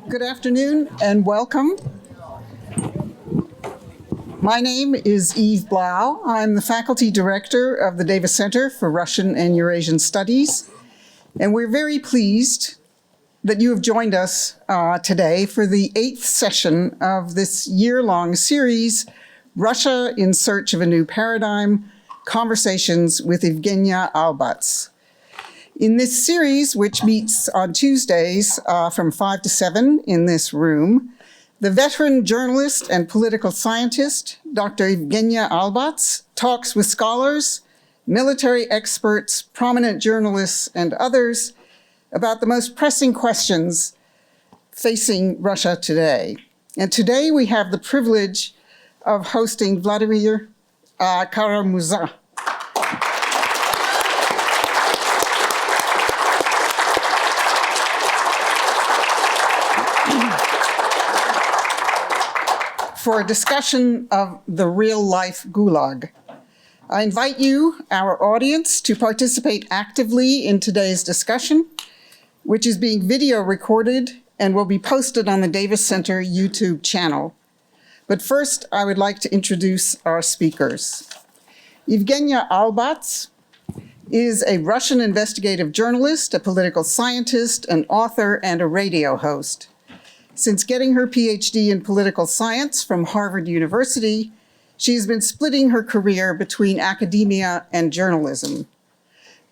Good afternoon and welcome. My name is Eve Blau. I'm the faculty director of the Davis Center for Russian and Eurasian Studies, and we're very pleased that you have joined us today for the 8th session of this year-long series, Russia in Search of a New Paradigm, Conversations with Yevgenia Albats. In this series, which meets on Tuesdays from 5 to 7 in this room, the veteran journalist and political scientist, Dr. Yevgenia Albats, talks with scholars, military experts, prominent journalists, and others about the most pressing questions facing Russia today. And today we have the privilege of hosting Vladimir Kara-Murza. For a discussion of the real-life Gulag. I invite you, our audience, to participate actively in today's discussion, which is being video recorded and will be posted on the Davis Center YouTube channel. But first, I would like to introduce our speakers. Yevgenia Albats is a Russian investigative journalist, a political scientist, an author, and a radio host. Since getting her PhD in political science from Harvard University, she's been splitting her career between academia and journalism.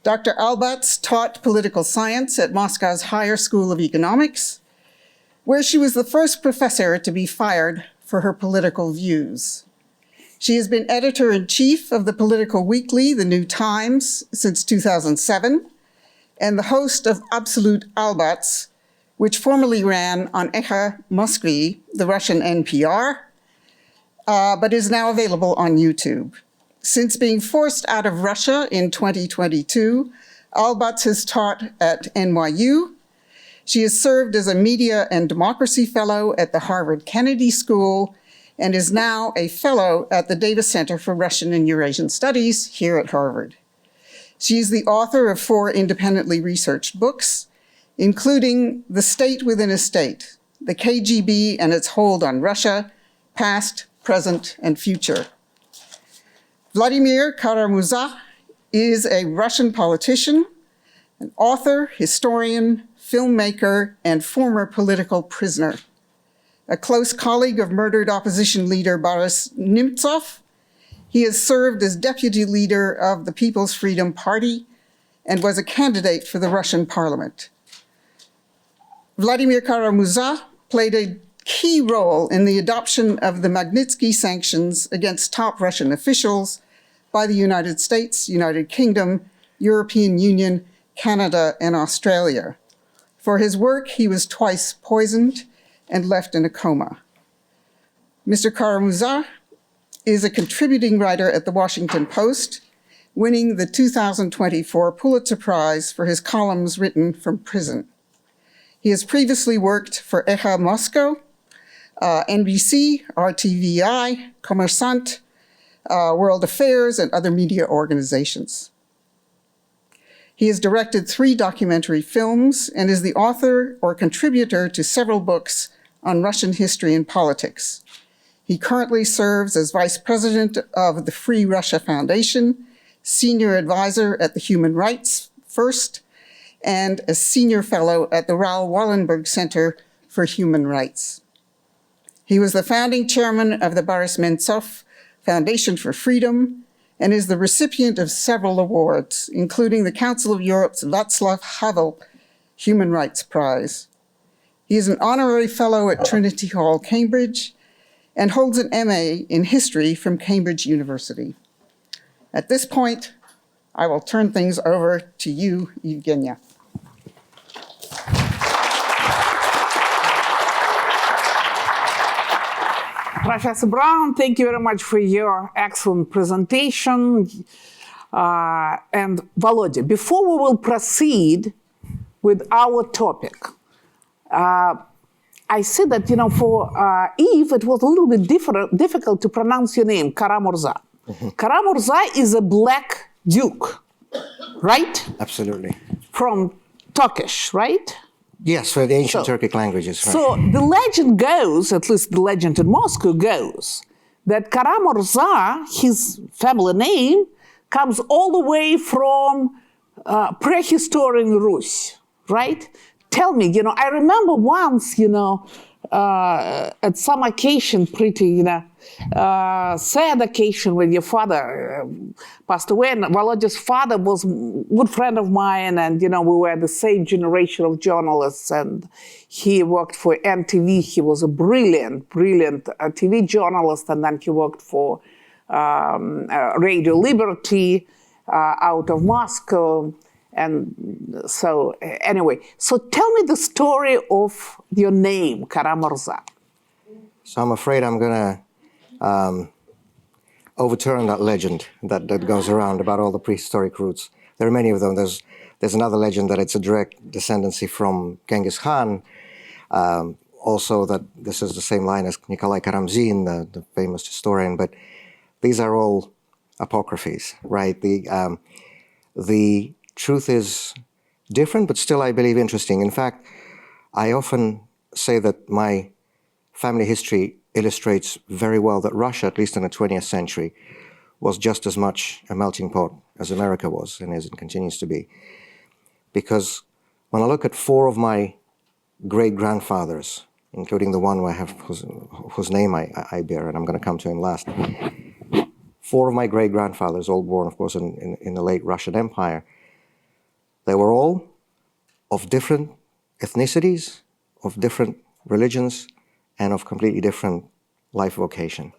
Dr. Albats taught political science at Moscow's Higher School of Economics, where she was the first professor to be fired for her political views. She has been editor-in-chief of the political weekly, The New Times, since 2007, and the host of Absolute Albats, which formerly ran on Echa Moskvy, the Russian NPR, but is now available on YouTube. Since being forced out of Russia in 2022, Albats has taught at NYU. She has served as a media and democracy fellow at the Harvard Kennedy School and is now a fellow at the Davis Center for Russian and Eurasian Studies here at Harvard. She is the author of 4 independently researched books, including The State Within a State, the KGB and its hold on Russia, past, present, and future. Vladimir Kara-Murza is a Russian politician, an author, historian, filmmaker, and former political prisoner. A close colleague of murdered opposition leader Boris Nemtsov, he has served as deputy leader of the People's Freedom Party and was a candidate for the Russian parliament. Vladimir Kara-Murza played a key role in the adoption of the Magnitsky sanctions against top Russian officials by the United States, United Kingdom, European Union, Canada, and Australia. For his work, he was twice poisoned and left in a coma. Mr. Kara-Murza is a contributing writer at the Washington Post, winning the 2024 Pulitzer Prize for his columns written from prison. He has previously worked for Echa Moscow, NBC, RTVI, Kommersant, World Affairs, and other media organizations. He has directed 3 documentary films and is the author or contributor to several books on Russian history and politics. He currently serves as vice president of the Free Russia Foundation, senior advisor at the Human Rights First, and a senior fellow at the Raoul Wallenberg Center for Human Rights. He was the founding chairman of the Boris Nemtsov Foundation for Freedom and is the recipient of several awards, including the Council of Europe's Václav Havel Human Rights Prize. He is an honorary fellow at Trinity Hall, Cambridge, and holds an MA in history from Cambridge University. At this point, I will turn things over to you, Yevgenia. Professor Brown, thank you very much for your excellent presentation. And Volodya, before we will proceed with our topic, I see that, for Eve, it was a little bit difficult to pronounce your name, Kara-Murza. Mm-hmm. Kara-Murza is a black duke, right? Absolutely. From Turkish, right? Yes, for the ancient Turkic languages. Right. So the legend goes, at least the legend in Moscow goes, that Kara-Murza, his family name, comes all the way from prehistoric Rus, right? Tell me, I remember once, at some occasion, pretty, sad occasion when your father passed away. And Volodya's father was a good friend of mine, and, we were the same generation of journalists, and he worked for NTV. He was a brilliant TV journalist, and then he worked for Radio Liberty out of Moscow. And so, anyway, so tell me the story of your name, Kara-Murza. So I'm afraid I'm going to overturn that legend that goes around about all the prehistoric roots. There are many of them. There's another legend that it's a direct descendancy from Genghis Khan. Also that this is the same line as Nikolai Karamzin, the famous historian. But these are all apocryphes, right? The truth is different, but still, I believe, interesting. In fact, I often say that my family history illustrates very well that Russia, at least in the 20th century, was just as much a melting pot as America was and is and continues to be. Because when I look at 4 of my great-grandfathers, including the one who I have, whose name I bear, and I'm going to come to him last, 4 of my great-grandfathers, all born, of course, in the late Russian Empire, they were all of different ethnicities, of different religions, and of completely different life vocation.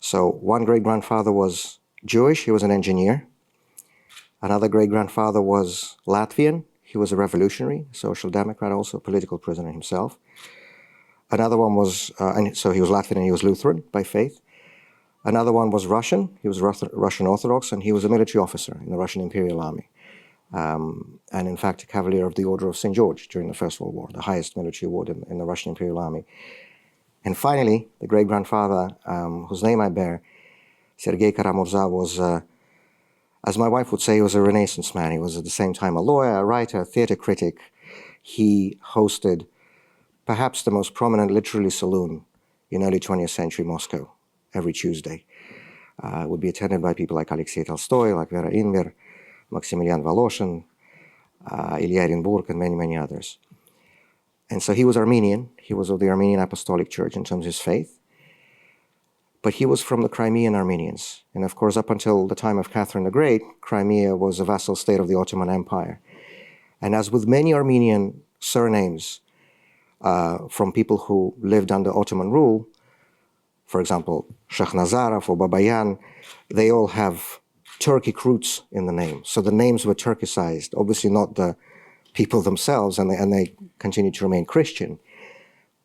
So one great-grandfather was Jewish, he was an engineer. Another great-grandfather was Latvian, he was a revolutionary, a social democrat, also a political prisoner himself. Another one was, so he was Latvian and he was Lutheran by faith. Another one was Russian, he was Russian Orthodox, and he was a military officer in the Russian Imperial Army. And in fact, a Cavalier of the Order of St. George during the First World War, the highest military award in the Russian Imperial Army. And finally, the great-grandfather, whose name I bear, Sergei Kara-Murza, was, as my wife would say, he was a Renaissance man. He was at the same time a lawyer, a writer, a theater critic. He hosted perhaps the most prominent literary saloon in early 20th century Moscow every Tuesday. It would be attended by people like Alexei Tolstoy, like Vera Inver, Maximilian Voloshin, Ilya Orenburg, and many, many others. And so he was Armenian. He was of the Armenian Apostolic Church in terms of his faith. But he was from the Crimean Armenians. And of course, up until the time of Catherine the Great, Crimea was a vassal state of the Ottoman Empire. And as with many Armenian surnames from people who lived under Ottoman rule, for example, Shakhnazarov or Babayan, they all have Turkic roots in the name. So the names were Turkicized, obviously not the people themselves, and they continue to remain Christian,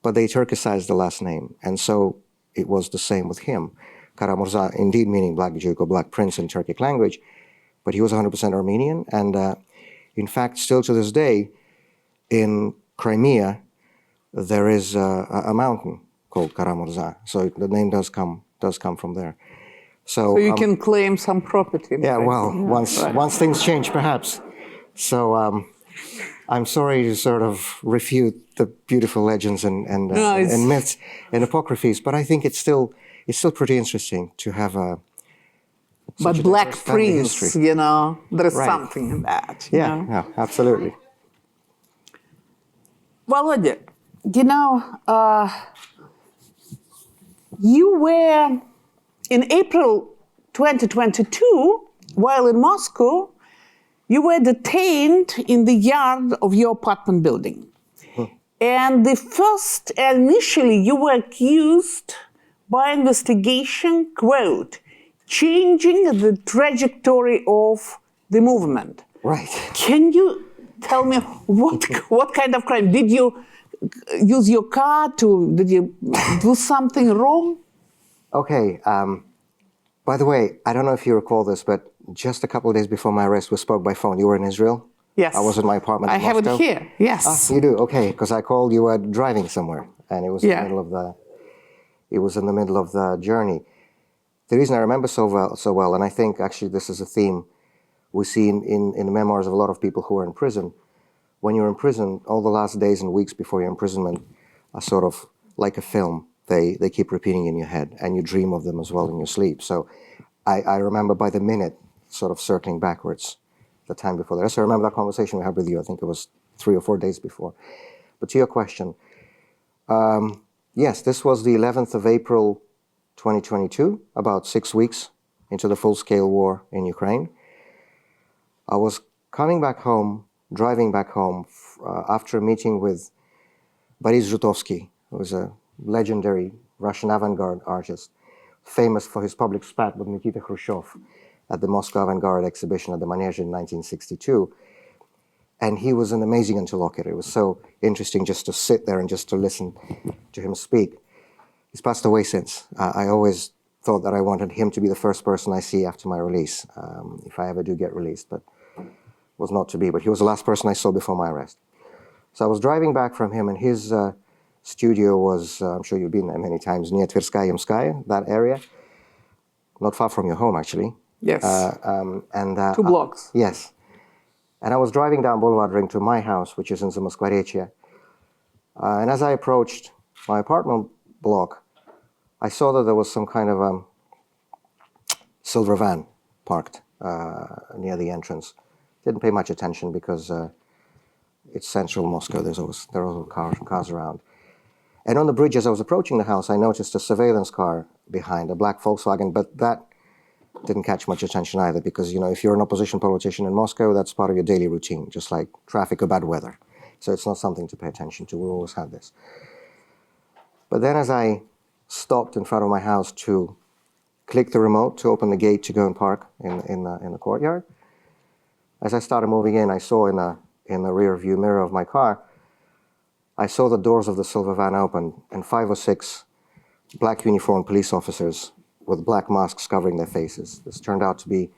but they Turkicized the last name. And so it was the same with him. Kara-Murza, indeed meaning Black Duke or Black Prince in Turkic language, but he was 100% Armenian. And in fact, still to this day, in Crimea, there is a mountain called Kara-Murza. So the name does come from there. So you can claim some property. Yeah, well, once things change, perhaps. So I'm sorry to sort of refute the beautiful legends and myths and apocryphes, but I think it's still pretty interesting to have a. But Black Prince, history. There is something in that. Yeah, absolutely. Volodya, you were. In April 2022, while in Moscow, you were detained in the yard of your apartment building. And initially you were accused by investigation, quote, changing the trajectory of the movement. Right. Can you tell me what kind of crime? Did you use your car did you do something wrong? Okay. By the way, I don't know if you recall this, but just a couple of days before my arrest, we spoke by phone. You were in Israel? Yes. I was in my apartment in Moscow. I have it here, yes. Ah, you do? Okay, because I called you were driving somewhere, and it was in the middle of the journey. The reason I remember so well, and I think actually this is a theme we see in the memoirs of a lot of people who are in prison, when you're in prison, all the last days and weeks before your imprisonment are sort of like a film. They keep repeating in your head, and you dream of them as well in your sleep. So I remember by the minute sort of circling backwards the time before that. So I remember that conversation we had with you. I think it was 3 or 4 days before. But to your question, yes, this was the 11th of April, 2022, about 6 weeks into the full-scale war in Ukraine. I was coming back home, driving back home after a meeting with Boris Zhutovsky, who was a legendary Russian avant-garde artist, famous for his public spat with Nikita Khrushchev at the Moscow Avant-Garde exhibition at the Manege in 1962. And he was an amazing interlocutor. It was so interesting just to sit there and just to listen to him speak. He's passed away since. I always thought that I wanted him to be the first person I see after my release, if I ever do get released, but was not to be. But he was the last person I saw before my arrest. So I was driving back from him, and his studio was, I'm sure you've been there many times, near Tverskaya Yemskaya, that area. Not far from your home, actually. Yes. 2 blocks. Yes. And I was driving down Boulevard Ring to my house, which is in Zamoskvorechye. And as I approached my apartment block, I saw that there was some kind of silver van parked near the entrance. Didn't pay much attention because it's central Moscow. There are always cars around. And on the bridge, as I was approaching the house, I noticed a surveillance car behind, a black Volkswagen, but that didn't catch much attention either because, you know, if you're an opposition politician in Moscow, that's part of your daily routine, just like traffic or bad weather. So it's not something to pay attention to. We always had this. But then as I stopped in front of my house to click the remote to open the gate to go and park in the courtyard, as I started moving in, I saw in the rear view mirror of my car, I saw the doors of the silver van open and 5 or 6 black uniformed police officers with black masks covering their faces. This turned out to be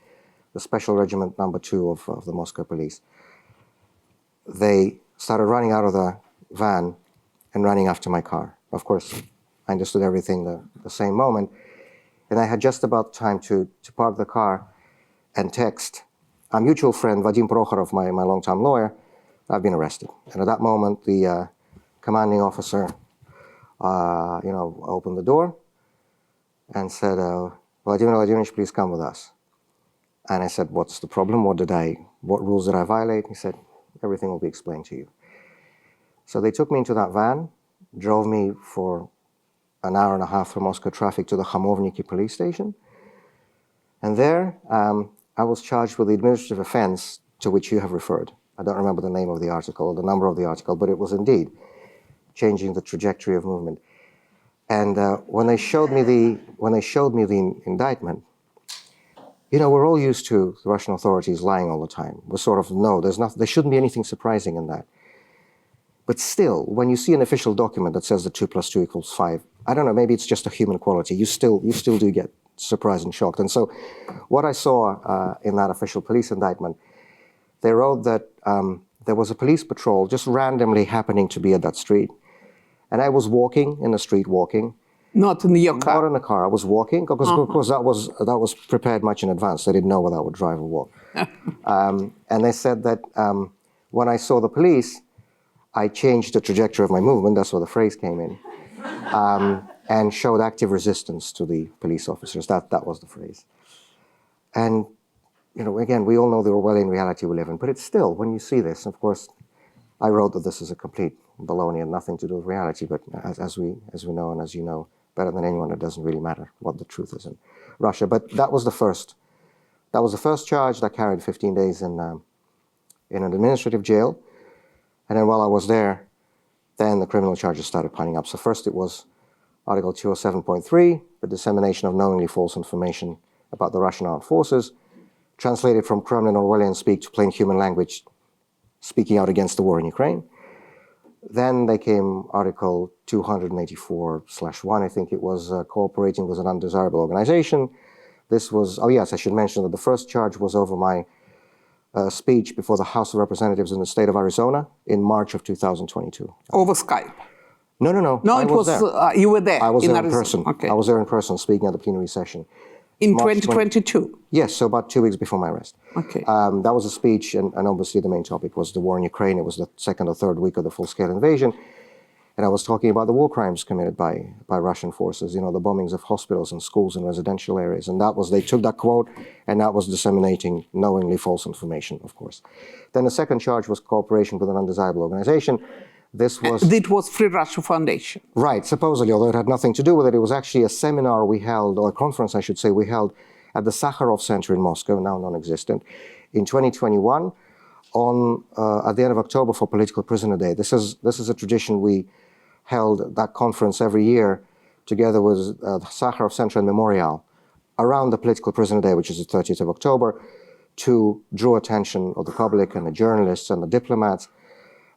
the Special Regiment Number 2 of the Moscow police. They started running out of the van and running after my car. Of course, I understood everything the same moment. And I had just about time to park the car and text a mutual friend, Vadim Prokhorov, my longtime lawyer. I've been arrested. And at that moment, the commanding officer, opened the door and said, Vladimir Vladimirovich, please come with us. And I said, what's the problem? What rules did I violate? He said, everything will be explained to you. So they took me into that van, drove me for an hour and a half through Moscow traffic to the Khamovniki police station. And there, I was charged with the administrative offense to which you have referred. I don't remember the name of the article or the number of the article, but it was indeed changing the trajectory of movement. And when they showed me the indictment, you know, we're all used to the Russian authorities lying all the time. We're sort of, no, there shouldn't be anything surprising in that. But still, when you see an official document that says that 2 + 2 = 5, I don't know, maybe it's just a human quality. You still do get surprised and shocked. And so what I saw in that official police indictment, they wrote that there was a police patrol just randomly happening to be at that street. And I was walking in the street, Not in your car? Not in the car. I was walking, because of course that was prepared much in advance. They didn't know whether I would drive or walk. And they said that when I saw the police, I changed the trajectory of my movement, that's where the phrase came in, and showed active resistance to the police officers. That was the phrase. And, you know, again, we all know the Orwellian reality we live in, but it's still, when you see this, of course, I wrote that this is a complete baloney and nothing to do with reality, but as we know, and as you know better than anyone, it doesn't really matter what the truth is in Russia. But that was the first charge that carried 15 days in an administrative jail. And then while I was there, then the criminal charges started piling up. So first it was Article 207.3, the dissemination of knowingly false information about the Russian armed forces, translated from Kremlin Orwellian speak to plain human language, speaking out against the war in Ukraine. Then they came Article 284/1, I think it was, cooperating with an undesirable organization. This was, oh yes, I should mention that the first charge was over my speech before the House of Representatives in the state of Arizona in March of 2022. Over Skype? No. No, it was, there. You were there? I was there in Arizona. person. Okay. I was there in person speaking at the plenary session. In March 2022? Yes, so about 2 weeks before my arrest. Okay. That was a speech, and obviously the main topic was the war in Ukraine. It was the second or third week of the full-scale invasion. And I was talking about the war crimes committed by Russian forces, the bombings of hospitals and schools and residential areas. And they took that quote, and that was disseminating knowingly false information, of course. Then the second charge was cooperation with an undesirable organization. It was Free Russia Foundation. Right, supposedly, although it had nothing to do with it. It was actually a seminar we held, or a conference, I should say, we held at the Sakharov Center in Moscow, now non-existent, in 2021, at the end of October for Political Prisoner Day. This is a tradition we held that conference every year together with the Sakharov Center and Memorial around the Political Prisoner Day, which is the 30th of October, to draw attention of the public and the journalists and the diplomats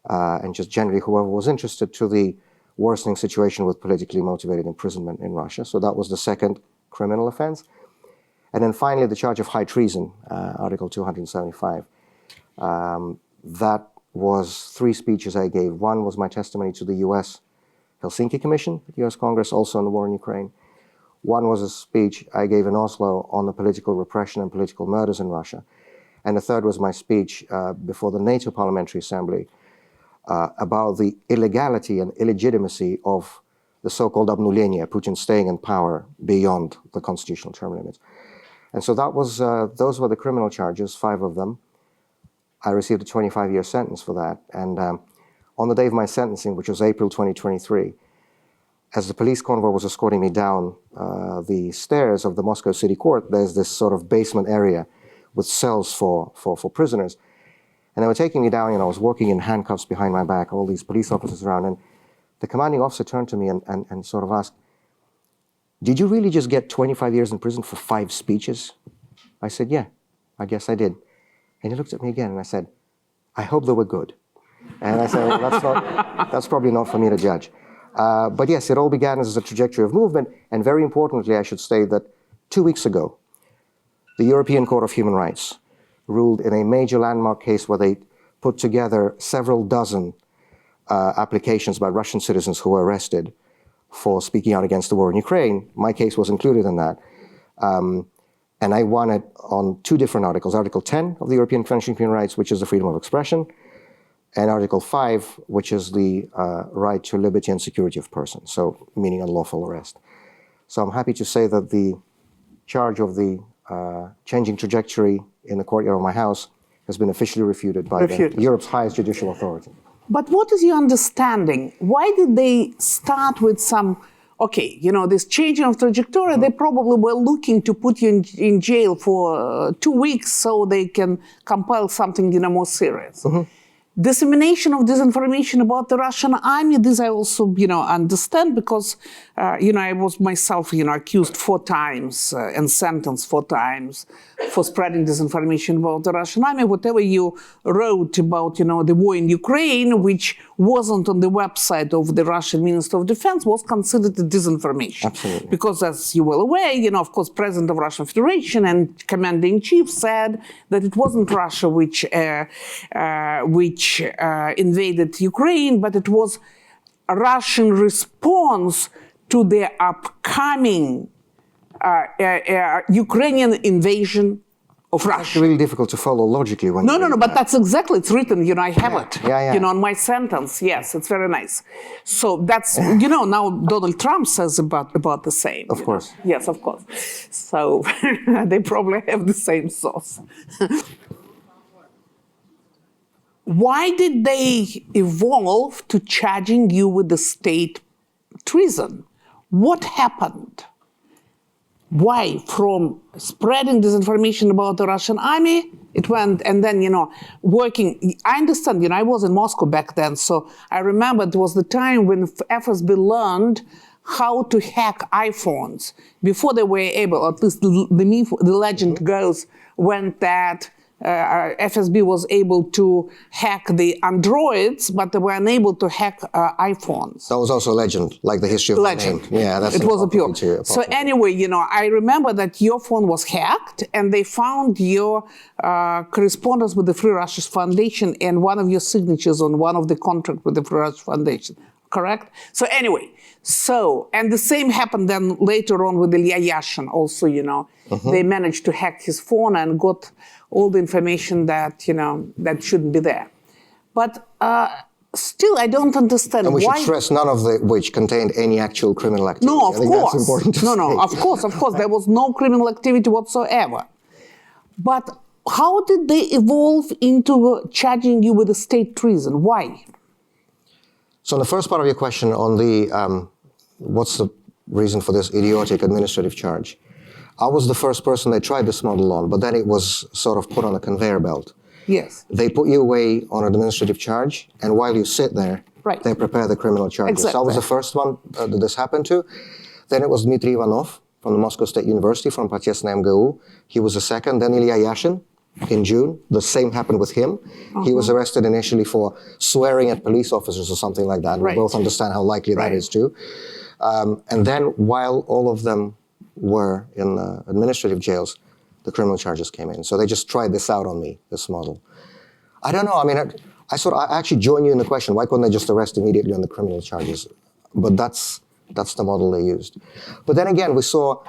and just generally whoever was interested to the worsening situation with politically motivated imprisonment in Russia. So that was the second criminal offense. And then finally, the charge of high treason, Article 275. That was 3 speeches I gave. One was my testimony to the U.S. Helsinki Commission, the U.S. Congress, also on the war in Ukraine. One was a speech I gave in Oslo on the political repression and political murders in Russia. And the third was my speech before the NATO Parliamentary Assembly about the illegality and illegitimacy of the so-called obnulение, Putin staying in power beyond the constitutional term limits. And so those were the criminal charges, 5 of them. I received a 25-year sentence for that. And on the day of my sentencing, which was April 2023, as the police convoy was escorting me down the stairs of the Moscow City Court, there's this sort of basement area with cells for prisoners. And they were taking me down, I was walking in handcuffs behind my back, all these police officers around, and the commanding officer turned to me and sort of asked, "Did you really just get 25 years in prison for 5 speeches?" I said, "Yeah, I guess I did." And he looked at me again and I said, "I hope they were good." And I said, that's probably not for me to judge. But yes, it all began as a trajectory of movement. And very importantly, I should state that 2 weeks ago, the European Court of Human Rights ruled in a major landmark case where they put together several dozen applications by Russian citizens who were arrested for speaking out against the war in Ukraine. My case was included in that. And I won it on 2 different articles. Article 10 of the European Convention on Human Rights, which is the freedom of expression, and Article 5, which is the right to liberty and security of persons, so meaning unlawful arrest. So I'm happy to say that the charge of the changing trajectory in the courtyard of my house has been officially refuted by Europe's highest judicial authority. But what is your understanding? Why did they start with some, this changing of trajectory, they probably were looking to put you in jail for 2 weeks so they can compile something, more serious. Mm-hmm. Dissemination of disinformation about the Russian army, this I also, understand because, I was myself, accused 4 times and sentenced 4 times for spreading disinformation about the Russian army. Whatever you wrote about, the war in Ukraine, which wasn't on the website of the Russian Minister of Defense, was considered disinformation. Absolutely. Because as you well aware, of course, President of Russian Federation and Commander-in-Chief said that it wasn't Russia which invaded Ukraine, but it was a Russian response to the upcoming Ukrainian invasion of Russia. It's really difficult to follow logically when No, but that's exactly, it's written, I have it. Yeah. On my sentence, yes, it's very nice. So that's, now Donald Trump says about the same. Of course. Yes, of course. So they probably have the same source. Why did they evolve to charging you with the state treason? What happened? Why? From spreading disinformation about the Russian army, it went, and then, working. I understand, I was in Moscow back then, so I remember it was the time when FSB learned how to hack iPhones. Before they were able, at least the legend goes, when that FSB was able to hack the Androids, but they were unable to hack iPhones. That was also a legend, like the history of legend. The name. Yeah, that's it was a pure. So anyway, I remember that your phone was hacked, and they found your correspondence with the Free Russia Foundation and one of your signatures on one of the contracts with the Free Russia Foundation. correct? So anyway, and the same happened then later on with Ilya Yashin also, They managed to hack his phone and got all the information that, that shouldn't be there. But still, I don't understand and we why... should stress none of which contained any actual criminal activity. No, of I think course. That's important to no, state. of course. There was no criminal activity whatsoever. But how did they evolve into charging you with a state treason? Why? So in the first part of your question on the, what's the reason for this idiotic administrative charge? I was the first person they tried this model on, but then it was sort of put on a conveyor belt. Yes. They put you away on an administrative charge, and while you sit there, right. they prepare the criminal charges. Exactly. So I was the first one that this happened to. Then it was Dmitry Ivanov from the Moscow State University, from Protestnaya MGU. He was the second. Then Ilya Yashin in June. The same happened with him. He was arrested initially for swearing at police officers or something like that. Right. We both understand how likely that is too. And then while all of them were in administrative jails, the criminal charges came in. So they just tried this out on me, this model. I don't know. I mean, I actually join you in the question. Why couldn't they just arrest immediately on the criminal charges? But that's the model they used. But then again, we saw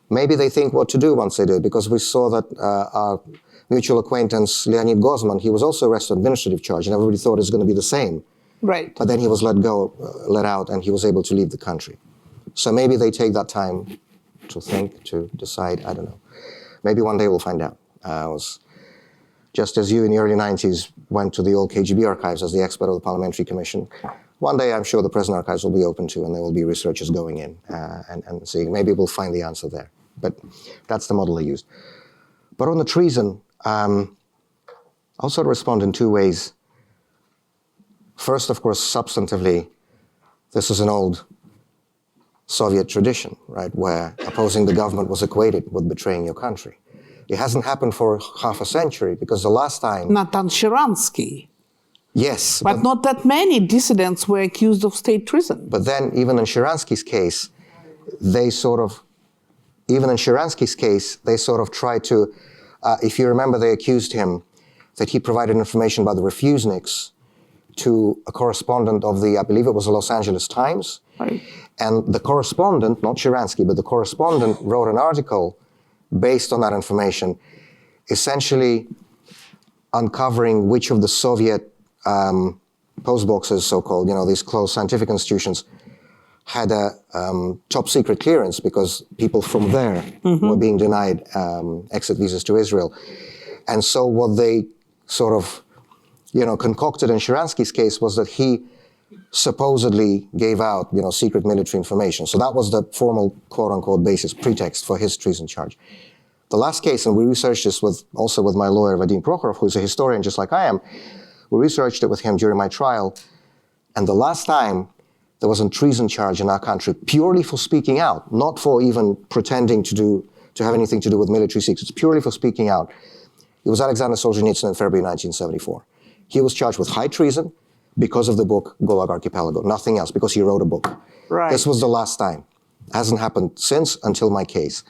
maybe they think what to do once they do, because we saw that our mutual acquaintance, Leonid Gozman, he was also arrested on administrative charge, and everybody thought it was going to be the same. Right. But then he was let out, and he was able to leave the country. So maybe they take that time to think, to decide, I don't know. Maybe one day we'll find out. I was, just as you in the early 90s went to the old KGB archives as the expert of the Parliamentary Commission, one day I'm sure the present archives will be open to, and there will be researchers going in and seeing. Maybe we'll find the answer there. But that's the model they used. But on the treason, I'll sort of respond in two ways. First, of course, substantively, this is an old Soviet tradition, right, where opposing the government was equated with betraying your country. It hasn't happened for half a century, because the last time... Natan Sharansky. Yes. But not that many dissidents were accused of state treason. But then, even in Sharansky's case, they sort of tried to, if you remember, they accused him that he provided information about the refuseniks to a correspondent of the, I believe it was the Los Angeles Times. Right. And the correspondent, not Sharansky, but the correspondent wrote an article based on that information, essentially uncovering which of the Soviet postboxes, so-called, these closed scientific institutions, had a top secret clearance because people from there were being denied exit visas to Israel. And so what they sort of, concocted in Sharansky's case was that he supposedly gave out, secret military information. So that was the formal, quote-unquote, basis, pretext for his treason charge. The last case, and we researched this also with my lawyer, Vadim Prokhorov, who's a historian just like I am, we researched it with him during my trial, and the last time there was a treason charge in our country purely for speaking out, not for even pretending to have anything to do with military secrets, purely for speaking out. It was Alexander Solzhenitsyn in February 1974. He was charged with high treason because of the book Gulag Archipelago, nothing else, because he wrote a book. Right. This was the last time. Hasn't happened since until my case.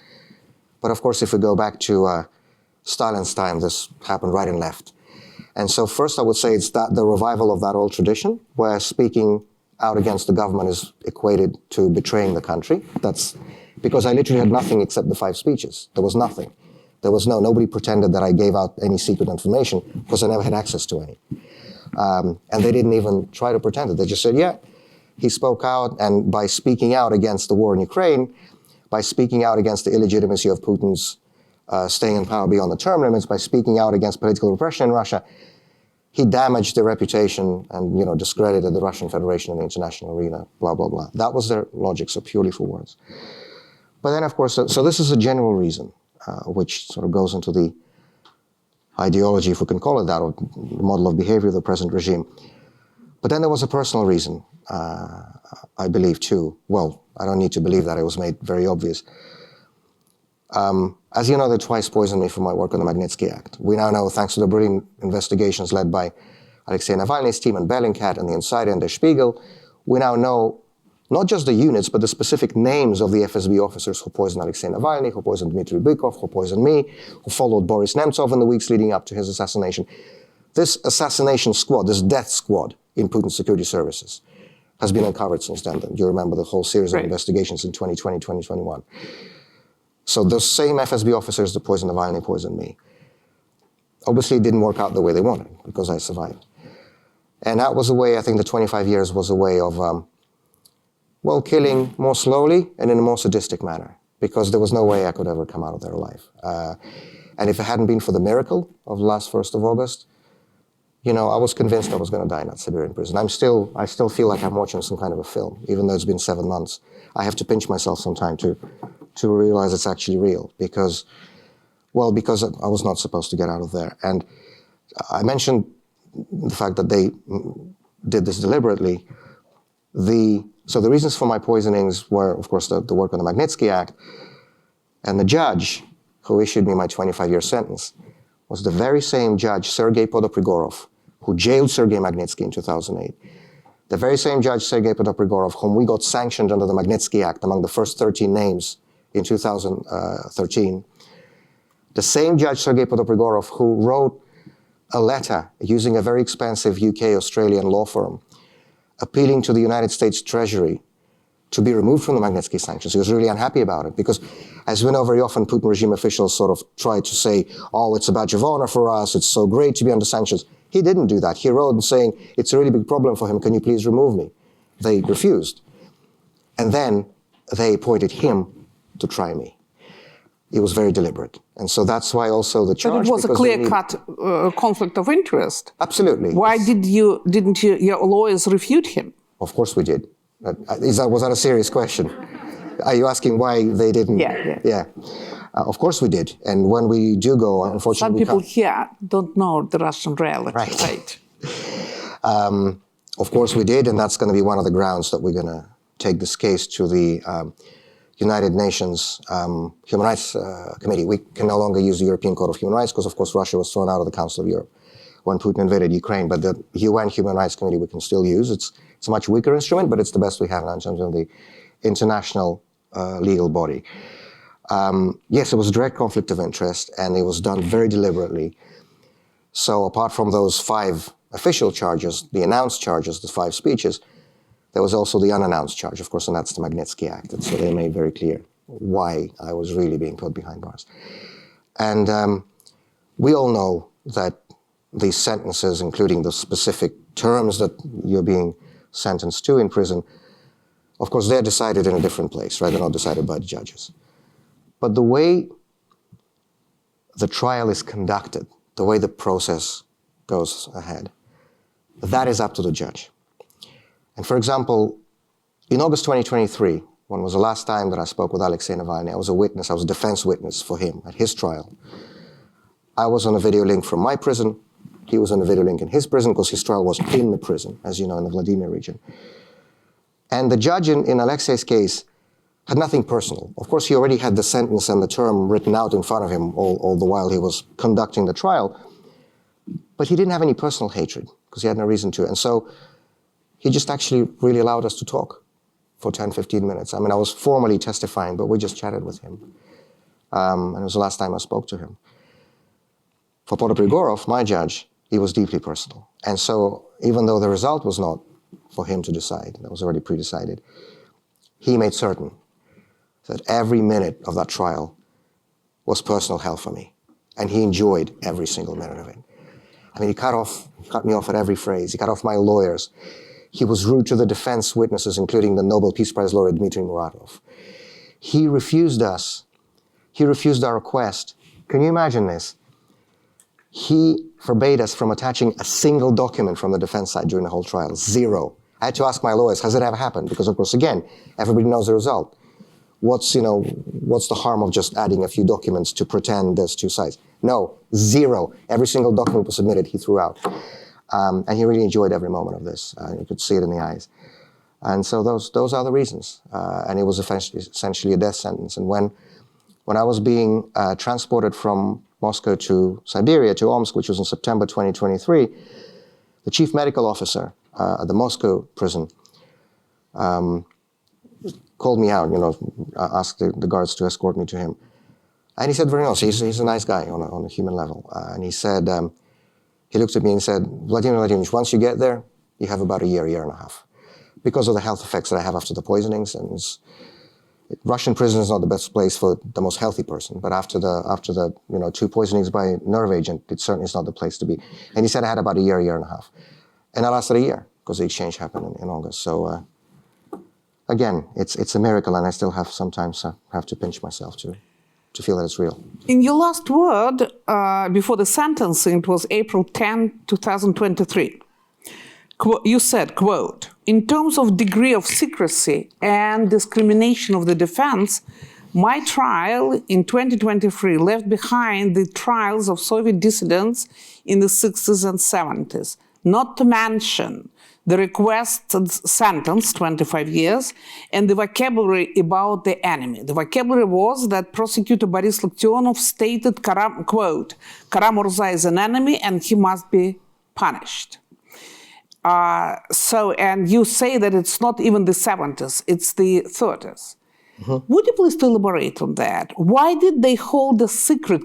But of course, if we go back to Stalin's time, this happened right and left. And so first I would say it's that the revival of that old tradition, where speaking out against the government is equated to betraying the country. That's because I literally had nothing except the 5 speeches. There was nothing. Nobody pretended that I gave out any secret information, because I never had access to any. And they didn't even try to pretend it. They just said, yeah, he spoke out, and by speaking out against the war in Ukraine, by speaking out against the illegitimacy of Putin's staying in power beyond the term limits, by speaking out against political repression in Russia, he damaged the reputation and, discredited the Russian Federation in the international arena, blah, blah, blah. That was their logic, so purely for words. But then, of course, so this is a general reason, which sort of goes into the ideology, if we can call it that, or the model of behavior of the present regime. But then there was a personal reason, I believe, too. Well, I don't need to believe that. It was made very obvious. As you know, they twice poisoned me for my work on the Magnitsky Act. We now know, thanks to the brilliant investigations led by Alexei Navalny's team and Bellingcat and the Insider and Der Spiegel, we now know not just the units, but the specific names of the FSB officers who poisoned Alexei Navalny, who poisoned Dmitry Bykov, who poisoned me, who followed Boris Nemtsov in the weeks leading up to his assassination. This assassination squad, this death squad in Putin's security services, has been uncovered since then. You remember the whole series of Right. investigations in 2020, 2021. So those same FSB officers that poisoned Navalny poisoned me. Obviously, it didn't work out the way they wanted because I survived. And that was a way, I think the 25 years was a way of, killing more slowly and in a more sadistic manner, because there was no way I could ever come out of there alive. And if it hadn't been for the miracle of last 1st of August, I was convinced I was going to die in that Siberian prison. I still feel like I'm watching some kind of a film, even though it's been 7 months. I have to pinch myself sometime to realize it's actually real, because I was not supposed to get out of there. And I mentioned the fact that they did this deliberately. So the reasons for my poisonings were, of course, the work on the Magnitsky Act, and the judge who issued me my 25-year sentence was the very same judge, Sergei Podoprigorov, who jailed Sergei Magnitsky in 2008. The very same judge, Sergei Podoprigorov, whom we got sanctioned under the Magnitsky Act among the first 13 names in 2013. The same judge, Sergei Podoprigorov, who wrote a letter using a very expensive UK-Australian law firm appealing to the United States Treasury to be removed from the Magnitsky sanctions. He was really unhappy about it because, as we know, very often Putin regime officials sort of try to say, oh, it's a badge of honor for us, it's so great to be under sanctions. He didn't do that. He wrote saying, it's a really big problem for him, can you please remove me? They refused. And then they appointed him to try me. It was very deliberate. And so that's why also the charge... But it was a clear-cut conflict of interest. Absolutely. Why didn't your lawyers refute him? Of course we did. Was that a serious question? Are you asking why they didn't? Yeah. Of course we did. And when we do go, unfortunately... Some people here don't know the Russian reality. Right. Of course we did, and that's going to be one of the grounds that we're going to take this case to the United Nations Human Rights Committee. We can no longer use the European Court of Human Rights because, of course, Russia was thrown out of the Council of Europe when Putin invaded Ukraine. But the UN Human Rights Committee we can still use. It's a much weaker instrument, but it's the best we have now in terms of the international legal body. Yes, it was a direct conflict of interest, and it was done very deliberately. So apart from those 5 official charges, the announced charges, the 5 speeches, there was also the unannounced charge, of course, and that's the Magnitsky Act. And so they made very clear why I was really being put behind bars. And we all know that these sentences, including the specific terms that you're being sentenced to in prison, of course, they're decided in a different place, right? They're not decided by the judges. But the way the trial is conducted, the way the process goes ahead, that is up to the judge. And for example, in August 2023, when was the last time that I spoke with Alexei Navalny, I was a witness, I was a defense witness for him at his trial. I was on a video link from my prison. He was on a video link in his prison because his trial was in the prison, as you know, in the Vladimir region. And the judge in Alexei's case had nothing personal. Of course, he already had the sentence and the term written out in front of him all the while he was conducting the trial. But he didn't have any personal hatred because he had no reason to. And so he just actually really allowed us to talk for 10, 15 minutes. I mean, I was formally testifying, but we just chatted with him. And it was the last time I spoke to him. For Podoprigorov, my judge, he was deeply personal. And so even though the result was not for him to decide, that was already pre-decided, he made certain that every minute of that trial was personal hell for me. And he enjoyed every single minute of it. I mean, he cut me off at every phrase. He cut off my lawyers. He was rude to the defense witnesses, including the Nobel Peace Prize laureate Dmitry Muratov. He refused us. He refused our request. Can you imagine this? He forbade us from attaching a single document from the defense side during the whole trial. 0. I had to ask my lawyers, has it ever happened? Because, of course, again, everybody knows the result. What's the harm of just adding a few documents to pretend there's 2 sides? No, 0. Every single document was submitted, he threw out. And he really enjoyed every moment of this. You could see it in the eyes. And so those are the reasons. And it was essentially a death sentence. And when I was being transported from Moscow to Siberia, to Omsk, which was in September 2023, the chief medical officer at the Moscow prison called me out, asked the guards to escort me to him. And he said very nice, he's a nice guy on a human level. And he said, he looked at me and said, Vladimir Vladimirovich, once you get there, you have about a year and a half. because of the health effects that I have after the poisonings. And Russian prison is not the best place for the most healthy person, but after the 2 poisonings by nerve agent, it certainly is not the place to be. And he said I had about a year and a half. And I lasted a year because the exchange happened in August. So again, it's a miracle, and I still have sometimes have to pinch myself to feel that it's real. In your last word, before the sentencing, it was April 10, 2023. You said, quote, "In terms of degree of secrecy and discrimination of the defense, my trial in 2023 left behind the trials of Soviet dissidents in the 60s and 70s, not to mention the requested sentence, 25 years, and the vocabulary about the enemy. The vocabulary was that prosecutor Boris Nemtsov stated, quote, Kara-Murza is an enemy and he must be punished. And you say that it's not even the 70s, it's the 30s. Mm-hmm. Would you please elaborate on that? Why did they hold a secret?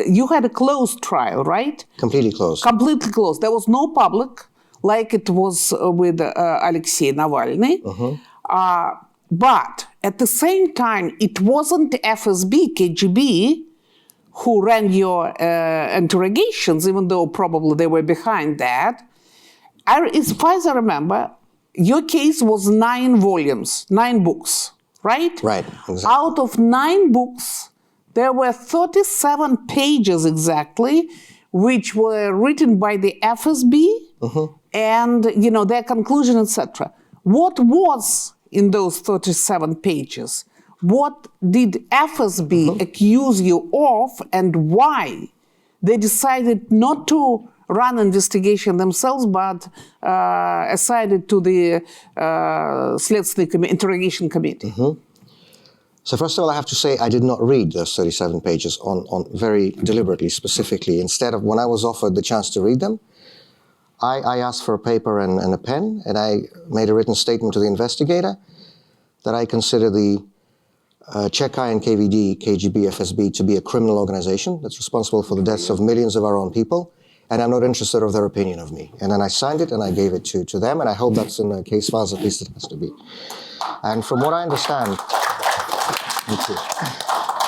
You had a closed trial, right? Completely closed. Completely closed. There was no public, like it was with Alexei Navalny. Mm-hmm. But at the same time, it wasn't FSB, KGB, who ran your interrogations, even though probably they were behind that. As far as I remember, your case was 9 volumes, 9 books, right? Right, exactly. Out of 9 books, there were 37 pages exactly, which were written by the FSB, mm-hmm. and their conclusion, etc. What was in those 37 pages? What did FSB mm-hmm. accuse you of, and why they decided not to run investigation themselves, but assigned it to the interrogation committee? Mm-hmm. So first of all, I have to say I did not read those 37 pages on very deliberately, specifically. Instead of, when I was offered the chance to read them, I asked for a paper and a pen, and I made a written statement to the investigator that I consider the Cheka and KVD, KGB, FSB to be a criminal organization that's responsible for the deaths of millions of our own people, and I'm not interested of their opinion of me. And then I signed it and I gave it to them, and I hope that's in the case files, at least it has to be. And from what I understand,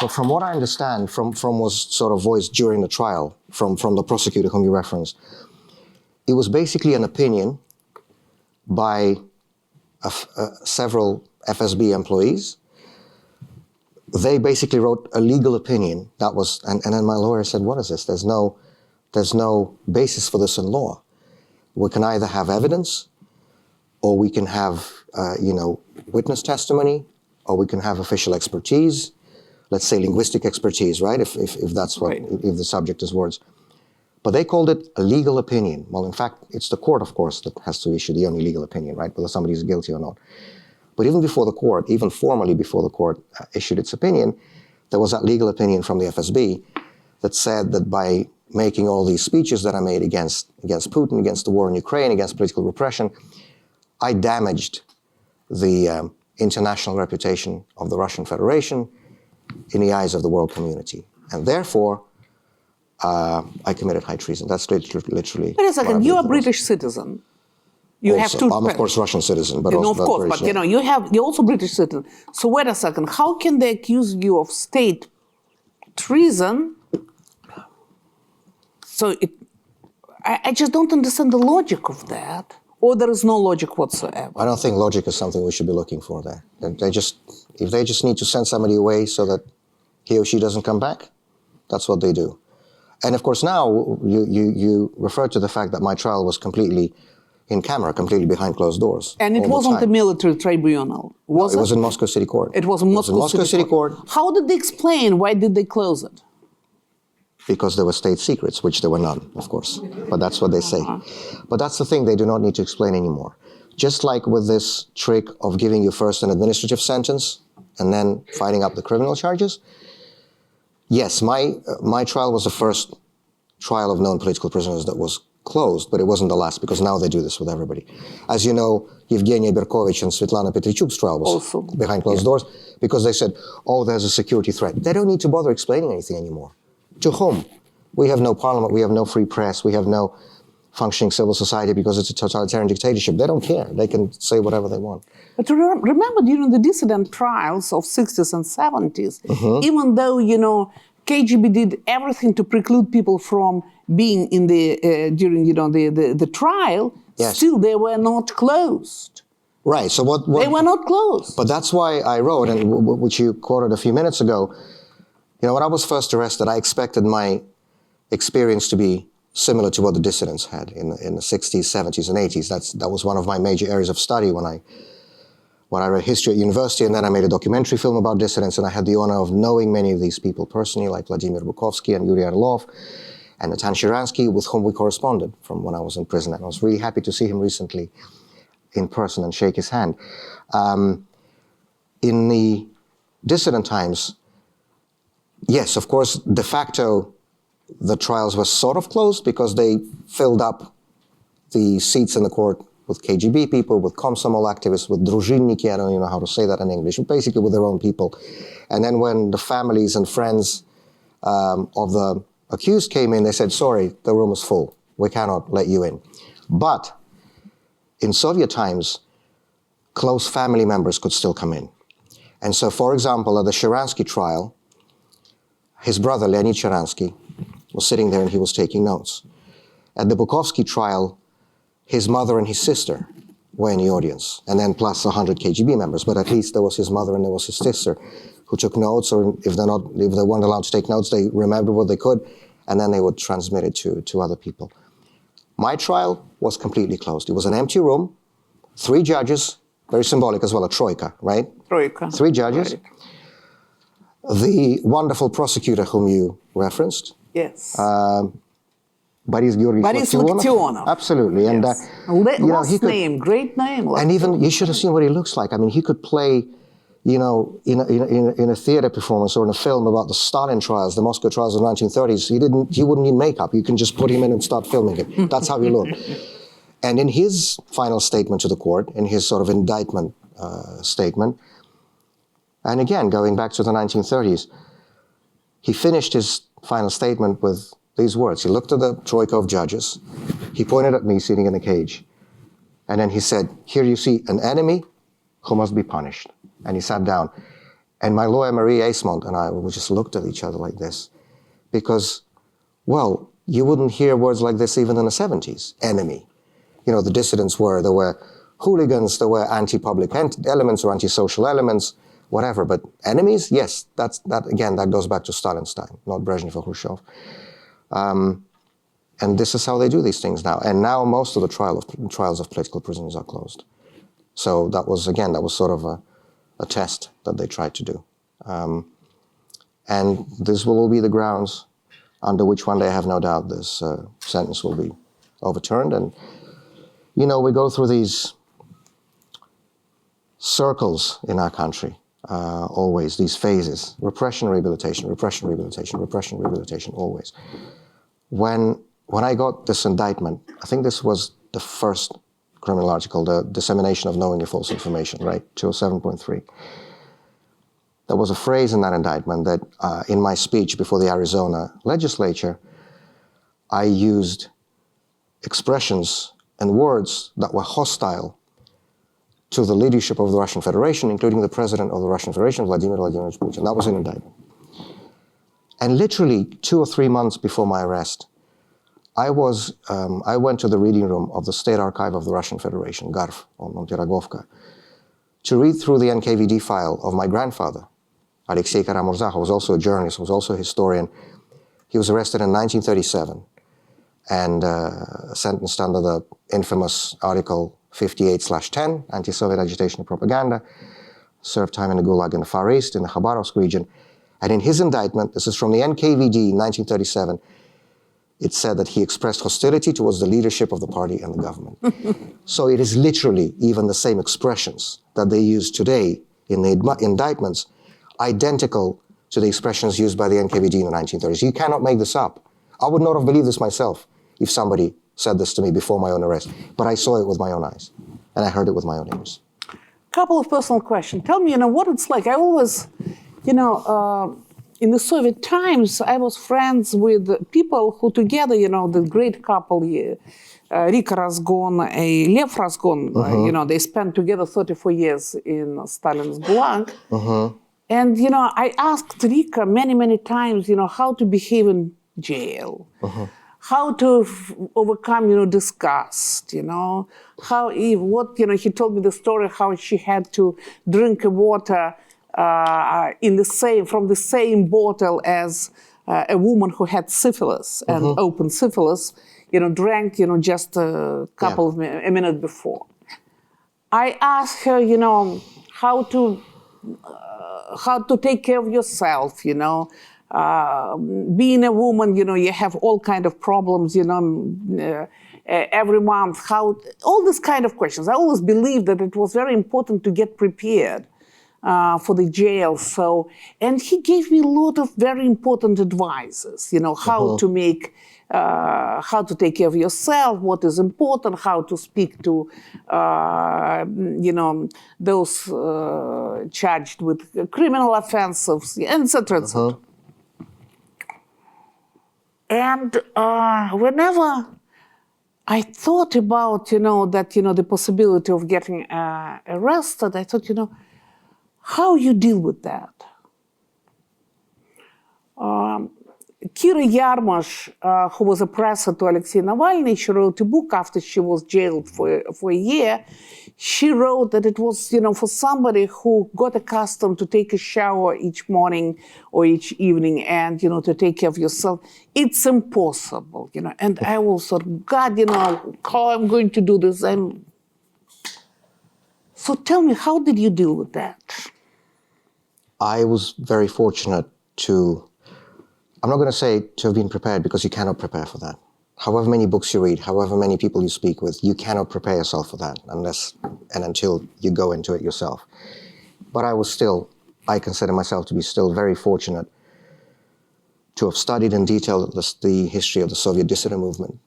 but from what I understand, from was sort of voiced during the trial, from the prosecutor whom you referenced, it was basically an opinion by several FSB employees. They basically wrote a legal opinion that was, and then my lawyer said, "What is this? There's no basis for this in law. We can either have evidence, or we can have witness testimony, or we can have official expertise, let's say linguistic expertise, right? If that's what, right. If the subject is words." But they called it a legal opinion. Well, in fact, it's the court, of course, that has to issue the only legal opinion, right? Whether somebody is guilty or not. But even before the court, even formally before the court issued its opinion, there was that legal opinion from the FSB that said that by making all these speeches that I made against Putin, against the war in Ukraine, against political repression, I damaged the international reputation of the Russian Federation in the eyes of the world community. And therefore, I committed high treason. That's literally. Wait a second, you're a British citizen. You also, have to. I'm of course Russian citizen, but also, of course, British, but you're also British citizen. So wait a second, how can they accuse you of state treason? So I just don't understand the logic of that, or there is no logic whatsoever. I don't think logic is something we should be looking for there. If they just need to send somebody away so that he or she doesn't come back, that's what they do. And of course now you refer to the fact that my trial was completely in camera, completely behind closed doors. And it wasn't a military tribunal, was it? It was in Moscow City Court. It was in Moscow City Court. How did they explain? Why did they close it? Because there were state secrets, which there were none, of course. But that's what they say. But that's the thing, they do not need to explain anymore. Just like with this trick of giving you first an administrative sentence and then fighting up the criminal charges. Yes, my trial was the first trial of known political prisoners that was closed, but it wasn't the last, because now they do this with everybody. As you know, Yevgenia Berkovich and Svetlana Petrichuk's trial was also behind closed doors, because they said, oh, there's a security threat. They don't need to bother explaining anything anymore. To whom? We have no parliament, we have no free press, we have no functioning civil society because it's a totalitarian dictatorship. They don't care. They can say whatever they want. But remember, during the dissident trials of 60s and 70s, even though, KGB did everything to preclude people from being in the during, the trial, Yes. still they were not closed. Right. So what They were not closed. But that's why I wrote, and which you quoted a few minutes ago, when I was first arrested, I expected my experience to be similar to what the dissidents had in the 60s, 70s, and 80s. That was one of my major areas of study when I read history at university, and then I made a documentary film about dissidents, and I had the honor of knowing many of these people personally, like Vladimir Bukovsky and Yuri Orlov, and Natan Sharansky, with whom we corresponded from when I was in prison. And I was really happy to see him recently in person and shake his hand. In the dissident times, yes, of course, de facto, the trials were sort of closed because they filled up the seats in the court with KGB people, with Komsomol activists, with druzhinniki, I don't even know how to say that in English, but basically with their own people. And then when the families and friends of the accused came in, they said, sorry, the room is full. We cannot let you in. But in Soviet times, close family members could still come in. And so, for example, at the Sharansky trial, his brother, Leonid Sharansky, was sitting there and he was taking notes. At the Bukovsky trial, his mother and his sister were in the audience, and then plus 100 KGB members, but at least there was his mother and there was his sister who took notes, or if they weren't allowed to take notes, they remembered what they could, and then they would transmit it to other people. My trial was completely closed. It was an empty room, 3 judges, very symbolic as well, a troika, right? Troika. 3 judges. Right. The wonderful prosecutor whom you referenced. Yes. Boris Laktionov. Absolutely. Yes. And name, great name. And even, you should have seen what he looks like. I mean, he could play, in a theater performance or in a film about the Stalin trials, the Moscow trials of the 1930s. He wouldn't need makeup. You can just put him in and start filming him. That's how he looked. And in his final statement to the court, in his sort of indictment statement, and again, going back to the 1930s, he finished his final statement with these words. He looked at the troika of judges. He pointed at me sitting in a cage. And then he said, here you see an enemy who must be punished. And he sat down. And my lawyer, Marie Aesmont, and I, we just looked at each other like this. Because, well, you wouldn't hear words like this even in the 70s. Enemy. The dissidents there were hooligans, there were anti-public elements or anti-social elements, whatever. But enemies, yes, that goes back to Stalin's time, not Brezhnev or Khrushchev. And this is how they do these things now. And now most of the trials of political prisoners are closed. So that was sort of a test that they tried to do. And this will all be the grounds under which one day, I have no doubt, this sentence will be overturned. And, we go through these circles in our country, always, these phases, repression, rehabilitation, repression, rehabilitation, repression, rehabilitation, always. When I got this indictment, I think this was the first criminal article, the dissemination of knowingly false information, right, 207.3. There was a phrase in that indictment that in my speech before the Arizona legislature, I used expressions and words that were hostile to the leadership of the Russian Federation, including the president of the Russian Federation, Vladimir Vladimirovich Putin. That was an indictment. And literally 2 or 3 months before my arrest, I went to the reading room of the State Archive of the Russian Federation, GARF, on Piragovka, to read through the NKVD file of my grandfather, Alexei Kara-Murza, who was also a journalist, who was also a historian. He was arrested in 1937 and sentenced under the infamous Article 58/10, anti-Soviet agitation and propaganda, served time in the Gulag in the Far East, in the Khabarovsk region. And in his indictment, this is from the NKVD in 1937, it said that he expressed hostility towards the leadership of the party and the government. So it is literally even the same expressions that they use today in the indictments, identical to the expressions used by the NKVD in the 1930s. You cannot make this up. I would not have believed this myself if somebody said this to me before my own arrest. But I saw it with my own eyes, and I heard it with my own ears. Couple of personal questions. Tell me, what it's like. I always, in the Soviet times, I was friends with people who together, the great couple, Rika Razgon and Lev Razgon, you know, they spent together 34 years in Stalin's Gulag. And, you know, I asked Rika many, many times, you know, how to behave in jail, how to overcome, you know, disgust, you know, he told me the story how she had to drink water from the same bottle as a woman who had syphilis and open syphilis, you know, drank, you know, just a minute before. I asked her, you know, how to take care of yourself, you know. Being a woman, you know, you have all kind of problems, you know, every month, all these kind of questions. I always believed that it was very important to get prepared for the jail. So, and he gave me a lot of very important advices, you know, how to take care of yourself, what is important, how to speak to, you know, those charged with criminal offenses, etc., etc. And whenever I thought about, you know, that, you know, the possibility of getting arrested, I thought, you know, how you deal with that? Kira Yarmash, who was a presser to Alexei Navalny, she wrote a book after she was jailed for a year. She wrote that it was, you know, for somebody who got accustomed to take a shower each morning or each evening and, you know, to take care of yourself, it's impossible, you know. And I was sort of, God, you know, how I'm going to do this. So tell me, how did you deal with that? I was very fortunate I'm not going to say to have been prepared, because you cannot prepare for that. However many books you read, however many people you speak with, you cannot prepare yourself for that unless and until you go into it yourself. But I consider myself to be still very fortunate to have studied in detail the history of the Soviet dissident movement,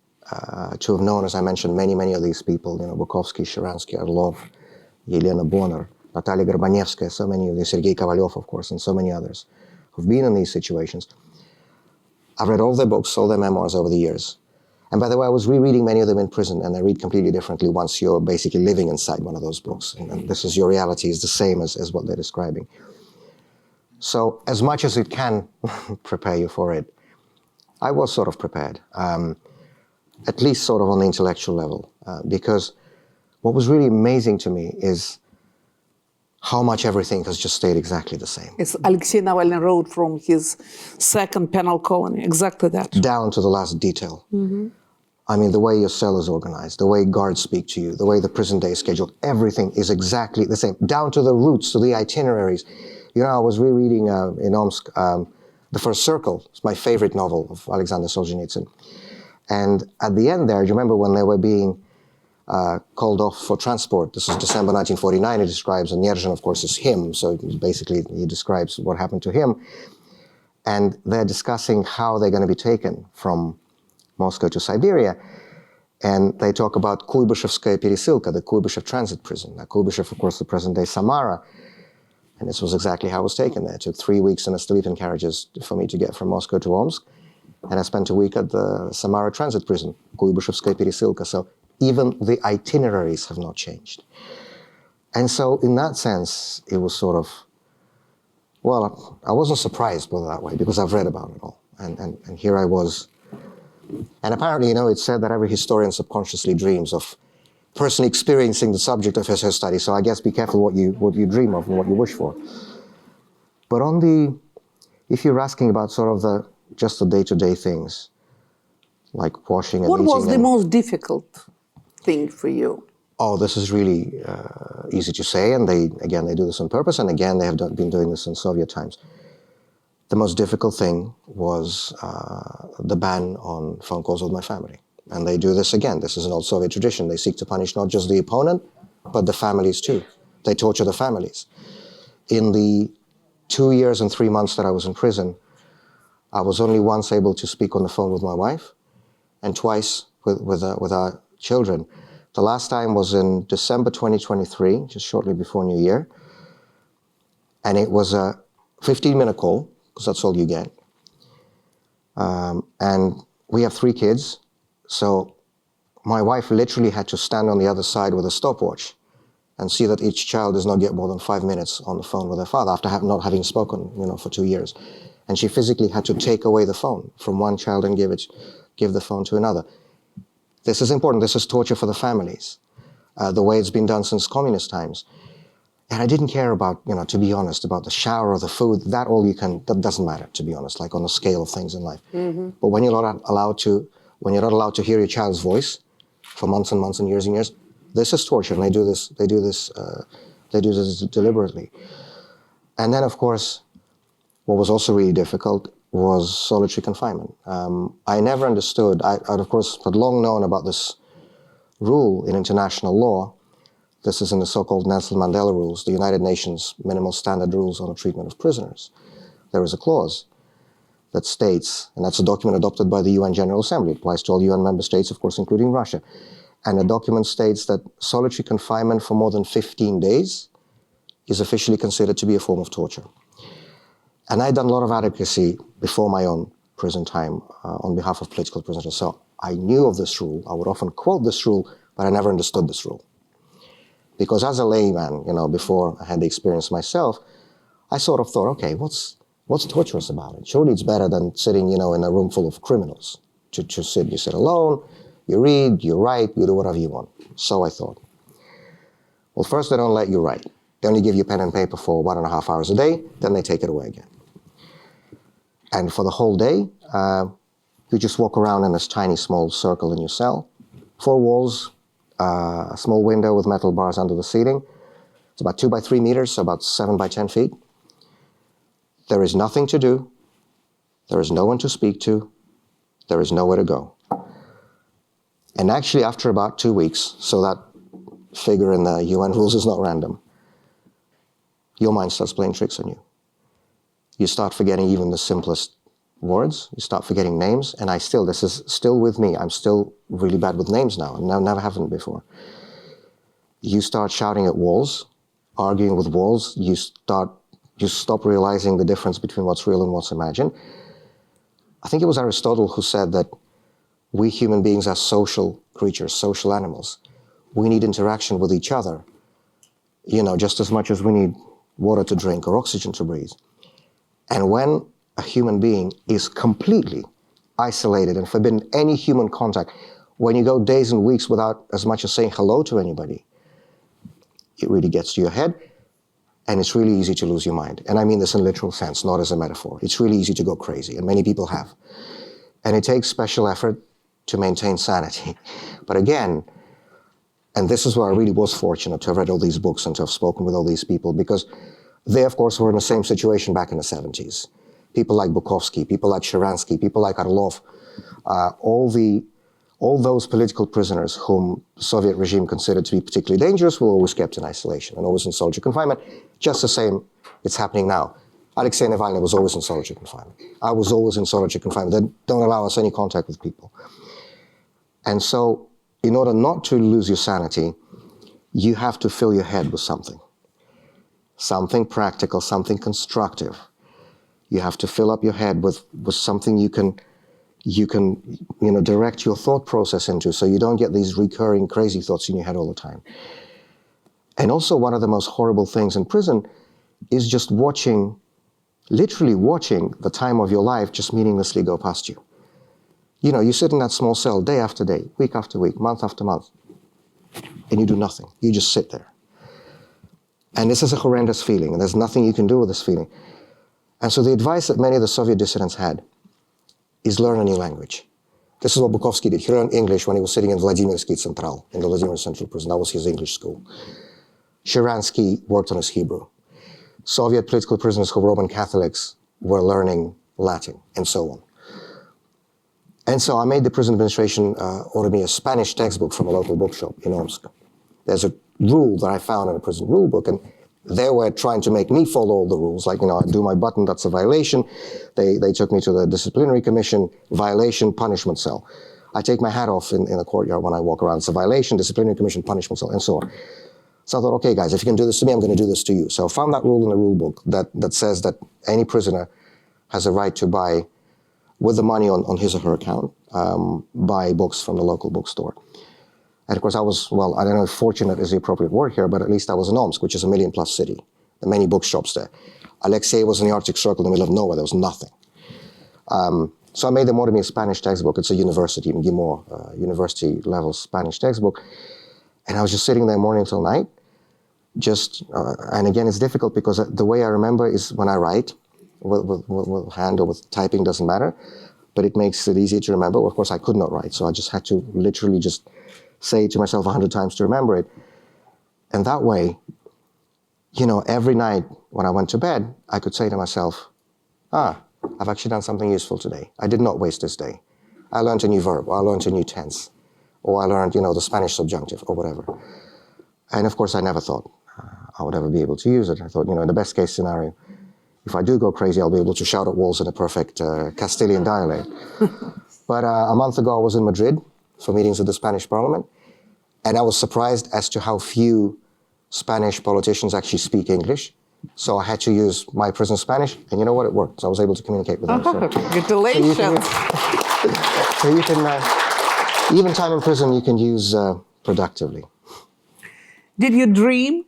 to have known, as I mentioned, many, many of these people, you know, Bukovsky, Sharansky, Orlov, Yelena Bonner, Natalia Gorbanevskaya, so many of these, Sergei Kovalyov, of course, and so many others who've been in these situations. I've read all their books, all their memoirs over the years. And by the way, I was rereading many of them in prison, and they read completely differently once you're basically living inside one of those books. And this is your reality is the same as what they're describing. So as much as it can prepare you for it, I was sort of prepared, at least sort of on the intellectual level, because what was really amazing to me is how much everything has just stayed exactly the same. It's Alexei Navalny wrote from his second penal colony, exactly that. Down to the last detail. I mean, the way your cell is organized, the way guards speak to you, the way the prison day is scheduled, everything is exactly the same, down to the routes, to the itineraries. You know, I was rereading in Omsk, The First Circle. It's my favorite novel of Alexander Solzhenitsyn. And at the end there, do you remember when they were being called off for transport? This is December 1949, he describes, and Nerzhin, of course, is him, so basically he describes what happened to him. And they're discussing how they're going to be taken from Moscow to Siberia. And they talk about Kuybышevskaya Peresilka, the Kuybyshev transit prison. Now, Kuybyshev, of course, the present-day Samara. And this was exactly how I was taken there. It took 3 weeks in a sleeping carriages for me to get from Moscow to Omsk. And I spent a week at the Samara transit prison, Kuybышevskaya Peresilka. So even the itineraries have not changed. And so in that sense, it was sort of, well, I wasn't surprised by that way because I've read about it all. And here I was. And apparently, you know, it's said that every historian subconsciously dreams of personally experiencing the subject of his study. So I guess be careful what you dream of and what you wish for. But if you're asking about sort of just the day-to-day things, like washing and eating. What was the most difficult thing for you? Oh, this is really easy to say, and they do this on purpose, and again, they have been doing this in Soviet times. The most difficult thing was the ban on phone calls with my family. And they do this again. This is an old Soviet tradition. They seek to punish not just the opponent, but the families too. They torture the families. In the 2 years and 3 months that I was in prison, I was only once able to speak on the phone with my wife, and twice with our children. The last time was in December 2023, just shortly before New Year. And it was a 15-minute call, because that's all you get. And we have 3 kids. So my wife literally had to stand on the other side with a stopwatch and see that each child does not get more than 5 minutes on the phone with their father after not having spoken, for 2 years. And she physically had to take away the phone from one child and give the phone to another. This is important. This is torture for the families, the way it's been done since communist times. And I didn't care about, to be honest, about the shower or the food. That doesn't matter, to be honest, like on the scale of things in life. Mm-hmm. But when you're not allowed to hear your child's voice for months and months and years, this is torture, and they do this deliberately. And then, of course, what was also really difficult was solitary confinement. I never understood. I, of course, had long known about this rule in international law. This is in the so-called Nelson Mandela rules, the United Nations minimal standard rules on the treatment of prisoners. There is a clause that states, and that's a document adopted by the UN General Assembly. It applies to all UN member states, of course, including Russia. And the document states that solitary confinement for more than 15 days is officially considered to be a form of torture. And I'd done a lot of advocacy before my own prison time on behalf of political prisoners. So I knew of this rule. I would often quote this rule, but I never understood this rule. Because as a layman, before I had the experience myself, I sort of thought, okay, what's torturous about it? Surely it's better than sitting, in a room full of criminals. You sit alone, you read, you write, you do whatever you want. So I thought. Well, first they don't let you write. They only give you pen and paper for 1.5 hours a day, then they take it away again. And for the whole day, you just walk around in this tiny, small circle in your cell. 4 walls, a small window with metal bars under the ceiling. It's about 2 by 3 meters, so about 7 by 10 feet. There is nothing to do. There is no one to speak to. There is nowhere to go. And actually, after about 2 weeks, so that figure in the UN rules is not random, your mind starts playing tricks on you. You start forgetting even the simplest words. You start forgetting names. And this is still with me. I'm still really bad with names now. And I never haven't before. You start shouting at walls, arguing with walls. You stop realizing the difference between what's real and what's imagined. I think it was Aristotle who said that we human beings are social creatures, social animals. We need interaction with each other, just as much as we need water to drink or oxygen to breathe. And when a human being is completely isolated and forbidden any human contact, when you go days and weeks without as much as saying hello to anybody, it really gets to your head, and it's really easy to lose your mind. And I mean this in literal sense, not as a metaphor. It's really easy to go crazy, and many people have. And it takes special effort to maintain sanity. But again, and this is where I really was fortunate to have read all these books and to have spoken with all these people, because they, of course, were in the same situation back in the 70s. People like Bukovsky, people like Sharansky, people like Orlov, all those political prisoners whom the Soviet regime considered to be particularly dangerous were always kept in isolation and always in solitary confinement. Just the same, it's happening now. Alexei Navalny was always in solitary confinement. I was always in solitary confinement. They don't allow us any contact with people. And so, in order not to lose your sanity, you have to fill your head with something. Something practical, something constructive. You have to fill up your head with something you can direct your thought process into, so you don't get these recurring crazy thoughts in your head all the time. And also, one of the most horrible things in prison is just literally watching the time of your life just meaninglessly go past you. You sit in that small cell day after day, week after week, month after month, and you do nothing. You just sit there. And this is a horrendous feeling, and there's nothing you can do with this feeling. And so the advice that many of the Soviet dissidents had is learn a new language. This is what Bukovsky did. He learned English when he was sitting in Vladimirsky Central, in the Vladimir Central Prison. That was his English school. Sharansky worked on his Hebrew. Soviet political prisoners who were Roman Catholics were learning Latin, and so on. And so I made the prison administration order me a Spanish textbook from a local bookshop in Omsk. There's a rule that I found in a prison rule book, and they were trying to make me follow all the rules. Like, I do my button, that's a violation. They took me to the disciplinary commission, violation, punishment cell. I take my hat off in the courtyard when I walk around. It's a violation, disciplinary commission, punishment cell, and so on. So I thought, okay, guys, if you can do this to me, I'm going to do this to you. So I found that rule in the rule book that says that any prisoner has a right to buy, with the money on his or her account, buy books from the local bookstore. And of course, I was, well, I don't know if fortunate is the appropriate word here, but at least I was in Omsk, which is a 1 million plus city. There are many bookshops there. Alexei was in the Arctic Circle in the middle of nowhere. There was nothing. So I made them order me a Spanish textbook. It's a university, university level Spanish textbook. And I was just sitting there morning till night. And again, it's difficult because the way I remember is when I write, with hand or with typing, doesn't matter, but it makes it easier to remember. Well, of course, I could not write, so I just had to literally just say it to myself 100 times to remember it. And that way, every night when I went to bed, I could say to myself, I've actually done something useful today. I did not waste this day. I learned a new verb, or I learned a new tense, or I learned, the Spanish subjunctive, or whatever. And of course, I never thought I would ever be able to use it. I thought, in the best case scenario, if I do go crazy, I'll be able to shout at walls in a perfect Castilian dialect. But a month ago, I was in Madrid for meetings with the Spanish Parliament, and I was surprised as to how few Spanish politicians actually speak English. So I had to use my prison Spanish, and you know what? It worked. So I was able to communicate with them. Congratulations. So you can even time in prison, you can use productively. Did you dream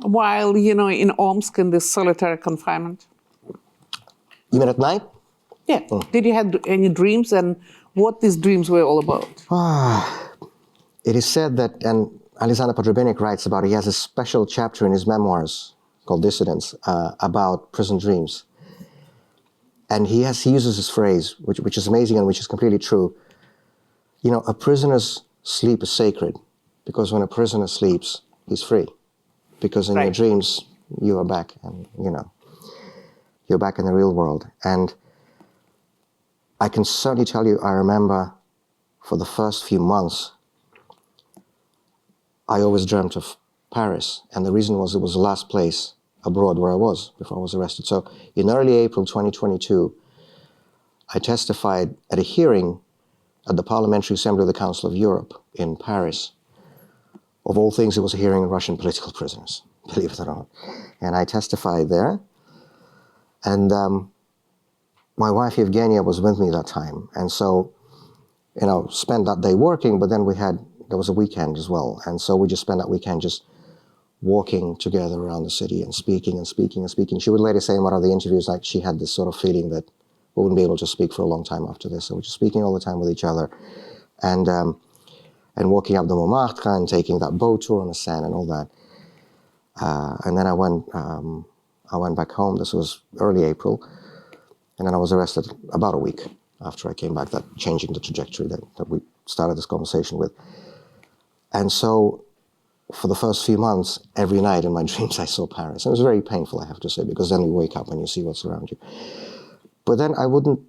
while, in Omsk in this solitary confinement? You mean at night? Yeah. Did you have any dreams, and what these dreams were all about? It is said that, and Alexander Podrebenik writes about it, he has a special chapter in his memoirs called Dissidents about prison dreams. And he uses this phrase, which is amazing and which is completely true. A prisoner's sleep is sacred, because when a prisoner sleeps, he's free. Because in your dreams, you are back, and you're back in the real world. And I can certainly tell you, I remember for the first few months, I always dreamt of Paris. And the reason was it was the last place abroad where I was before I was arrested. So in early April 2022, I testified at a hearing at the Parliamentary Assembly of the Council of Europe in Paris. Of all things, it was a hearing on Russian political prisoners, believe it or not. And I testified there. And my wife, Yevgenia, was with me that time. And so, spent that day working, but then there was a weekend as well. And so we just spent that weekend just walking together around the city and speaking and speaking and speaking. She would later say in one of the interviews, like she had this sort of feeling that we wouldn't be able to speak for a long time after this. So we're just speaking all the time with each other. And walking up the Montmartre and taking that boat tour on the Seine and all that. And then I went back home. This was early April. And then I was arrested about a week after I came back, that changing the trajectory that we started this conversation with. And so for the first few months, every night in my dreams, I saw Paris. And it was very painful, I have to say, because then you wake up and you see what's around you. But then I wouldn't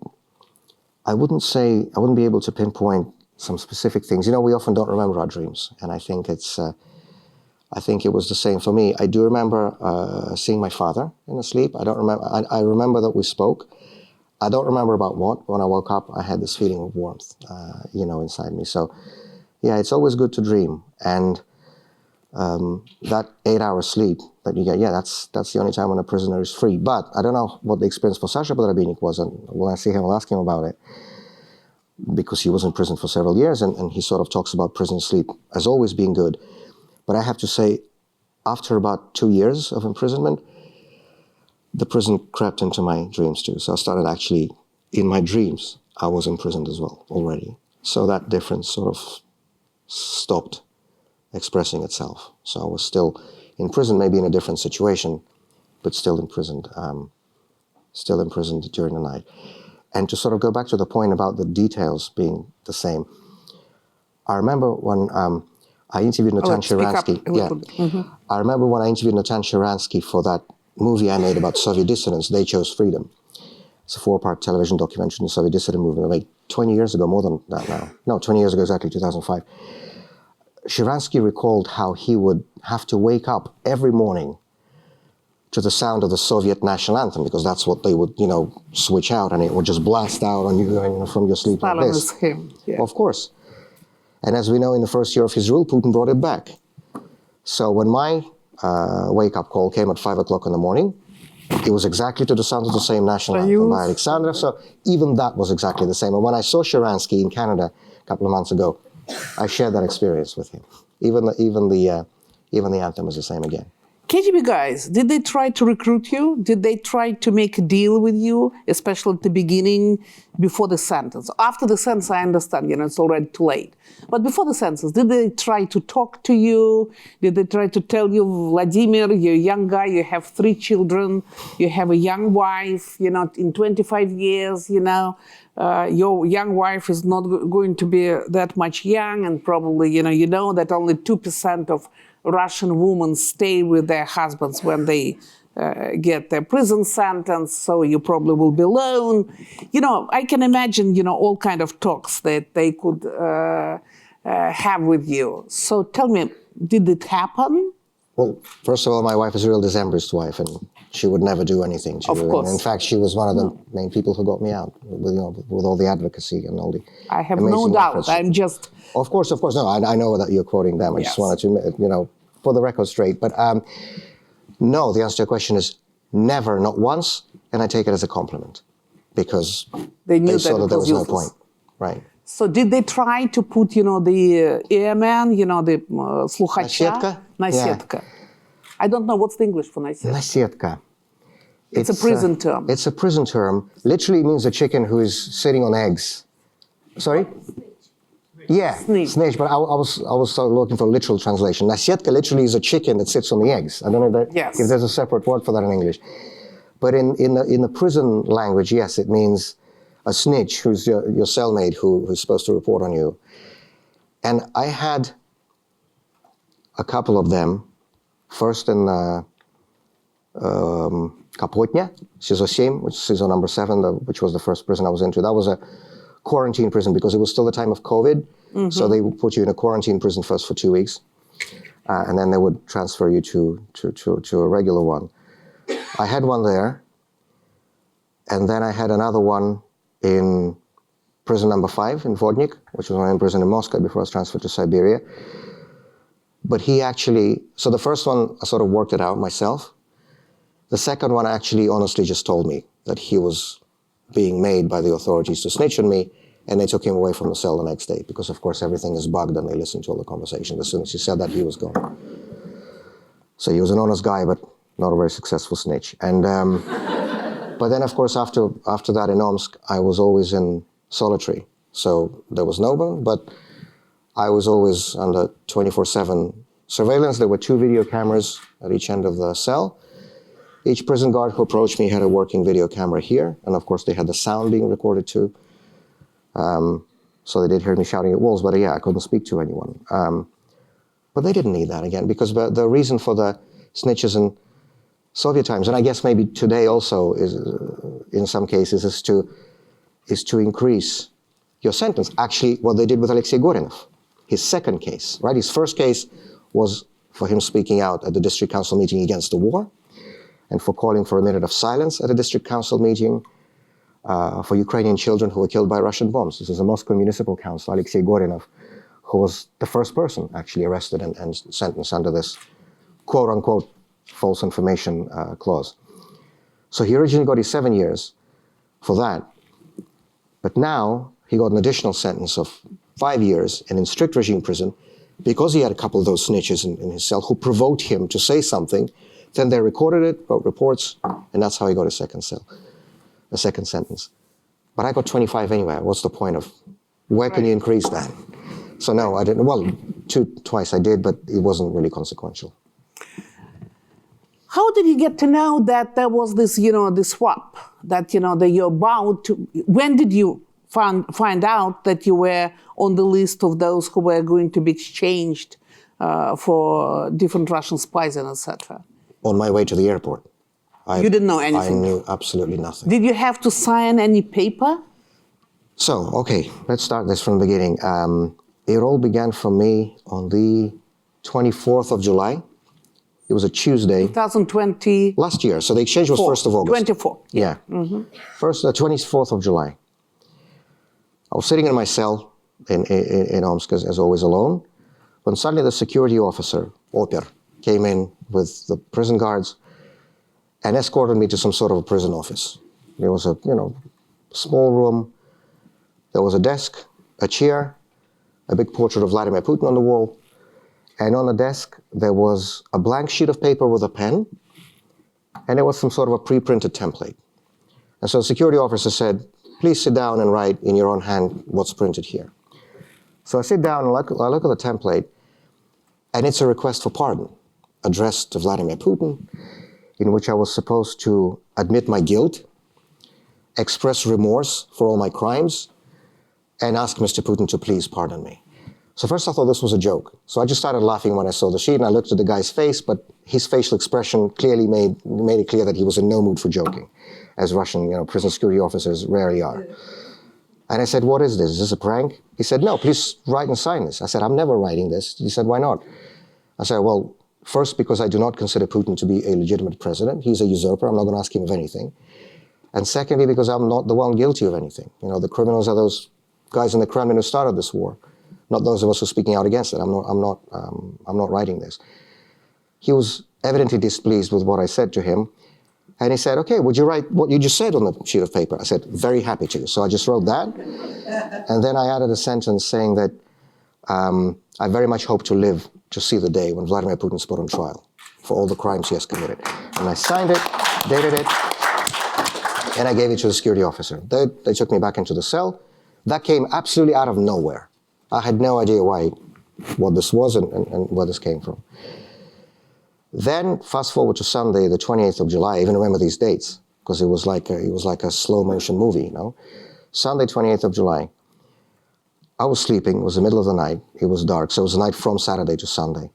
be able to pinpoint some specific things. We often don't remember our dreams. And I think it was the same for me. I do remember seeing my father in a sleep. I remember that we spoke. I don't remember about what. When I woke up, I had this feeling of warmth, inside me. So, yeah, it's always good to dream. And that 8-hour sleep that you get, that's the only time when a prisoner is free. But I don't know what the experience for Sasha Podrebenik was. And when I see him, I'll ask him about it, because he was in prison for several years, and he sort of talks about prison sleep as always being good. But I have to say, after about 2 years of imprisonment, the prison crept into my dreams too. So I started actually, in my dreams, I was imprisoned as well already. So that difference sort of stopped expressing itself. So I was still in prison, maybe in a different situation, but still imprisoned during the night. And to sort of go back to the point about the details being the same, I remember when I interviewed Natan Sharansky. I remember when I interviewed Natan Sharansky for that movie I made about Soviet dissidents, They Chose Freedom. It's a 4-part television documentary on the Soviet dissident movement made 20 years ago, more than that now. No, 20 years ago exactly, 2005. Sharansky recalled how he would have to wake up every morning to the sound of the Soviet national anthem, because that's what they would, switch out, and it would just blast out on you from your sleep like this. Hymn. Yeah. Of course. And as we know, in the first year of his rule, Putin brought it back. So when my wake-up call came at 5 o'clock in the morning, it was exactly to the sound of the same national anthem by Alexandra. So even that was exactly the same. And when I saw Sharansky in Canada a couple of months ago, I shared that experience with him. Even the anthem is the same again. KGB guys, did they try to recruit you? Did they try to make a deal with you, especially at the beginning, before the sentence? After the sentence, I understand, it's already too late. But before the sentence, did they try to talk to you? Did they try to tell you, Vladimir, you're a young guy, you have 3 children, you have a young wife, in 25 years, your young wife is not going to be that much young, and probably, you know that only 2% of Russian women stay with their husbands when they get their prison sentence, so you probably will be alone. I can imagine, all kind of talks that they could have with you. So tell me, did it happen? Well, first of all, my wife is a real Decembrist wife, and she would never do anything to Of you. course. And in fact, she was one of the main people who got me out with all the advocacy and all the I have no amazing doubt. efforts. I'm just... Of course. No, I know that you're quoting them. I just Yes. wanted to, for the record straight. But no, the answer to your question is never, not once, and I take it as a compliment because They knew saw that it there was was no useless. point. Right. So did they try to put, the airman, the слухача? Наседка? Наседка. I don't know what's the English for наседка. Наседка. It's a prison term. It's a prison term. Literally means a chicken who is sitting on eggs. Sorry? Yeah, snitch. But I was sort of looking for literal translation. Nasetka literally is a chicken that sits on the eggs. I don't know if there's a separate word for that in English. But in the prison language, yes, it means a snitch, who's your cellmate who's supposed to report on you. And I had a couple of them. First in Kapotnya, SIZO 7, which is SIZO number 7, which was the first prison I was into. That was a quarantine prison because it was still the time of COVID. Mm-hmm. So they would put you in a quarantine prison first for 2 weeks. And then they would transfer you to a regular one. I had one there. And then I had another one in prison number 5 in Vodnik, which was my own prison in Moscow before I was transferred to Siberia. But he actually, so the first one, I sort of worked it out myself. The second one actually honestly just told me that he was being made by the authorities to snitch on me, and they took him away from the cell the next day because, of course, everything is bugged and they listen to all the conversations. As soon as he said that, he was gone. So he was an honest guy, but not a very successful snitch. And but then, of course, after that in Omsk, I was always in solitary. So there was no one, but I was always under 24/7 surveillance. There were 2 video cameras at each end of the cell. Each prison guard who approached me had a working video camera here, and of course they had the sound being recorded too. So they did hear me shouting at walls, but yeah, I couldn't speak to anyone. But they didn't need that again, because the reason for the snitches in Soviet times, and I guess maybe today also is, in some cases, is to increase your sentence. Actually, what they did with Alexei Gorinov, his second case, right? His first case was for him speaking out at the district council meeting against the war, and for calling for a minute of silence at a district council meeting for Ukrainian children who were killed by Russian bombs. This is a Moscow Municipal Council, Alexei Gorinov, who was the first person actually arrested and sentenced under this quote-unquote false information clause. So he originally got his 7 years for that, but now he got an additional sentence of 5 years and in strict regime prison because he had a couple of those snitches in his cell who provoked him to say something. Then they recorded it, wrote reports, and that's how he got a second sentence. But I got 25 anyway. What's the point of, where can you increase that? So no, I didn't. Well, twice I did, but it wasn't really consequential. How did you get to know that there was this, this swap, that, that you're about to, when did you find out that you were on the list of those who were going to be exchanged for different Russian spies and etc.? On my way to the airport. You didn't know anything? I knew absolutely nothing. Did you have to sign any paper? So, okay, let's start this from the beginning. It all began for me on the 24th of July. It was a Tuesday. 2020? Last year. So the exchange was 1st of August. 24. Yeah. Mm-hmm. 24th of July. I was sitting in my cell in Omsk, as always, alone, when suddenly the security officer, Oper, came in with the prison guards and escorted me to some sort of a prison office. There was a, small room. There was a desk, a chair, a big portrait of Vladimir Putin on the wall, and on the desk there was a blank sheet of paper with a pen, and there was some sort of a pre-printed template. And so the security officer said, please sit down and write in your own hand what's printed here. So I sit down and I look at the template, and it's a request for pardon addressed to Vladimir Putin, in which I was supposed to admit my guilt, express remorse for all my crimes, and ask Mr. Putin to please pardon me. So first I thought this was a joke. So I just started laughing when I saw the sheet, and I looked at the guy's face, but his facial expression clearly made it clear that he was in no mood for joking, as Russian prison security officers rarely are. And I said, what is this? Is this a prank? He said, no, please write and sign this. I said, I'm never writing this. He said, why not? I said, well, first, because I do not consider Putin to be a legitimate president. He's a usurper. I'm not going to ask him of anything. And secondly, because I'm not the one guilty of anything. The criminals are those guys in the Kremlin who started this war, not those of us who are speaking out against it. I'm not writing this. He was evidently displeased with what I said to him. And he said, okay, would you write what you just said on the sheet of paper? I said, very happy to. So I just wrote that. And then I added a sentence saying that I very much hope to live to see the day when Vladimir Putin is put on trial for all the crimes he has committed. And I signed it, dated it, and I gave it to the security officer. They took me back into the cell. That came absolutely out of nowhere. I had no idea what this was and where this came from. Then, fast forward to Sunday, the 28th of July. I even remember these dates because it was like a slow motion movie, Sunday, 28th of July. I was sleeping. It was the middle of the night. It was dark. So it was the night from Saturday to Sunday.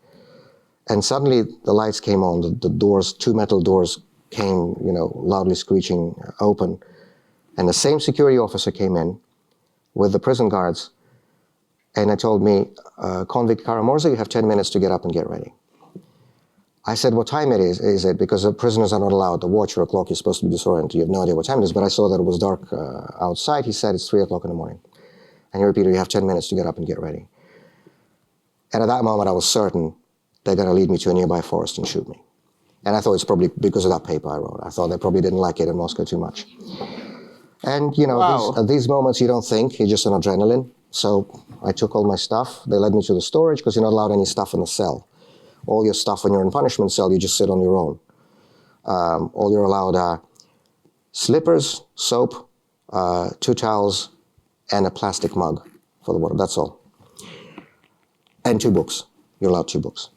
And suddenly the lights came on. The doors, two metal doors came, loudly screeching open. And the same security officer came in with the prison guards. And they told me, convict Kara-Murza, you have 10 minutes to get up and get ready. I said, what time is it? Because the prisoners are not allowed. The watch or a clock is supposed to be disoriented. You have no idea what time it is. But I saw that it was dark outside. He said, it's 3 o'clock in the morning. And he repeated, you have 10 minutes to get up and get ready. And at that moment, I was certain they're going to lead me to a nearby forest and shoot me. And I thought it's probably because of that paper I wrote. I thought they probably didn't like it in Moscow too much. And, Wow. at these moments, you don't think. You're just on adrenaline. So I took all my stuff. They led me to the storage because you're not allowed any stuff in the cell. All your stuff when you're in punishment cell, you just sit on your own. All you're allowed are slippers, soap, 2 towels, and a plastic mug for the water. That's all. And 2 books. You're allowed 2 books.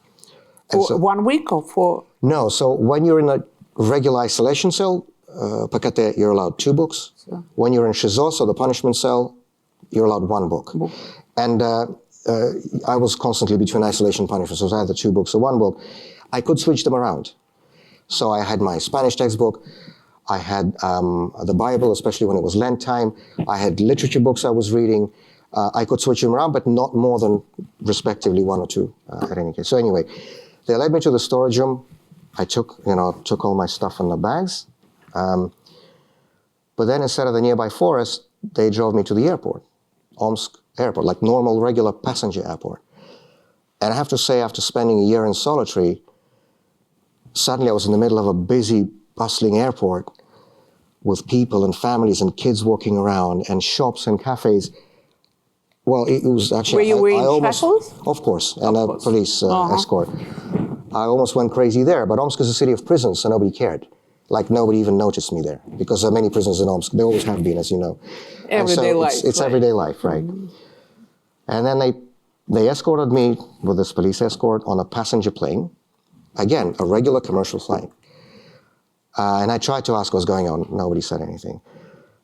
And For 1 week or for? No, so when you're in a regular isolation cell, pakate, you're allowed 2 books. Sure. When you're in shizo, so the punishment cell, you're allowed 1 book. And I was constantly between isolation and punishment, so it was either 2 books or 1 book. I could switch them around. So I had my Spanish textbook, I had the Bible, especially when it was Lent time, I had literature books I was reading. I could switch them around, but not more than, respectively, 1 or 2 at any case. So anyway, they led me to the storage room. I took all my stuff in the bags. But then instead of the nearby forest, they drove me to the airport, Omsk airport, like normal, regular passenger airport. And I have to say, after spending a year in solitary, suddenly I was in the middle of a busy, bustling airport with people and families and kids walking around and shops and cafes. Well, it was actually... Were you wearing shackles? Of course, and a police escort. I almost went crazy there, but Omsk is a city of prisons, so nobody cared. Like, nobody even noticed me there, because there are many prisons in Omsk. There always have been, as you know. Everyday life. It's right. everyday life, right? Mm-hmm. And then they escorted me with this police escort on a passenger plane. Again, a regular commercial flight. And I tried to ask what was going on. Nobody said anything.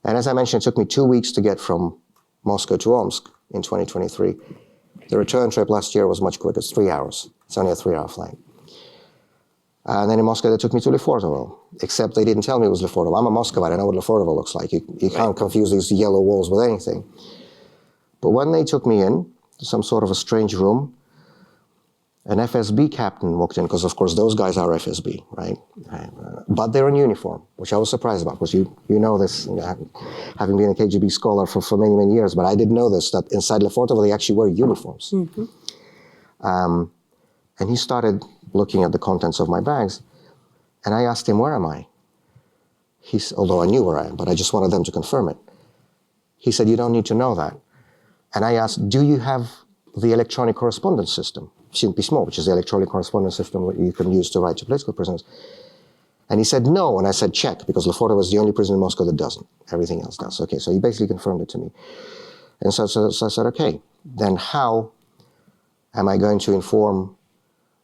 And as I mentioned, it took me 2 weeks to get from Moscow to Omsk in 2023. The return trip last year was much quicker. It's 3 hours. It's only a 3-hour flight. And then in Moscow, they took me to Lefortovo, except they didn't tell me it was Lefortovo. I'm a Muscovite. I know what Lefortovo looks like. You can't confuse these yellow walls with anything. But when they took me in to some sort of a strange room, an FSB captain walked in, because of course those guys are FSB, right? But they're in uniform, which I was surprised about, because you know this, having been a KGB scholar for many, many years, but I didn't know this, that inside Lefortovo they actually wear uniforms. Mm-hmm. And he started looking at the contents of my bags, and I asked him, where am I? Although I knew where I am, but I just wanted them to confirm it. He said, you don't need to know that. And I asked, do you have the electronic correspondence system, pismo, which is the electronic correspondence system that you can use to write to political prisoners. And he said no, and I said check, because Lefortovo is the only prison in Moscow that doesn't. Everything else does. Okay, so he basically confirmed it to me. And so I said, okay, then how am I going to inform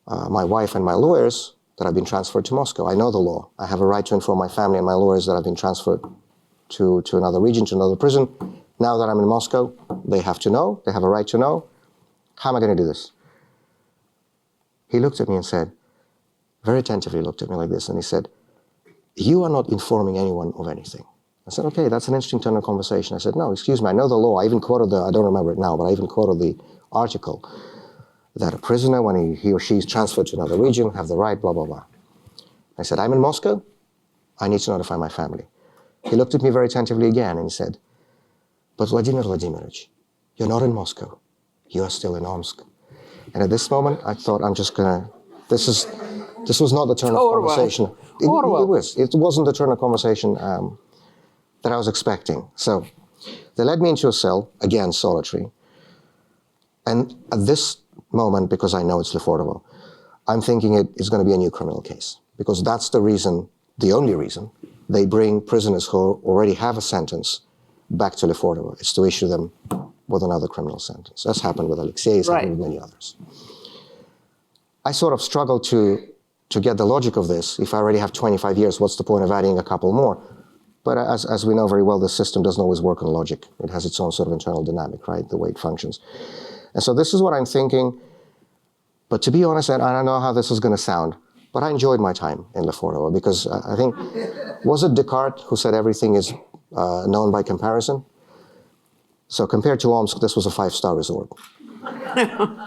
my wife and my lawyers that I've been transferred to Moscow? I know the law. I have a right to inform my family and my lawyers that I've been transferred to another region, to another prison. Now that I'm in Moscow, they have to know. They have a right to know. How am I going to do this? He looked at me and said, very attentively looked at me like this, and he said, you are not informing anyone of anything. I said, okay, that's an interesting turn of conversation. I said, no, excuse me, I know the law. I even quoted I don't remember it now, but I even quoted the article that a prisoner, when he or she is transferred to another region, have the right, blah, blah, blah. I said, I'm in Moscow. I need to notify my family. He looked at me very attentively again and he said, but Vladimir Vladimirovich, you're not in Moscow. You are still in Omsk. And at this moment, I thought, I'm just going to, this was not the turn of conversation. It wasn't the turn of conversation that I was expecting. So they led me into a cell, again, solitary. And at this moment, because I know it's Lefortovo, I'm thinking it is going to be a new criminal case. Because that's the reason, the only reason, they bring prisoners who already have a sentence back to Lefortovo. It's to issue them with another criminal sentence. That's happened with Alexei, it's happened with many others. I sort of struggled to get the logic of this. If I already have 25 years, what's the point of adding a couple more? But as we know very well, the system doesn't always work on logic. It has its own sort of internal dynamic, right, the way it functions. And so this is what I'm thinking. But to be honest, and I don't know how this is going to sound, but I enjoyed my time in Lefortovo because I think, was it Descartes who said everything is known by comparison? So compared to Omsk, this was a 5-star resort.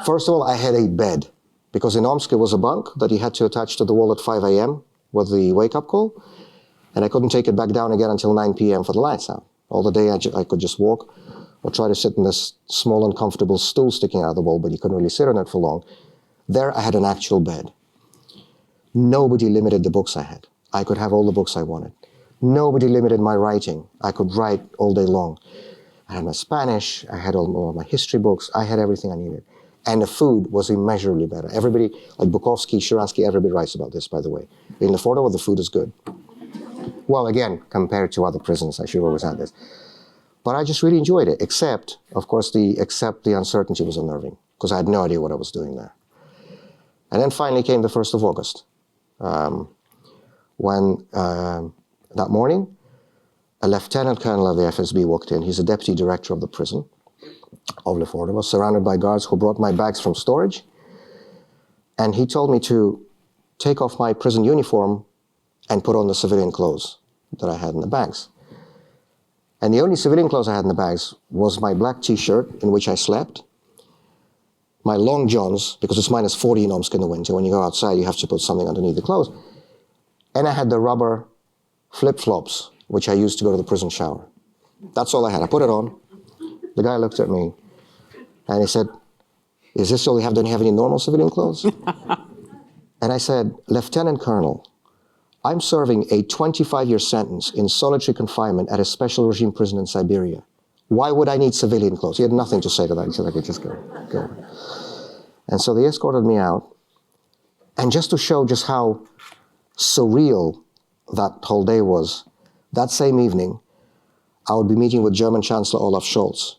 First of all, I had a bed, because in Omsk it was a bunk that you had to attach to the wall at 5 a.m. with the wake-up call, and I couldn't take it back down again until 9 p.m. for the lights out. All the day I could just walk or try to sit in this small uncomfortable stool sticking out of the wall, but you couldn't really sit on it for long. There I had an actual bed. Nobody limited the books I had. I could have all the books I wanted. Nobody limited my writing. I could write all day long. I had my Spanish, I had all my history books, I had everything I needed. And the food was immeasurably better. Everybody, like Bukovsky, Sharansky, everybody writes about this, by the way. In Lefortovo, the food is good. Well, again, compared to other prisons, I should always add this. But I just really enjoyed it, except, of course, the uncertainty was unnerving, because I had no idea what I was doing there. And then finally came the 1st of August, when that morning, a lieutenant colonel of the FSB walked in. He's a deputy director of the prison of Lefortovo, surrounded by guards who brought my bags from storage. And he told me to take off my prison uniform and put on the civilian clothes that I had in the bags. And the only civilian clothes I had in the bags was my black t-shirt in which I slept, my long johns, because it's minus 40 in Omsk in the winter. When you go outside, you have to put something underneath the clothes. And I had the rubber flip-flops, which I used to go to the prison shower. That's all I had. I put it on. The guy looked at me and he said, is this all you have? Don't you have any normal civilian clothes? And I said, Lieutenant Colonel, I'm serving a 25-year sentence in solitary confinement at a special regime prison in Siberia. Why would I need civilian clothes? He had nothing to say to that. He said, I could just go. And so they escorted me out. And just to show just how surreal that whole day was, that same evening, I would be meeting with German Chancellor Olaf Scholz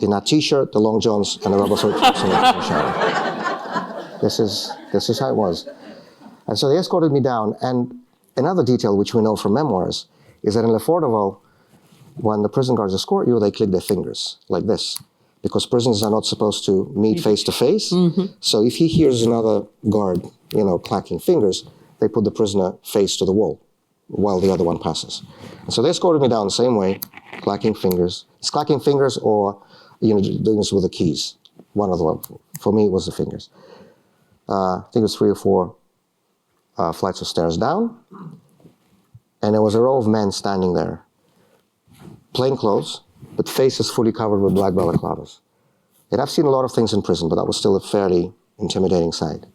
in that t-shirt, the long johns, and the rubber flip-flops in the shower. This is how it was. And so they escorted me down. And another detail which we know from memoirs is that in Lefortovo, when the prison guards escort you, they click their fingers like this, because prisoners are not supposed to meet face to face. So if he hears another guard, clacking fingers, they put the prisoner face to the wall while the other one passes. And so they escorted me down the same way, clacking fingers. It's clacking fingers or, doing this with the keys. One of the ones. For me, it was the fingers. I think it was 3 or 4 flights of stairs down. And there was a row of men standing there, plain clothes, but faces fully covered with black balaclavas. And I've seen a lot of things in prison, but that was still a fairly intimidating sight.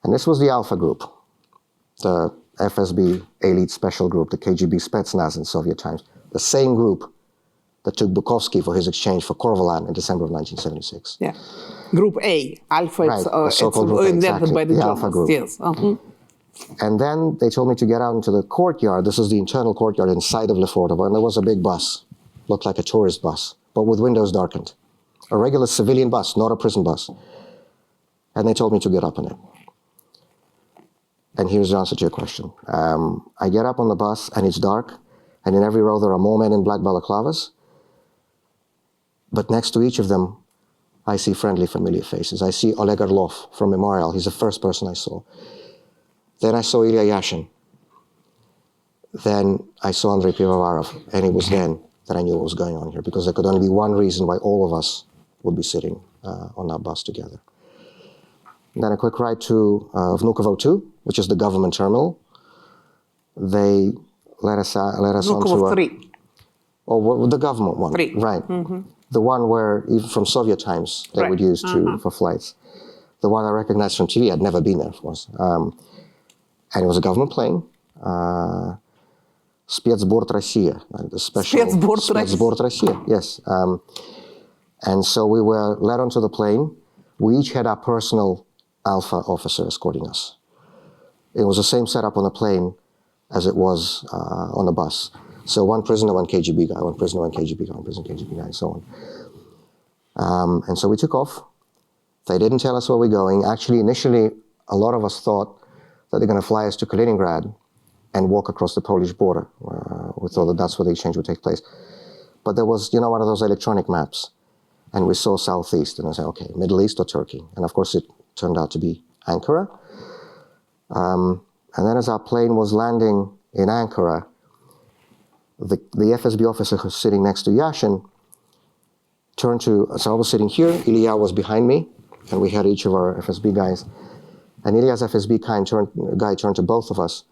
And this was the Alpha Group, the FSB elite special group, the KGB Spetsnaz in Soviet times, the same group that took Bukovsky for his exchange for Korvalan in December of 1976. Yeah. Group A, Alpha, Right, the so-called Group A, invented by the Alpha Germans. group. Yes. And then they told me to get out into the courtyard. This is the internal courtyard inside of Lefortovo, and there was a big bus, looked like a tourist bus, but with windows darkened. A regular civilian bus, not a prison bus. And they told me to get up in it. And here's the answer to your question. I get up on the bus, and it's dark, and in every row there are more men in black balaclavas. But next to each of them, I see friendly, familiar faces. I see Oleg Orlov from Memorial. He's the first person I saw. Then I saw Ilya Yashin. Then I saw Andrei Pivovarov, and it was then that I knew what was going on here, because there could only be one reason why all of us would be sitting on that bus together. And then a quick ride to Vnukovo 2, which is the government terminal. They let us onto a... 3. Oh, the government one. 3. Right. The one where, even from Soviet times, they would use for flights. The one I recognized from TV, I'd never been there, of course. And it was a government plane. Spetsbord Россия, the special... Spetsbord Россия, yes. And so we were led onto the plane. We each had our personal Alpha officer escorting us. It was the same setup on the plane as it was on the bus. So one prisoner, one KGB guy, one prisoner, one KGB guy, one prisoner, KGB guy, and so on. And so we took off. They didn't tell us where we're going. Actually, initially, a lot of us thought that they're going to fly us to Kaliningrad and walk across the Polish border. We thought that that's where the exchange would take place. But there was, one of those electronic maps. And we saw southeast, and I said, okay, Middle East or Turkey? And of course, it turned out to be Ankara. And then as our plane was landing in Ankara, the FSB officer who's sitting next to Yashin turned to, so I was sitting here, Ilya was behind me, and we had each of our FSB guys. And Ilya's FSB guy turned to both of us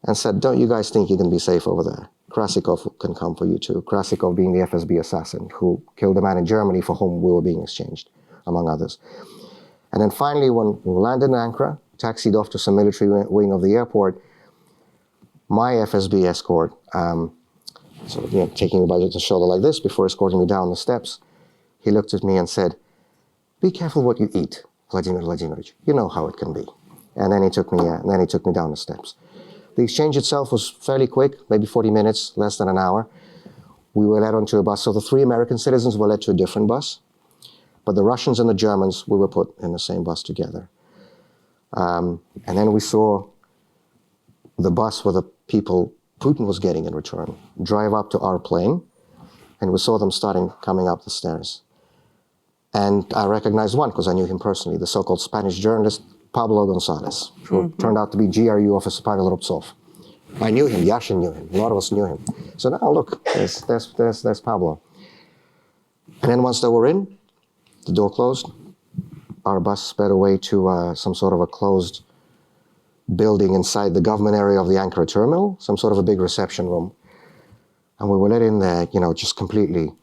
and said, don't you guys think you can be safe over there? Krasikov can come for you too. Krasikov being the FSB assassin who killed a man in Germany for whom we were being exchanged, among others. And then finally, when we landed in Ankara, taxied off to some military wing of the airport, my FSB escort, taking me by the shoulder like this before escorting me down the steps, he looked at me and said, be careful what you eat, Vladimir Vladimirovich. You know how it can be. And then he took me down the steps. The exchange itself was fairly quick, maybe 40 minutes, less than an hour. We were led onto a bus. So the 3 American citizens were led to a different bus. But the Russians and the Germans, we were put in the same bus together. And then we saw the bus where the people Putin was getting in return drive up to our plane. And we saw them coming up the stairs. And I recognized one because I knew him personally, the so-called Spanish journalist, Pablo Gonzalez, who turned out to be GRU officer Pavel Rubtsov. I knew him, Yashin knew him, a lot of us knew him. So now look, there's Pablo. And then once they were in, the door closed, our bus sped away to some sort of a closed building inside the government area of the Ankara terminal, some sort of a big reception room. And we were let in there, just completely,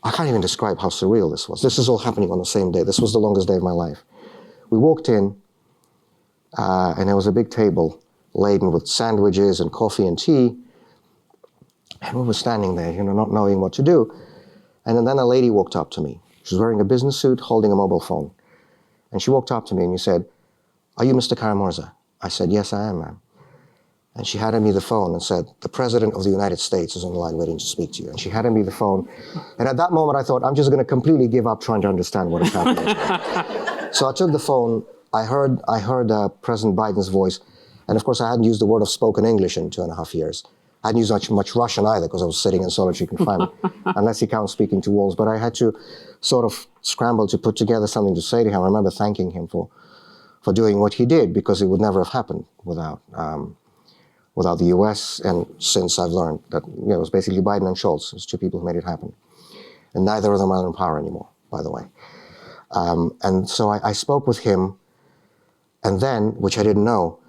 I can't even describe how surreal this was. This is all happening on the same day. This was the longest day of my life. We walked in, and there was a big table laden with sandwiches and coffee and tea. And we were standing there, not knowing what to do. And then a lady walked up to me. She was wearing a business suit, holding a mobile phone. And she walked up to me and she said, are you Mr. Kara-Murza? I said, yes, I am, ma'am. And she handed me the phone and said, the President of the United States is on the line waiting to speak to you. And she handed me the phone. And at that moment, I thought, I'm just going to completely give up trying to understand what is happening. So I took the phone. I heard President Biden's voice. And of course, I hadn't used the word of spoken English in 2.5 years. I hadn't used much Russian either because I was sitting in solitary confinement, unless you count speaking to walls. But I had to sort of scramble to put together something to say to him. I remember thanking him for doing what he did, because it would never have happened without the U.S. And since I've learned that it was basically Biden and Scholz, it was 2 people who made it happen. And neither of them are in power anymore, by the way. And so I spoke with him, and then, which I didn't know,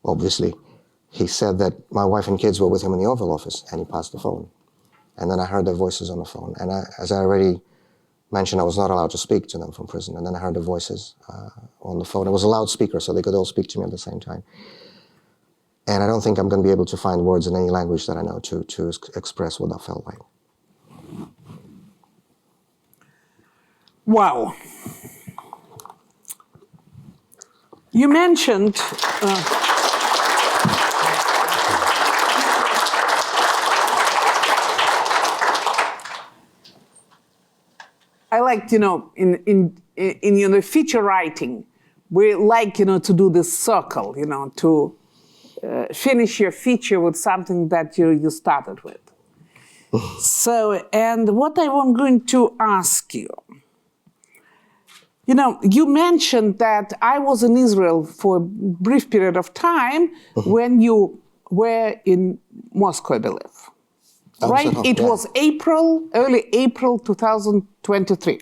obviously, he said that my wife and kids were with him in the Oval Office, and he passed the phone. And then I heard their voices on the phone. And as I already mentioned, I was not allowed to speak to them from prison. And then I heard their voices on the phone. It was a loudspeaker, so they could all speak to me at the same time. And I don't think I'm going to be able to find words in any language that I know to express what that felt like. Wow. You mentioned I liked, in feature writing, we like, to do this circle, to finish your feature with something that you started with. So, and what I'm going to ask you, you mentioned that I was in Israel for a brief period of time when you were in Moscow, I believe. Right? It was early April 2023.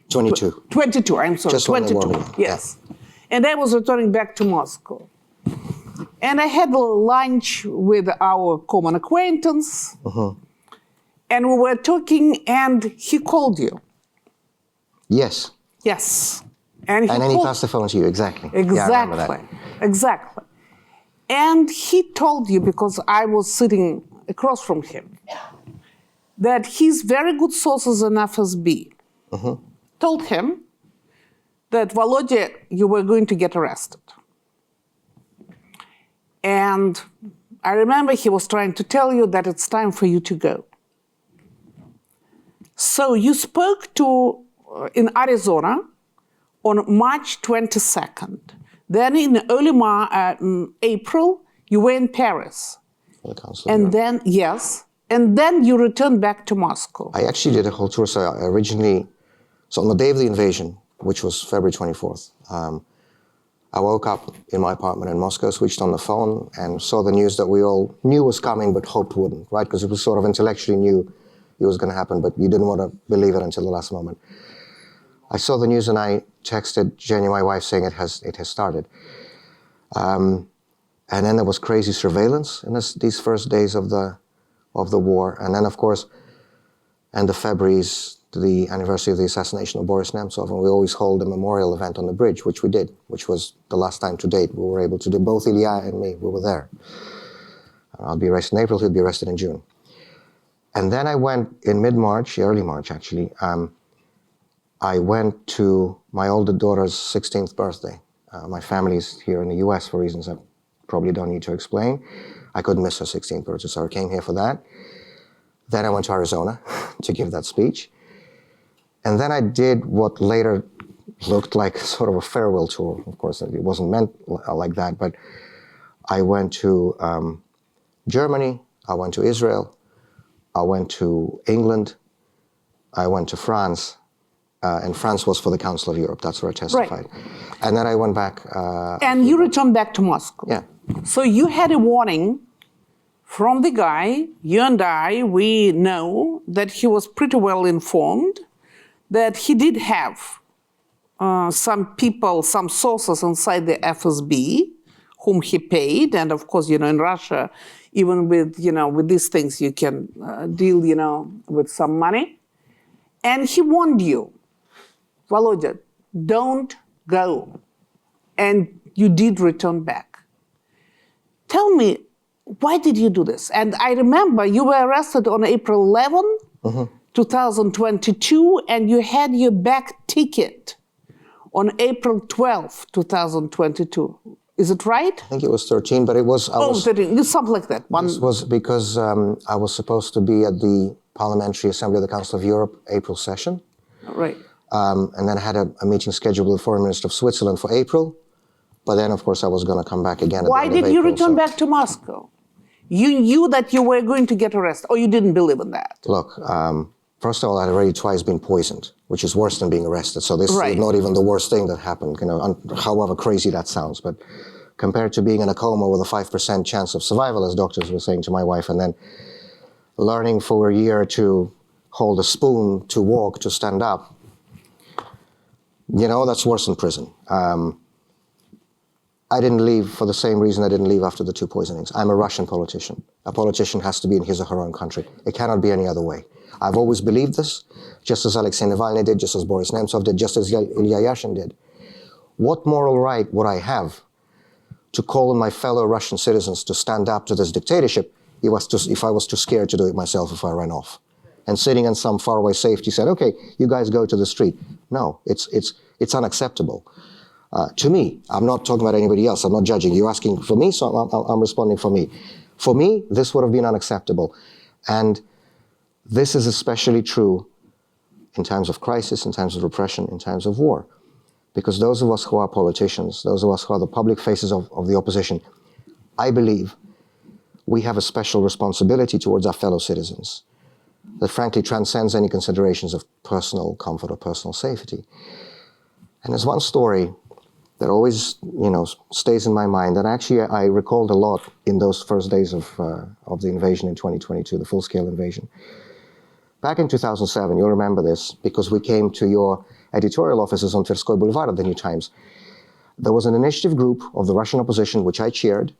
22. 22, I'm sorry, Just 22, yes. Yeah. And I was returning back to Moscow. And I had a lunch with our common acquaintance. And we were talking, and he called you. Yes. Yes. And then he passed the phone to you, exactly. Exactly. Yeah, I remember that. Exactly. And he told you, because I was sitting across from him, that his very good sources in FSB told him that, Volodya, you were going to get arrested. And I remember he was trying to tell you that it's time for you to go. So you spoke in Arizona on March 22nd. Then in early April, you were in Paris. For the Council of And Europe. then, yes, and then you returned back to Moscow. I actually did a whole tour. So on the day of the invasion, which was February 24th, I woke up in my apartment in Moscow, switched on the phone, and saw the news that we all knew was coming, but hoped wouldn't, right? Because it was sort of intellectually knew it was going to happen, but you didn't want to believe it until the last moment. I saw the news and I texted Yevgenia, my wife, saying it has started. And then there was crazy surveillance in these first days of the war. And then, of course, end of February is the anniversary of the assassination of Boris Nemtsov, and we always hold a memorial event on the bridge, which we did, which was the last time to date we were able to do. Both Ilya and me, we were there. I'll be arrested in April, he'll be arrested in June. And then I went in mid-March, early March actually, I went to my older daughter's 16th birthday. My family's here in the US for reasons I probably don't need to explain. I couldn't miss her 16th birthday, so I came here for that. Then I went to Arizona to give that speech. And then I did what later looked like sort of a farewell tour. Of course, it wasn't meant like that, but I went to Germany, I went to Israel, I went to England, I went to France, and France was for the Council of Europe. That's where I testified. Right. And then I went back. And you returned back to Moscow. Yeah. So you had a warning from the guy. You and I, we know that he was pretty well informed, that he did have some people, some sources inside the FSB whom he paid. And of course, in Russia, even with, with these things, you can deal, with some money. And he warned you, Volodya, don't go. And you did return back. Tell me, why did you do this? And I remember you were arrested on April 11, 2022, and you had your back ticket on April 12, 2022. Is it right? I think it was 13, but it was... 13, something like that. This was because I was supposed to be at the Parliamentary Assembly of the Council of Europe April session. Right. And then I had a meeting scheduled with the Foreign Minister of Switzerland for April. But then, of course, I was going to come back again. Why did you return back to Moscow? You knew that you were going to get arrested, or you didn't believe in that? Look, first of all, I'd already twice been poisoned, which is worse than being arrested. So this Right. is not even the worst thing that happened, however crazy that sounds. But compared to being in a coma with a 5% chance of survival, as doctors were saying to my wife, and then learning for a year to hold a spoon, to walk, to stand up, that's worse than prison. I didn't leave for the same reason I didn't leave after the 2 poisonings. I'm a Russian politician. A politician has to be in his or her own country. It cannot be any other way. I've always believed this, just as Alexei Navalny did, just as Boris Nemtsov did, just as Ilya Yashin did. What moral right would I have to call on my fellow Russian citizens to stand up to this dictatorship if I was too scared to do it myself if I ran off? And sitting in some faraway safety said, okay, you guys go to the street. No, it's unacceptable. To me, I'm not talking about anybody else. I'm not judging. You're asking for me, so I'm responding for me. For me, this would have been unacceptable. And this is especially true in times of crisis, in times of repression, in times of war. Because those of us who are politicians, those of us who are the public faces of the opposition, I believe we have a special responsibility towards our fellow citizens that frankly transcends any considerations of personal comfort or personal safety. And there's one story that always, stays in my mind, that actually I recalled a lot in those first days of the invasion in 2022, the full-scale invasion. Back in 2007, you'll remember this, because we came to your editorial offices on Tverskoy Boulevard at the New Times. There was an initiative group of the Russian opposition, which I chaired,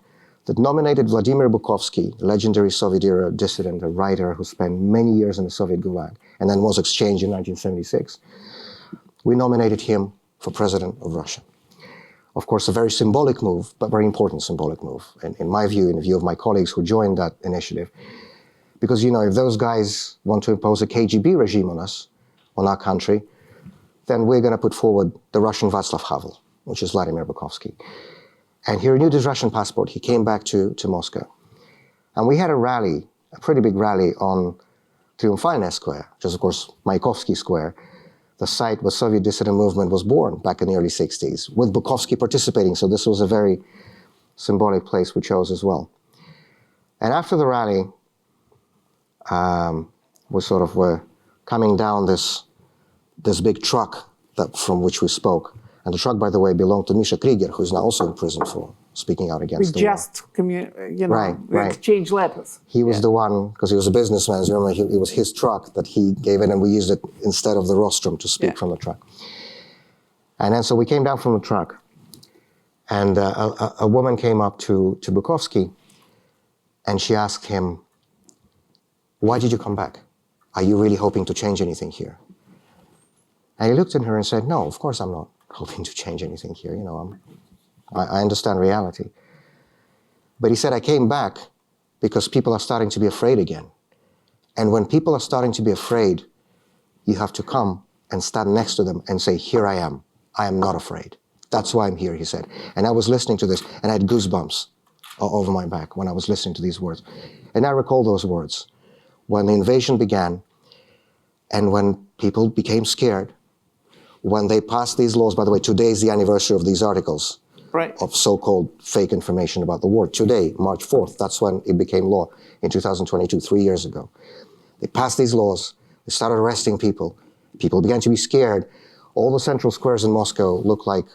that nominated Vladimir Bukovsky, a legendary Soviet-era dissident, a writer who spent many years in the Soviet Gulag, and then was exchanged in 1976. We nominated him for president of Russia. Of course, a very symbolic move, but very important symbolic move, in my view, in the view of my colleagues who joined that initiative. Because, if those guys want to impose a KGB regime on us, on our country, then we're going to put forward the Russian Václav Havel, which is Vladimir Bukovsky. And he renewed his Russian passport. He came back to Moscow. And we had a rally, a pretty big rally on Triumphальная Square, which is, of course, Mayakovsky Square, the site where Soviet dissident movement was born back in the early 60s, with Bukovsky participating. So this was a very symbolic place we chose as well. And after the rally, we were coming down this big truck from which we spoke. And the truck, by the way, belonged to Misha Krieger, who's now also in prison for speaking out against the war. We exchanged letters. He was the one, because he was a businessman, as you remember, it was his truck that he gave it, and we used it instead of the rostrum to speak from the truck. And then so we came down from the truck, and a woman came up to Bukovsky, and she asked him, "Why did you come back? Are you really hoping to change anything here?" And he looked at her and said, "No, of course I'm not hoping to change anything here. I understand reality." But he said, "I came back because people are starting to be afraid again. And when people are starting to be afraid, you have to come and stand next to them and say, 'Here I am. I am not afraid. That's why I'm here,'" he said. And I was listening to this, and I had goosebumps over my back when I was listening to these words. And I recall those words when the invasion began, and when people became scared, when they passed these laws. By the way, today is the anniversary of these articles of so-called fake information about the war. Today, March 4th, that's when it became law in 2022, 3 years ago. They passed these laws. They started arresting people. People began to be scared. All the central squares in Moscow look like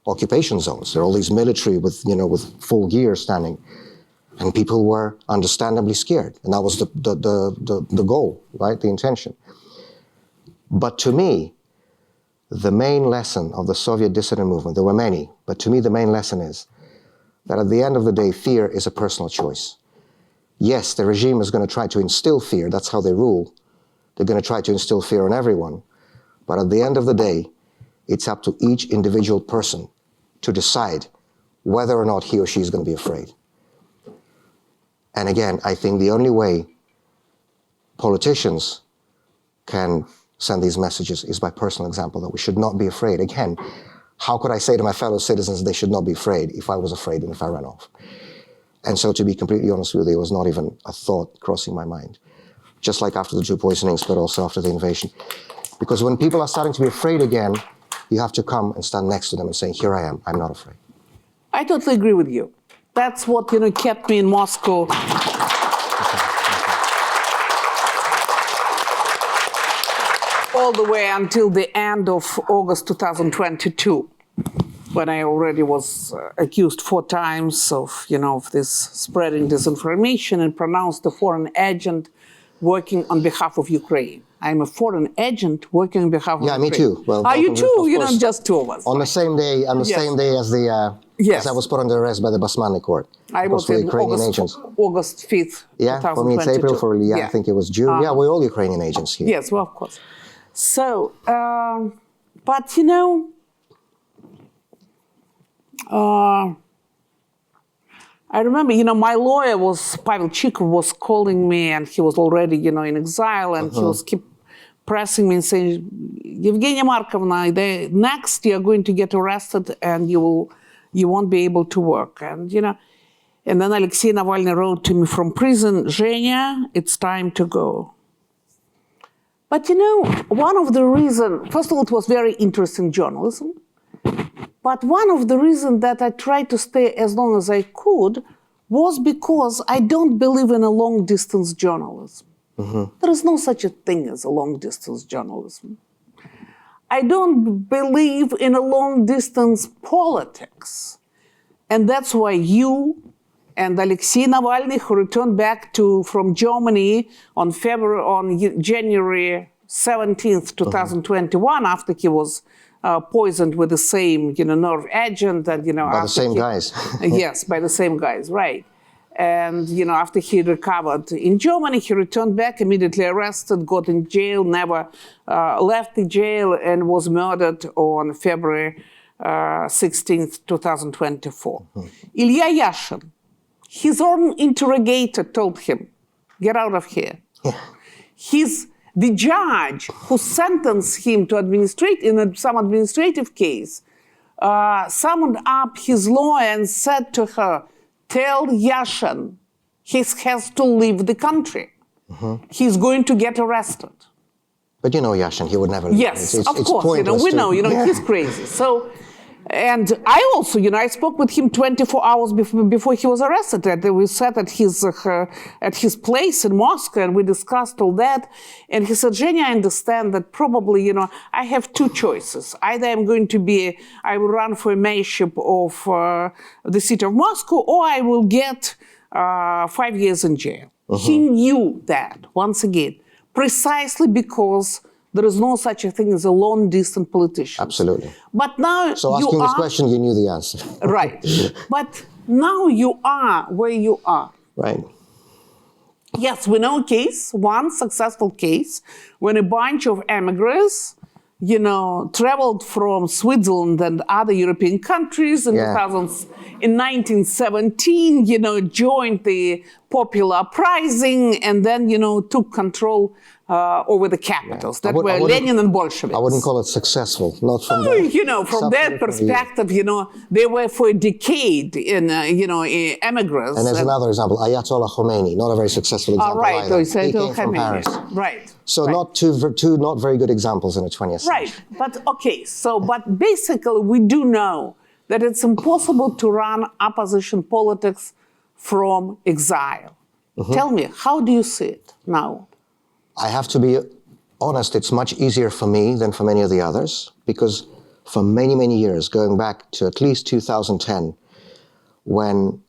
occupation zones. There are all these military with full gear standing. And people were understandably scared. And that was the goal, right? The intention. But to me, the main lesson of the Soviet dissident movement, there were many, but to me the main lesson is that at the end of the day, fear is a personal choice. Yes, the regime is going to try to instill fear. That's how they rule. They're going to try to instill fear on everyone. But at the end of the day, it's up to each individual person to decide whether or not he or she is going to be afraid. And again, I think the only way politicians can send these messages is by personal example, that we should not be afraid. Again, how could I say to my fellow citizens they should not be afraid if I was afraid and if I ran off? And so to be completely honest with you, it was not even a thought crossing my mind. Just like after the two poisonings, but also after the invasion. Because when people are starting to be afraid again, you have to come and stand next to them and say, "Here I am, I'm not afraid." I totally agree with you. That's what, kept me in Moscow. All the way until the end of August 2022, when I already was accused 4 times of this spreading disinformation and pronounced a foreign agent working on behalf of Ukraine. I'm a foreign agent working on behalf of Ukraine. Yeah, me too. Well, are you too? Just 2 of us. On the same day, same day as as I was put under arrest by the Basmanny court. I was in August 5th, Yeah, for me it's April, for I think it was June. We're all Ukrainian agents here. Yes, well, of course. So, but I remember, my lawyer Pavel Chikov was calling me, and he was already, in exile, and he was keep pressing me and saying, Yevgenia Markovna, next you're going to get arrested and you won't be able to work. And, and then Alexei Navalny wrote to me from prison, Zhenya, it's time to go. But one of the reasons, first of all, it was very interesting journalism. But one of the reasons that I tried to stay as long as I could was because I don't believe in a long-distance journalism. There is no such a thing as a long-distance journalism. I don't believe in a long-distance politics. And that's why you and Alexei Navalny, who returned back from Germany on January 17th, 2021, after he was poisoned with the same, nerve agent, and by the same guys. Yes, by the same guys, right. And after he recovered in Germany, he returned back, immediately arrested, got in jail, never left the jail, and was murdered on February 16th, 2024. Ilya Yashin, his own interrogator told him, "Get out of here." The judge who sentenced him to some administrative case summoned up his lawyer and said to her, "Tell Yashin he has to leave the country. He's going to get arrested." But Yashin, he would never leave. Yes, of course. We know, he's crazy. So, and I also, I spoke with him 24 hours before he was arrested. We sat at his place in Moscow and we discussed all that. And he said, "Zhenya, I understand that probably, I have two choices. Either I will run for a mayorship of the city of Moscow, or I will get 5 years in jail." He knew that, once again, precisely because there is no such a thing as a long-distance politician. Absolutely. But now so asking this question, you knew the answer. Right. But now you are where you are. Right. Yes, we know a case, one successful case, when a bunch of immigrants, traveled from Switzerland and other European countries in 1917, joined the popular uprising and then, took control over the capitals that were Lenin and Bolsheviks. I wouldn't call it successful, not from from their perspective, they were for a decade immigrants. And there's another example, Ayatollah Khomeini, not a very successful example either. He came from Paris. Right. So not two not very good examples in the 20th century. Right, but basically we do know that it's impossible to run opposition politics from exile. Tell me, how do you see it now? I have to be honest, it's much easier for me than for many of the others, because for many, many years, going back to at least 2010, when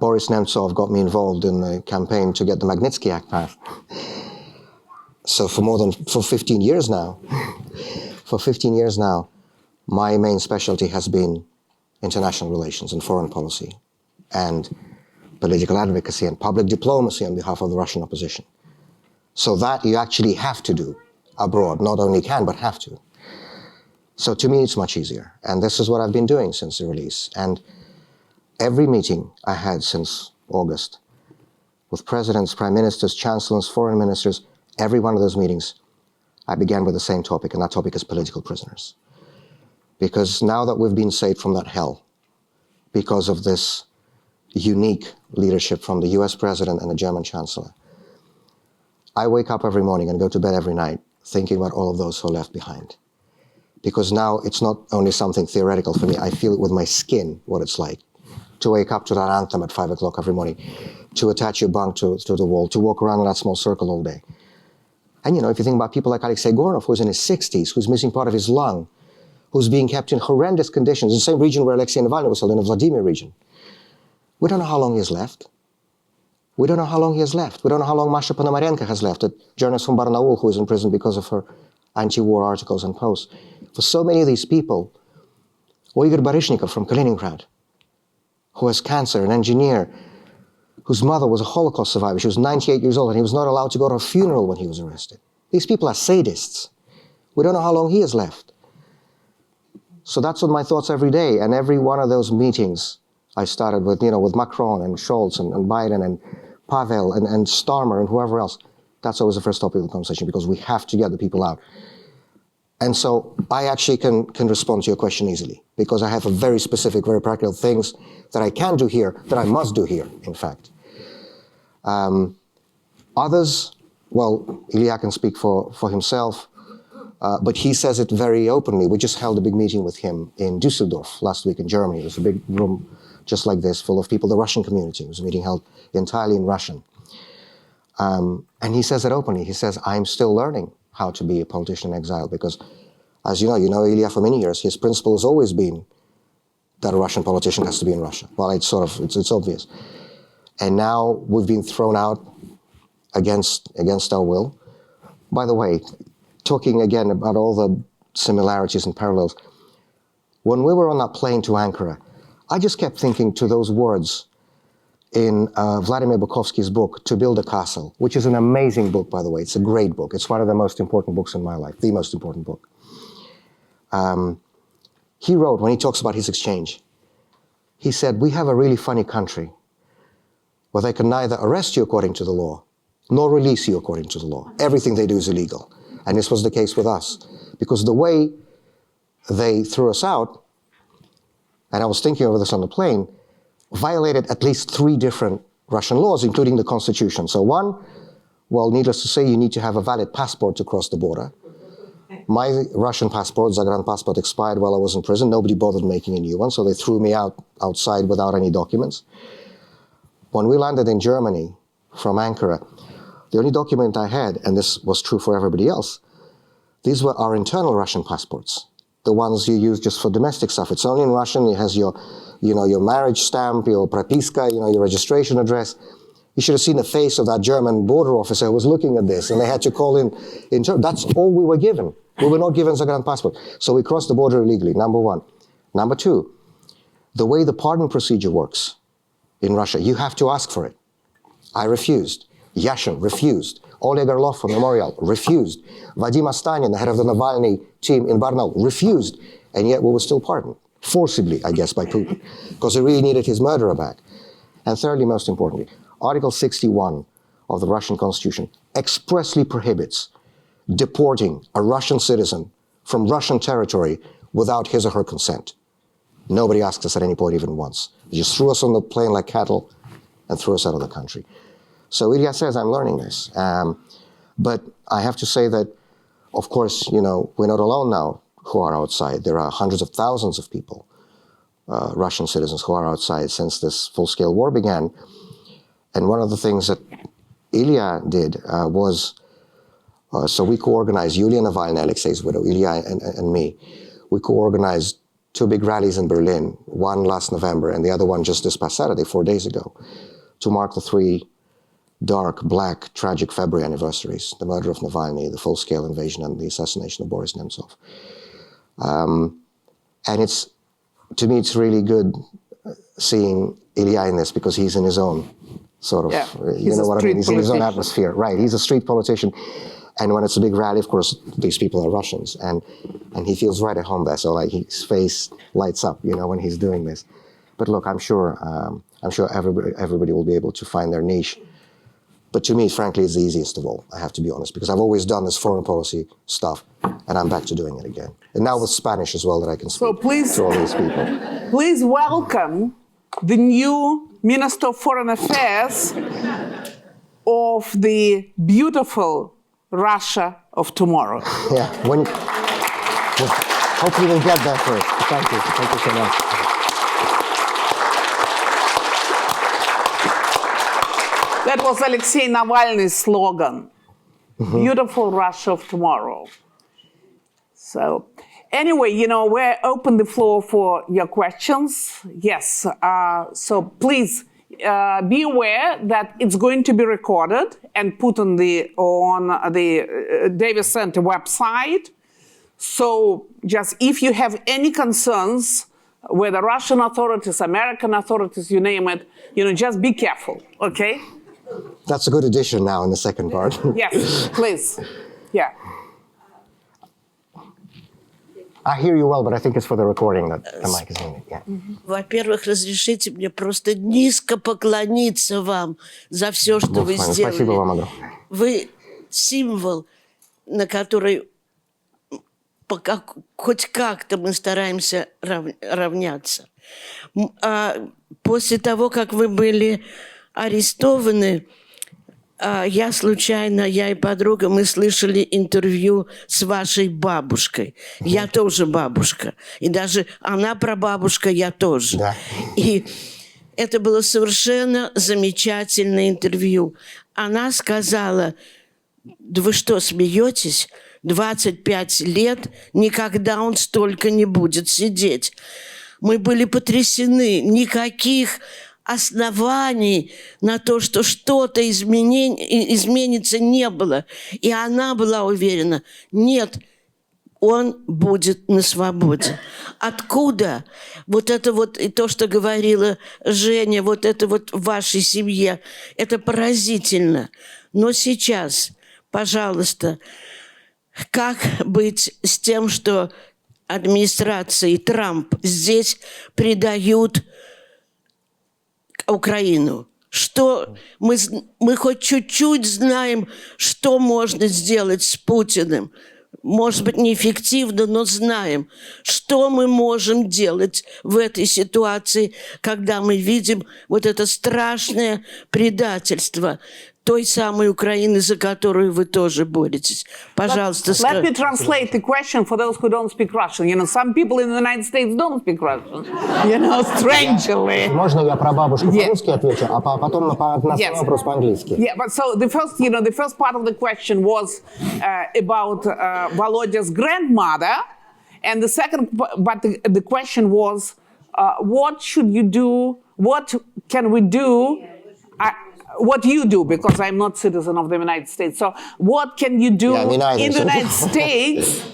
Boris Nemtsov got me involved in the campaign to get the Magnitsky Act passed. So for 15 years now, my main specialty has been international relations and foreign policy and political advocacy and public diplomacy on behalf of the Russian opposition. So that you actually have to do abroad, not only can, but have to. So to me, it's much easier. And this is what I've been doing since the release. And every meeting I had since August with presidents, prime ministers, chancellors, foreign ministers, every one of those meetings, I began with the same topic, and that topic is political prisoners. Because now that we've been saved from that hell, because of this unique leadership from the US president and the German chancellor, I wake up every morning and go to bed every night thinking about all of those who are left behind. Because now it's not only something theoretical for me, I feel it with my skin what it's like to wake up to that anthem at 5 o'clock every morning, to attach your bunk to the wall, to walk around in that small circle all day. And if you think about people like Alexei Gornov, who's in his 60s, who's missing part of his lung, who's being kept in horrendous conditions, in the same region where Alexei Navalny was held, in the Vladimir region. We don't know how long he has left. We don't know how long he has left. We don't know how long Masha Ponomarenko has left, a journalist from Barnaul who is in prison because of her anti-war articles and posts. For so many of these people, or Igor Barishnikov from Kaliningrad, who has cancer, an engineer, whose mother was a Holocaust survivor. She was 98 years old and he was not allowed to go to her funeral when he was arrested. These people are sadists. We don't know how long he has left. So that's what my thoughts every day. And every one of those meetings I started with, with Macron and Scholz and Biden and Pavel and Starmer and whoever else. That's always the first topic of the conversation because we have to get the people out. And so I actually can respond to your question easily because I have a very specific, very practical things that I can do here, that I must do here, in fact. Others, well, Ilya can speak for himself, but he says it very openly. We just held a big meeting with him in Düsseldorf last week in Germany. It was a big room just like this, full of people, the Russian community. It was a meeting held entirely in Russian. And he says it openly. He says, I'm still learning how to be a politician in exile because, as you know Ilya for many years, his principle has always been that a Russian politician has to be in Russia. Well, it's obvious. And now we've been thrown out against our will. By the way, talking again about all the similarities and parallels, when we were on that plane to Ankara, I just kept thinking to those words in Vladimir Bukovsky's book, To Build a Castle, which is an amazing book, by the way. It's a great book. It's one of the most important books in my life, the most important book. He wrote, when he talks about his exchange, he said, we have a really funny country where they can neither arrest you according to the law, nor release you according to the law. Everything they do is illegal. And this was the case with us, because the way they threw us out, and I was thinking over this on the plane, violated at least 3 different Russian laws, including the constitution. So one, well, needless to say, you need to have a valid passport to cross the border. My Russian passport, Zagran passport, expired while I was in prison. Nobody bothered making a new one, so they threw me outside without any documents. When we landed in Germany from Ankara, the only document I had, and this was true for everybody else, these were our internal Russian passports, the ones you use just for domestic stuff. It's only in Russian. It has your marriage stamp, your propiska, your registration address. You should have seen the face of that German border officer who was looking at this, and they had to call in. That's all we were given. We were not given Zagran passport. So we crossed the border illegally, number one. Number two, the way the pardon procedure works in Russia, you have to ask for it. I refused. Yashin refused. Oleg Orlov from Memorial refused. Vadim Astanin, the head of the Navalny team in Barnaul, refused. And yet we were still pardoned. Forcibly, I guess, by Putin, because he really needed his murderer back. And thirdly, most importantly, Article 61 of the Russian Constitution expressly prohibits deporting a Russian citizen from Russian territory without his or her consent. Nobody asked us at any point even once. They just threw us on the plane like cattle and threw us out of the country. So Ilya says, I'm learning this. But I have to say that, of course, we're not alone now who are outside. There are hundreds of thousands of people, Russian citizens, who are outside since this full-scale war began. And one of the things that Ilya did was, so we co-organized, Yulia Navalny, Alexei's widow, Ilya and me, we co-organized 2 big rallies in Berlin, one last November and the other one just this past Saturday, 4 days ago, to mark the 3 dark, black, tragic February anniversaries, the murder of Navalny, the full-scale invasion, and the assassination of Boris Nemtsov. And to me, it's really good seeing Ilya in this because he's in his own sort of, you know what I mean? He's in his own atmosphere, right? He's a street politician. And when it's a big rally, of course, these people are Russians, and he feels right at home there. So like his face lights up, when he's doing this. But look, I'm sure everybody will be able to find their niche. But to me, frankly, it's the easiest of all, I have to be honest, because I've always done this foreign policy stuff, and I'm back to doing it again. And now with Spanish as well, that I can speak to all these people. Please welcome the new Minister of Foreign Affairs of the beautiful Russia of tomorrow. Yeah, hopefully we'll get there first. Thank you so much. That was Alexei Navalny's slogan, beautiful Russia of tomorrow. So anyway, we open the floor for your questions. Yes, so please be aware that it's going to be recorded and put on the Davis Center website. So just if you have any concerns, whether Russian authorities, American authorities, you name it, just be careful, okay? That's a good addition now in the second part. Yes, please. Yeah. I hear you well, but I think it's for the recording that the mic is needed. Yeah. Во-первых, разрешите мне просто низко поклониться вам за все, что вы сделали. Спасибо вам огромное. Вы символ, на который хоть как-то мы стараемся равняться. А после того, как вы были арестованы, я и подруга, мы слышали интервью с вашей бабушкой. Я тоже бабушка. И даже она прабабушка, я тоже. Да. И это было совершенно замечательное интервью. Она сказала: да вы что, смеетесь? 25 лет, никогда он столько не будет сидеть. Мы были потрясены. Никаких оснований на то, что что-то изменится, не было. И она была уверена: нет, он будет на свободе. Откуда вот это вот, и то, что говорила Женя, вот это вот в вашей семье, это поразительно. Но сейчас, пожалуйста, как быть с тем, что администрации Трамп здесь предают Украину? Что мы хоть чуть-чуть знаем, что можно сделать с Путиным. Может быть, неэффективно, но знаем, что мы можем делать в этой ситуации, когда мы видим вот это страшное предательство той самой Украины, за которую вы тоже боретесь. Пожалуйста, Let me translate the question for those who don't speak Russian. You know, some people in the United States don't speak Russian. You know, strangely. Можно я про бабушку по-русски отвечу, а потом на вопрос по-английски? Yeah, but so the first part of the question was about Volodya's grandmother, and the second, but the question was, what should you do? What can we do? What you do, because I'm not citizen of the United States. So what can you do in the United States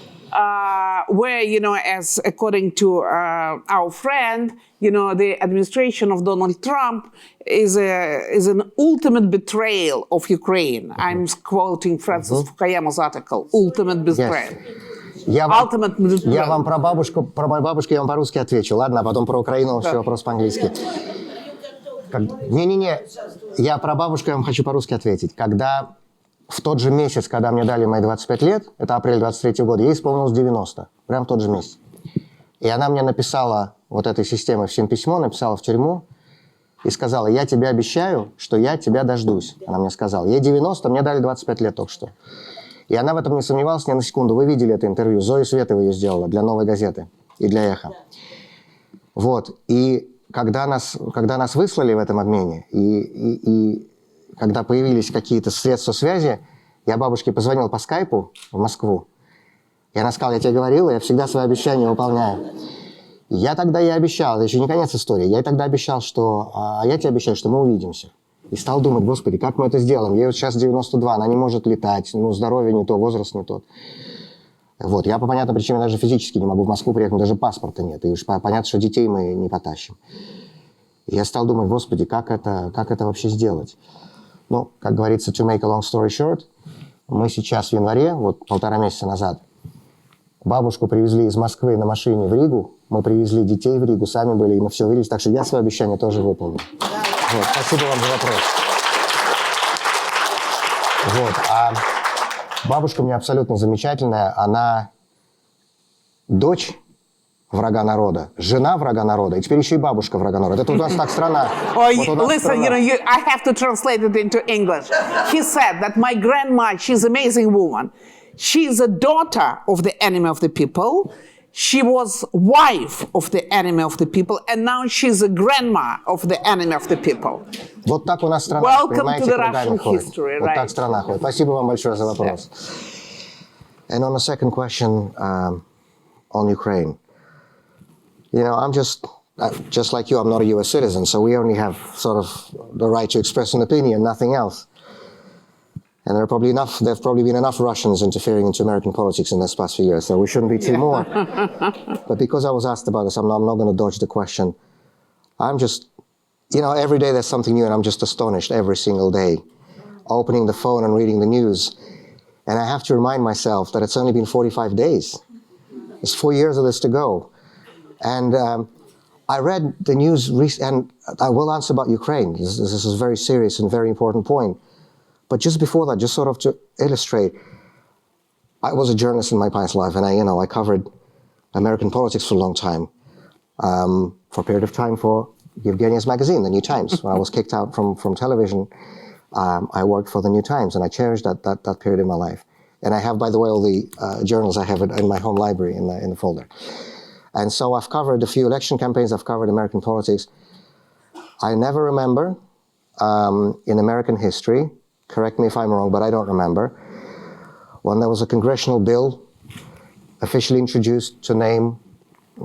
where, you know, as according to our friend, you know, the administration of Donald Trump is an ultimate betrayal of Ukraine. Mm-hmm. I'm quoting Francis Fukuyama's article, ultimate betrayal. Yes. Я вам про мою бабушку я вам по-русски отвечу, ладно, а потом про Украину все вопрос по-английски. Не-не-не, я про бабушку я вам хочу по-русски ответить. Когда в тот же месяц, когда мне дали мои 25 лет, это апрель 23 года, ей исполнилось 90, прям в тот же месяц. И она мне написала вот этой системой всем письмо, написала в тюрьму и сказала: я тебе обещаю, что я тебя дождусь. Она мне сказала. Ей 90, мне дали 25 лет только что. И она в этом не сомневалась ни на секунду. Вы видели это интервью, Зоя Светова ее сделала для «Новой газеты» и для «Эхо». Вот, и когда нас выслали в этом обмене, и когда появились какие-то средства связи, я бабушке позвонил по скайпу в Москву, и она сказала: я тебе говорила, я всегда свои обещания выполняю. Я тогда ей обещал, это еще не конец истории, я ей тогда обещал, что я тебе обещаю, что мы увидимся. И стал думать: господи, как мы это сделаем? Ей вот сейчас 92, она не может летать, ну, здоровье не то, возраст не тот. Вот, я по понятной причине даже физически не могу в Москву приехать, даже паспорта нет. И уж понятно, что детей мы не потащим. И я стал думать: господи, как это вообще сделать? Ну, как говорится, to make a long story short, мы сейчас в январе, вот 1,5 месяца назад, бабушку привезли из Москвы на машине в Ригу, мы привезли детей в Ригу, сами были, и мы все увиделись, так что я свое обещание тоже выполнил. Вот, спасибо вам за вопрос. Вот, а бабушка у меня абсолютно замечательная. Она дочь врага народа, жена врага народа, и теперь еще и бабушка врага народа. Это у нас так страна. Listen, I have to translate it into English. He said that my grandma, she's an amazing woman. She's a daughter of the enemy of the people. She was wife of the enemy of the people, and now she's a grandma of the enemy of the people. Вот так у нас страна, Welcome to the Russian history, вот right? так страна ходит. Спасибо вам большое за вопрос. And on the second question on Ukraine, you know, I'm just like you, I'm not a U.S. citizen, so we only have sort of the right to express an opinion, nothing else. And there have probably been enough Russians interfering into American politics in this past few years, so we shouldn't be two more. But because I was asked about this, I'm not going to dodge the question. I'm just, you know, every day there's something new, and I'm just astonished every single day, opening the phone and reading the news. And I have to remind myself that it's only been 45 days. There's 4 years of this to go. And I read the news, and I will answer about Ukraine. This is a very serious and very important point. But just before that, just sort of to illustrate, I was a journalist in my past life, and I covered American politics for a long time, for a period of time for Yevgenia's magazine, the New Times. When I was kicked out from television, I worked for the New Times, and I cherished that period in my life. And I have, by the way, all the journals I have in my home library in the folder. And so I've covered a few election campaigns, I've covered American politics. I never remember in American history, correct me if I'm wrong, but I don't remember, when there was a congressional bill officially introduced to name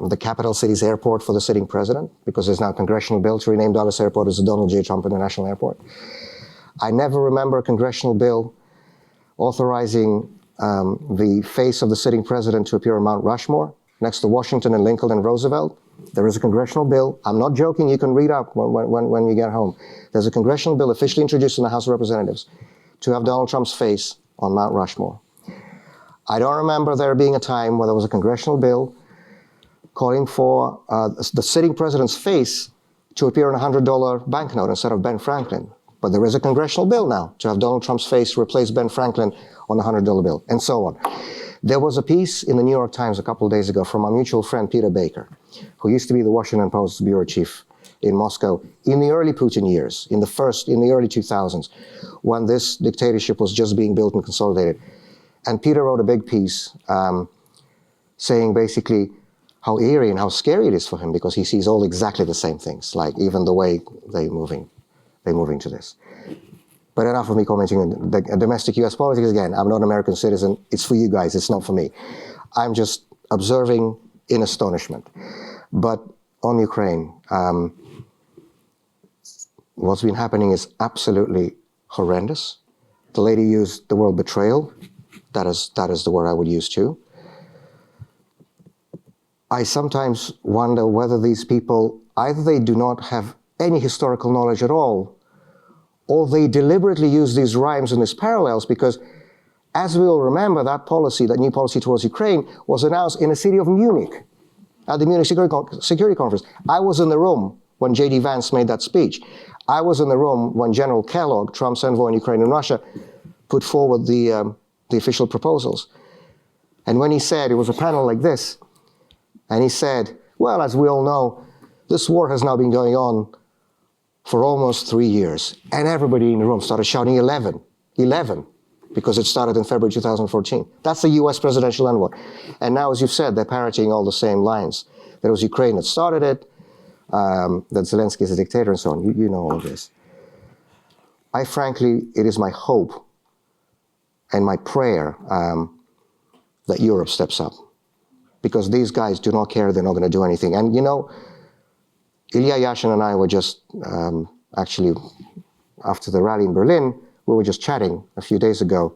the capital city's airport for the sitting president, because there's now a congressional bill to rename Dallas Airport as the Donald J. Trump International Airport. I never remember a congressional bill authorizing the face of the sitting president to appear on Mount Rushmore next to Washington and Lincoln and Roosevelt. There is a congressional bill. I'm not joking. You can read up when you get home. There's a congressional bill officially introduced in the House of Representatives to have Donald Trump's face on Mount Rushmore. I don't remember there being a time where there was a congressional bill calling for the sitting president's face to appear on a $100 banknote instead of Ben Franklin. But there is a congressional bill now to have Donald Trump's face replace Ben Franklin on the $100 bill, and so on. There was a piece in the New York Times a couple of days ago from our mutual friend Peter Baker, who used to be the Washington Post's bureau chief in Moscow in the early Putin years, in the early 2000s, when this dictatorship was just being built and consolidated. And Peter wrote a big piece saying basically how eerie and how scary it is for him, because he sees all exactly the same things, like even the way they're moving to this. But enough of me commenting on the domestic US politics again. I'm not an American citizen. It's for you guys. It's not for me. I'm just observing in astonishment. But on Ukraine, what's been happening is absolutely horrendous. The lady used the word betrayal. That is the word I would use too. I sometimes wonder whether these people, either they do not have any historical knowledge at all, or they deliberately use these rhymes and these parallels, because as we all remember, that new policy towards Ukraine was announced in the city of Munich at the Munich Security Conference. I was in the room when J.D. Vance made that speech. I was in the room when General Kellogg, Trump's envoy in Ukraine and Russia, put forward the official proposals. And when he said, it was a panel like this, and he said, well, as we all know, this war has now been going on for almost 3 years. And everybody in the room started shouting 11, because it started in February 2014. That's the US presidential envoy. And now, as you've said, they're parroting all the same lines. That it was Ukraine that started it, that Zelensky is a dictator and so on. You know all of this. It is my hope and my prayer that Europe steps up. Because these guys do not care, they're not going to do anything. And you know, Ilya Yashin and I were just, actually, after the rally in Berlin, we were just chatting a few days ago.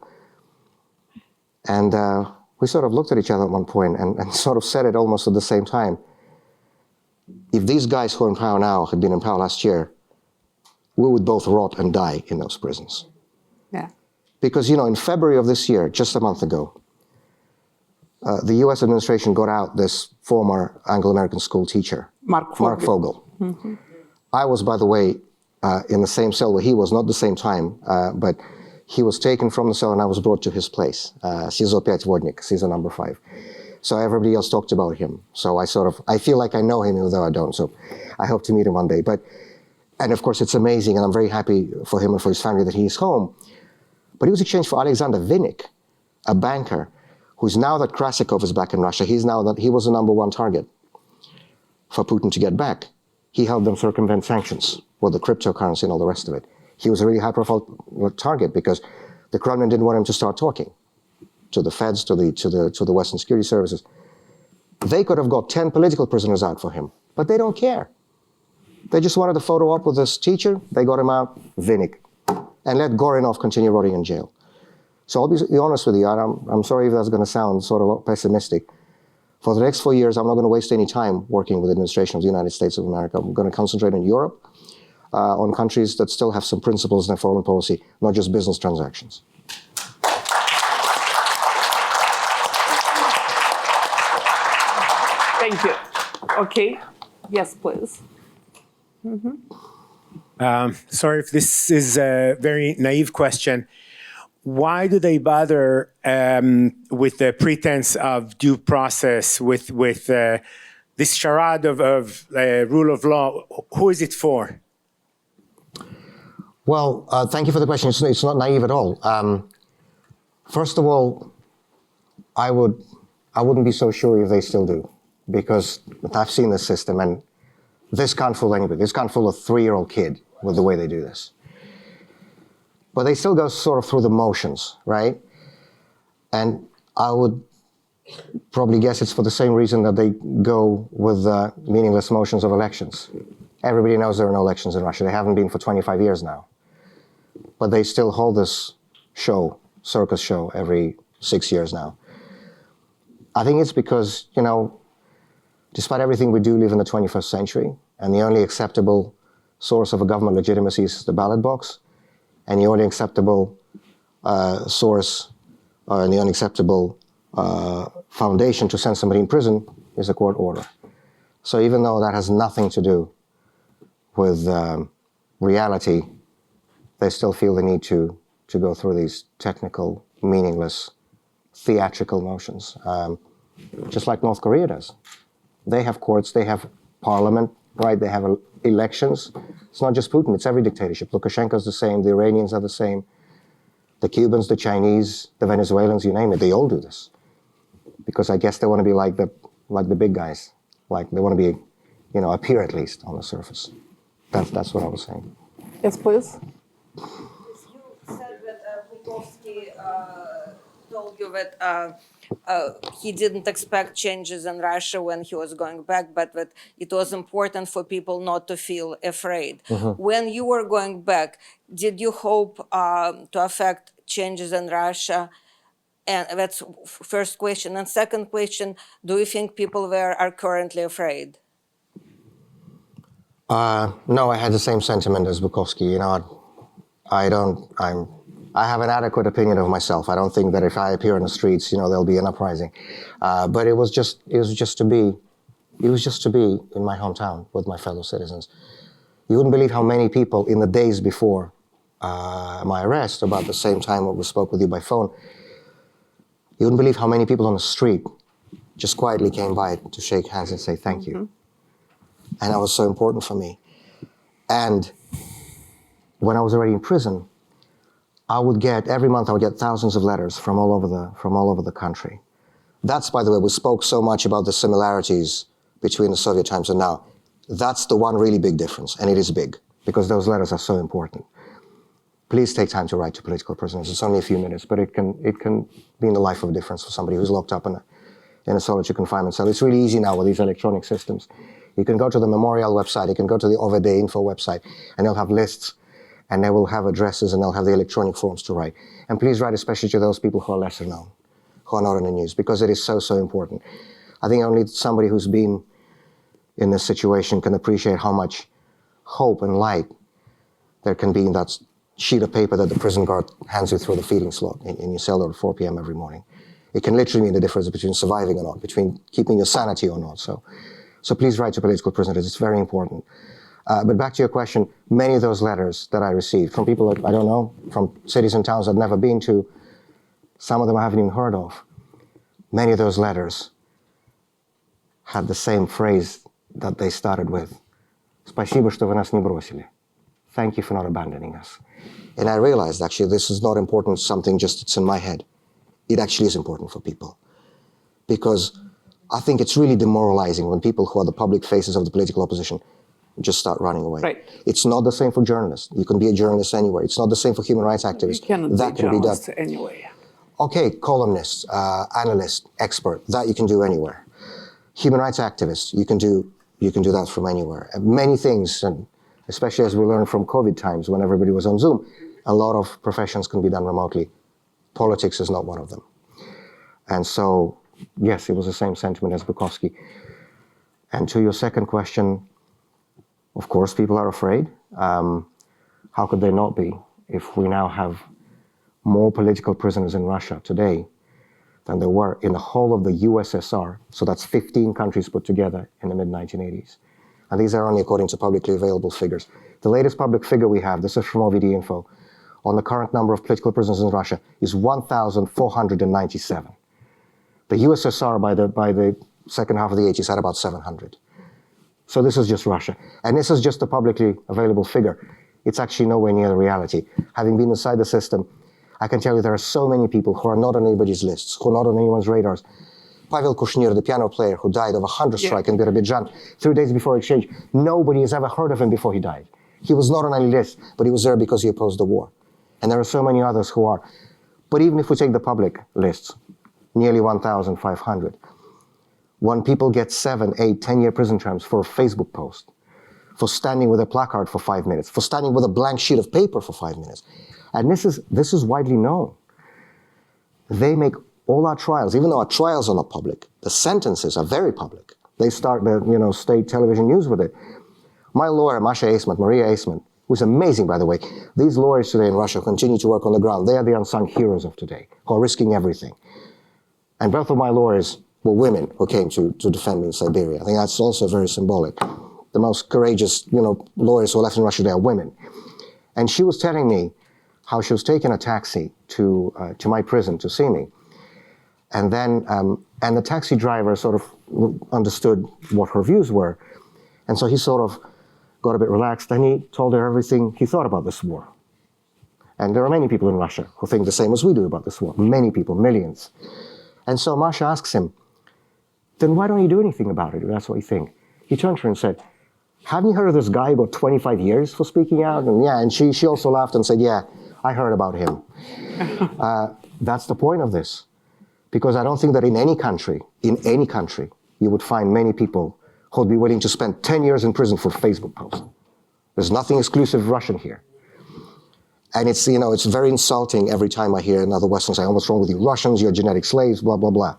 And we sort of looked at each other at one point and sort of said it almost at the same time. If these guys who are in power now had been in power last year, we would both rot and die in those prisons. Yeah. Because, you know, in February of this year, just a month ago, the US administration got out this former Anglo-American school teacher, Mark Fogel. Mm-hmm. I was, by the way, in the same cell where he was, not the same time, but he was taken from the cell and I was brought to his place, SIZO 5 Vodnik, SIZO number 5. So everybody else talked about him. So I feel like I know him, even though I don't. So I hope to meet him one day. And of course, it's amazing, and I'm very happy for him and for his family that he's home. But he was exchanged for Alexander Vinnik, a banker, who's now that Krasikov is back in Russia. He was the number one target for Putin to get back. He helped them circumvent sanctions with the cryptocurrency and all the rest of it. He was a really high-profile target because the Kremlin didn't want him to start talking to the feds, to the Western security services. They could have got 10 political prisoners out for him, but they don't care. They just wanted a photo op with this teacher. They got him out, Vinnik, and let Gorinov continue rotting in jail. So I'll be honest with you, and I'm sorry if that's going to sound sort of pessimistic. For the next 4 years, I'm not going to waste any time working with the administration of the United States of America. I'm going to concentrate on Europe, on countries that still have some principles in their foreign policy, not just business transactions. Thank you. Okay. Yes, please. Mm-hmm. Sorry if this is a very naive question. Why do they bother with the pretense of due process, with this charade of rule of law? Who is it for? Well, thank you for the question. It's not naive at all. First of all, I wouldn't be so sure if they still do, because I've seen this system, and this can't fool anybody. This can't fool a 3-year-old kid with the way they do this. But they still go sort of through the motions, right? And I would probably guess it's for the same reason that they go with the meaningless motions of elections. Everybody knows there are no elections in Russia. They haven't been for 25 years now. But they still hold this show, circus show, every 6 years now. I think it's because, you know, despite everything, we do live in the 21st century, and the only acceptable source of a government legitimacy is the ballot box, and the only acceptable source, and the only acceptable foundation to send somebody in prison is a court order. So even though that has nothing to do with reality, they still feel the need to go through these technical, meaningless, theatrical motions, just like North Korea does. They have courts, they have parliament, right? They have elections. It's not just Putin, it's every dictatorship. Lukashenko's the same, the Iranians are the same, the Cubans, the Chinese, the Venezuelans, you name it, they all do this. Because I guess they want to be like the big guys. Like they want to be, you know, appear at least on the surface. That's what I was saying. Yes, please. You said that Bukovsky told you that he didn't expect changes in Russia when he was going back, but that it was important for people not to feel afraid. Mm-hmm. When you were going back, did you hope to affect changes in Russia? And that's first question. And second question, do you think people there are currently afraid? No, I had the same sentiment as Bukovsky. You know, I have an adequate opinion of myself. I don't think that if I appear in the streets, you know, there'll be an uprising. But it was just to be in my hometown with my fellow citizens. You wouldn't believe how many people in the days before my arrest, about the same time when we spoke with you by phone, you wouldn't believe how many people on the street just quietly came by to shake hands and say thank you. And that was so important for me. And when I was already in prison, every month I would get thousands of letters from all over the country. That's, by the way, we spoke so much about the similarities between the Soviet times and now. That's the one really big difference, and it is big, because those letters are so important. Please take time to write to political prisoners. It's only a few minutes, but it can be in the life of a difference for somebody who's locked up in a solitary confinement cell. It's really easy now with these electronic systems. You can go to the Memorial website, you can go to the OVD info website, and they'll have lists, and they will have addresses, and they'll have the electronic forms to write. And please write especially to those people who are lesser known, who are not in the news, because it is so, so important. I think only somebody who's been in this situation can appreciate how much hope and light there can be in that sheet of paper that the prison guard hands you through the feeding slot in your cell at 4 p.m. every morning. It can literally mean the difference between surviving or not, between keeping your sanity or not. So please write to political prisoners. It's very important. But back to your question, many of those letters that I received from people that I don't know, from cities and towns I've never been to, some of them I haven't even heard of, many of those letters had the same phrase that they started with. Спасибо, что вы нас не бросили. Thank you for not abandoning us. And I realized, actually, this is not important, something just it's in my head. It actually is important for people. Because I think it's really demoralizing when people who are the public faces of the political opposition just start running away. Right. It's not the same for journalists. You can be a journalist anywhere. It's not the same for human rights activists. You cannot that be can be done journalists anyway. Okay, columnist, analyst, expert, that you can do anywhere. Human rights activists, you can do that from anywhere. And many things, and especially as we learned from COVID times when everybody was on Zoom, a lot of professions can be done remotely. Politics is not one of them. And so, yes, it was the same sentiment as Bukovsky. And to your second question, of course, people are afraid. How could they not be if we now have more political prisoners in Russia today than there were in the whole of the USSR? So that's 15 countries put together in the mid-1980s. And these are only according to publicly available figures. The latest public figure we have, this is from OVD Info, on the current number of political prisoners in Russia is 1,497. The USSR by the second half of the 80s had about 700. So this is just Russia. And this is just a publicly available figure. It's actually nowhere near the reality. Having been inside the system, I can tell you there are so many people who are not on anybody's lists, who are not on anyone's radars. Pavel Kushnir, the piano player who died of a hunger strike in Birobidzhan 3 days before exchange, nobody has ever heard of him before he died. He was not on any list, but he was there because he opposed the war. And there are so many others who are. But even if we take the public lists, nearly 1,500, when people get 7, 8, 10-year prison terms for a Facebook post, for standing with a placard for 5 minutes, for standing with a blank sheet of paper for 5 minutes. And this is widely known. They make all our trials, even though our trials are not public, the sentences are very public. They start the state television news with it. My lawyer, Maria Eisman, who's amazing, by the way. These lawyers today in Russia continue to work on the ground. They are the unsung heroes of today, who are risking everything. And both of my lawyers were women who came to defend me in Siberia. I think that's also very symbolic. The most courageous, lawyers who are left in Russia today are women. And she was telling me how she was taking a taxi to my prison to see me. And then, and the taxi driver sort of understood what her views were. And so he sort of got a bit relaxed, and he told her everything he thought about this war. And there are many people in Russia who think the same as we do about this war. Many people, millions. And so Masha asks him, then why don't you do anything about it if that's what you think? He turned to her and said, haven't you heard of this guy who got 25 years for speaking out? And yeah, and she also laughed and said, yeah, I heard about him. That's the point of this. Because I don't think that in any country, you would find many people who would be willing to spend 10 years in prison for Facebook posts. There's nothing exclusive Russian here. And it's, it's very insulting every time I hear another Western say, oh, what's wrong with you? Russians, you're genetic slaves, blah, blah, blah.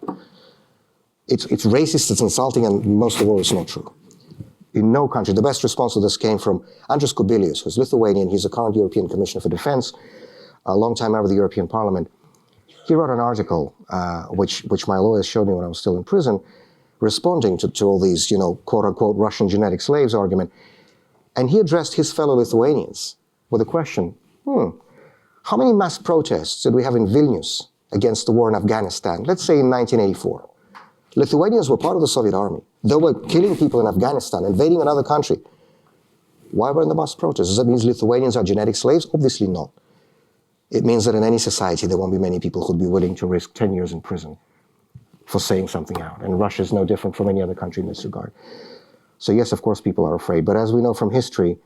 It's racist, it's insulting, and most of all, it's not true. In no country, the best response to this came from Andris Kubilius, who's Lithuanian. He's a current European Commissioner for Defense, a long-time member of the European Parliament. He wrote an article, which my lawyers showed me when I was still in prison, responding to all these, quote-unquote Russian genetic slaves argument. And he addressed his fellow Lithuanians with a question, how many mass protests did we have in Vilnius against the war in Afghanistan, let's say in 1984? Lithuanians were part of the Soviet army. They were killing people in Afghanistan, invading another country. Why were the mass protests? Does that mean Lithuanians are genetic slaves? Obviously not. It means that in any society, there won't be many people who'd be willing to risk 10 years in prison for saying something out. And Russia is no different from any other country in this regard. So yes, of course, people are afraid. But as we know from history,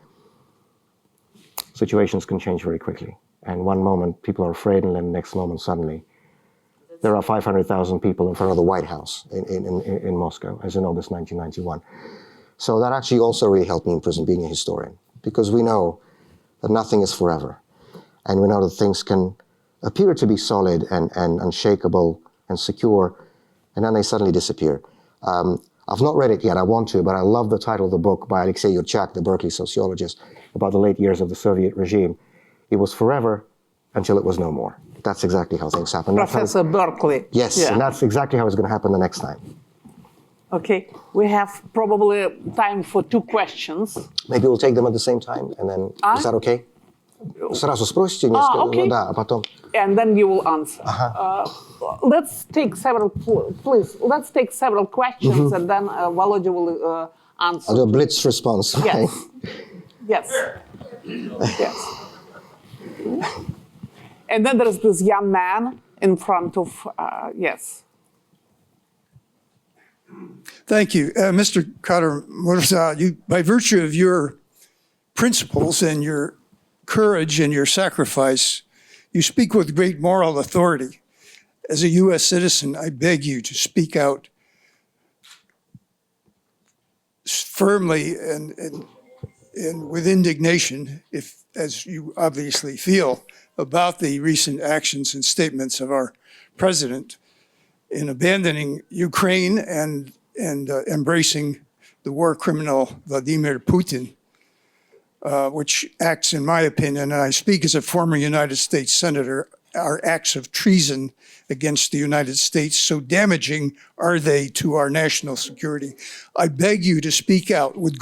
situations can change very quickly. And one moment, people are afraid, and then the next moment, suddenly, there are 500,000 people in front of the White House in Moscow, as in August 1991. So that actually also really helped me in prison, being a historian, because we know that nothing is forever. And we know that things can appear to be solid and unshakable and secure, and then they suddenly disappear. I've not read it yet, I want to, but I love the title of the book by Alexei Yurchak, the Berkeley sociologist, about the late years of the Soviet regime. It was forever until it was no more. That's exactly how things happen. Professor Berkeley. Yes, yeah. And that's exactly how it's going to happen the next time. Okay, we have probably time for 2 questions. Maybe we'll take them at the same time, and then, is that okay? Сразу спросите несколько, okay. Да, а потом. And then you will answer. Let's take several questions, and then Volodya will answer. I'll do a blitz response. Yes. Yes. Yes. And then there's this young man in front of, yes. Thank you. Mr. Kara-Murza, you, by virtue of your principles and your courage and your sacrifice, you speak with great moral authority. As a U.S. citizen, I beg you to speak out firmly and with indignation, if, as you obviously feel, about the recent actions and statements of our president in abandoning Ukraine and embracing the war criminal Vladimir Putin, which acts, in my opinion, and I speak as a former United States Senator, are acts of treason against the United States? So damaging are they to our national security? I beg you to speak out with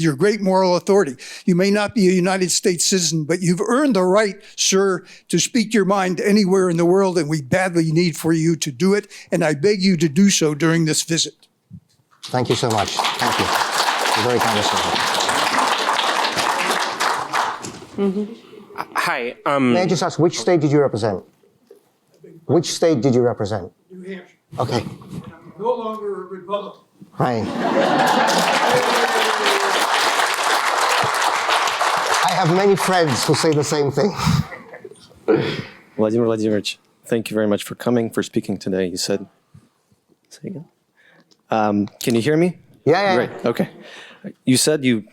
your great moral authority. You may not be a United States citizen, but you've earned the right, sir, to speak your mind anywhere in the world, and we badly need for you to do it. And I beg you to do so during this visit. Thank you so much. Thank you. You're very kind of Hi. May I just ask, which state did you represent? Which state did you represent? New Hampshire. Okay. I'm no longer a Republican. Right. I have many friends who say the same thing. Vladimir Vladimirovich, thank you very much for coming, for speaking today. You said, say again? Can you hear me? Yeah. Great, okay. You said you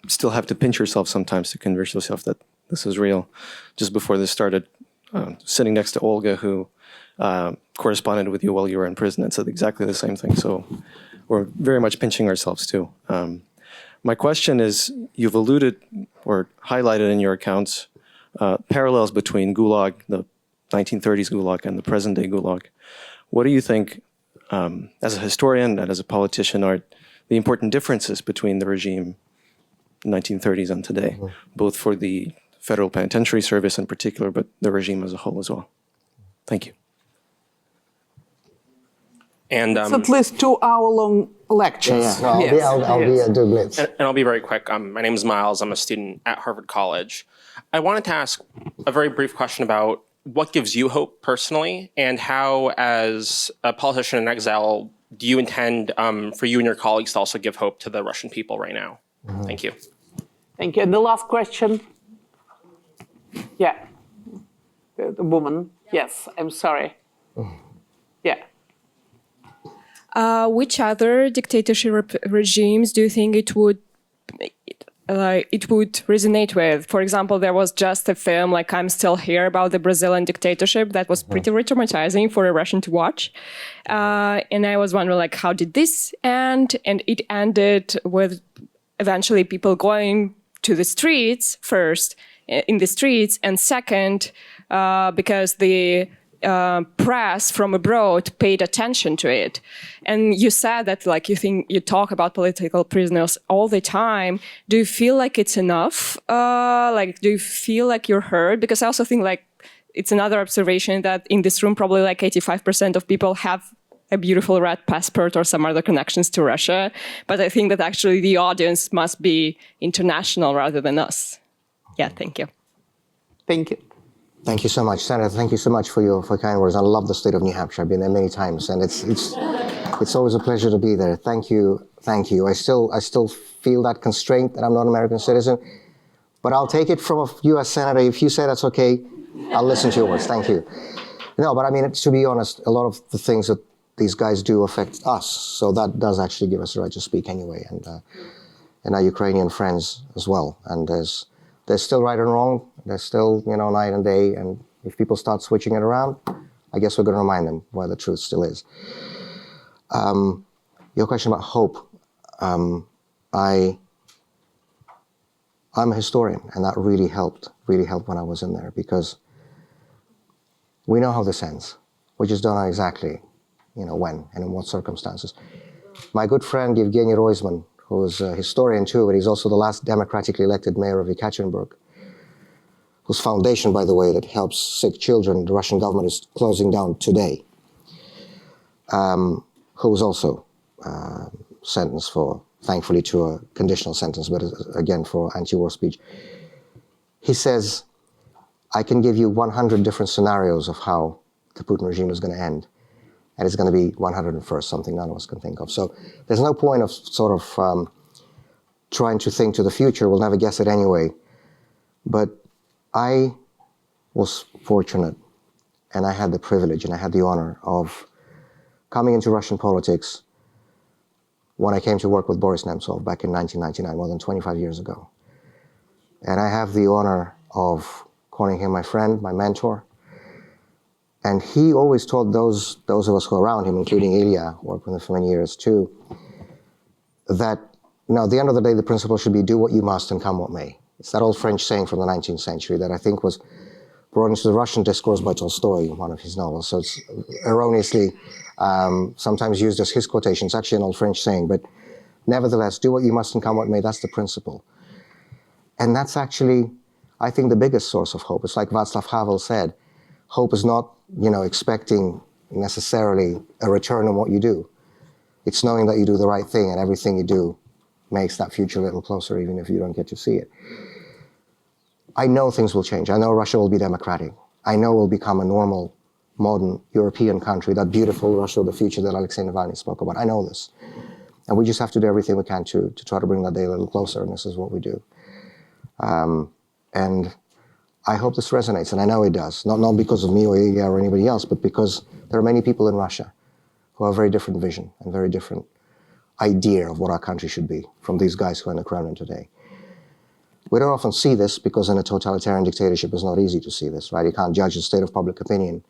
still have to pinch yourself sometimes to convince yourself that this is real. Just before this started, sitting next to Olga, who corresponded with you while you were in prison, and said exactly the same thing. So we're very much pinching ourselves too. My question is, you've alluded or highlighted in your accounts parallels between Gulag, the 1930s Gulag, and the present-day Gulag. What do you think, as a historian and as a politician, are the important differences between the regime in the 1930s and today, both for the Federal Penitentiary Service in particular, but the regime as a whole as well? Thank you. And It's at least 2-hour-long lectures. No, I'll be a do blitz. and I'll be very quick. My name is Miles. I'm a student at Harvard College. I wanted to ask a very brief question about what gives you hope personally, and how, as a politician in exile, do you intend for you and your colleagues to also give hope to the Russian people right now? Thank you. Thank you. And the last question? Yeah. The woman. Yes, I'm sorry. Yeah. Which other dictatorship regimes do you think it would resonate with? For example, there was just a film like I'm Still Here about the Brazilian dictatorship that was pretty traumatizing for a Russian to watch. And I was wondering, like, how did this end? And it ended with eventually people going to the streets first, in the streets, and second, because the press from abroad paid attention to it. And you said that, like, you talk about political prisoners all the time. Do you feel like it's enough? Do you feel like you're heard? Because I also think, like, it's another observation that in this room, probably like 85% of people have a beautiful red passport or some other connections to Russia. But I think that actually the audience must be international rather than us. Yeah, thank you. Thank you. Thank you so much, Senator. Thank you so much for your kind words. I love the state of New Hampshire. I've been there many times, and it's always a pleasure to be there. Thank you. I still feel that constraint that I'm not an American citizen, but I'll take it from a U.S. senator. If you say that's okay, I'll listen to your words. Thank you. No, but I mean, to be honest, a lot of the things that these guys do affect us, so that does actually give us the right to speak anyway, and our Ukrainian friends as well. And there's still right and wrong. There's still, night and day. And if people start switching it around, I guess we're going to remind them where the truth still is. Your question about hope. I'm a historian, and that really helped when I was in there, because we know how this ends. We just don't know exactly, when and in what circumstances. My good friend, Yevgenia Albats, who's a historian too, but he's also the last democratically elected mayor of Yekaterinburg, whose foundation, by the way, that helps sick children, the Russian government is closing down today, who was also sentenced for, thankfully, to a conditional sentence, but again, for anti-war speech. He says, I can give you 100 different scenarios of how the Putin regime is going to end. And it's going to be 101st, something none of us can think of. So there's no point of sort of trying to think to the future. We'll never guess it anyway. But I was fortunate, and I had the privilege and I had the honor of coming into Russian politics when I came to work with Boris Nemtsov back in 1999, more than 25 years ago. And I have the honor of calling him my friend, my mentor. And he always taught those of us who are around him, including Ilya, who worked with him for many years too, that, at the end of the day, the principle should be do what you must and come what may. It's that old French saying from the 19th century that I think was brought into the Russian discourse by Tolstoy in one of his novels. So it's erroneously sometimes used as his quotation. It's actually an old French saying, but nevertheless, do what you must and come what may. That's the principle. And that's actually, I think, the biggest source of hope. It's like Václav Havel said, hope is not, expecting necessarily a return on what you do. It's knowing that you do the right thing, and everything you do makes that future a little closer, even if you don't get to see it. I know things will change. I know Russia will be democratic. I know it will become a normal, modern European country, that beautiful Russia of the future that Alexei Navalny spoke about. I know this. And we just have to do everything we can to try to bring that day a little closer, and this is what we do. And I hope this resonates, and I know it does. Not because of me or Ilya or anybody else, but because there are many people in Russia who have a very different vision and very different idea of what our country should be from these guys who are in the Kremlin today. We don't often see this because in a totalitarian dictatorship it's not easy to see this, right? You can't judge the state of public opinion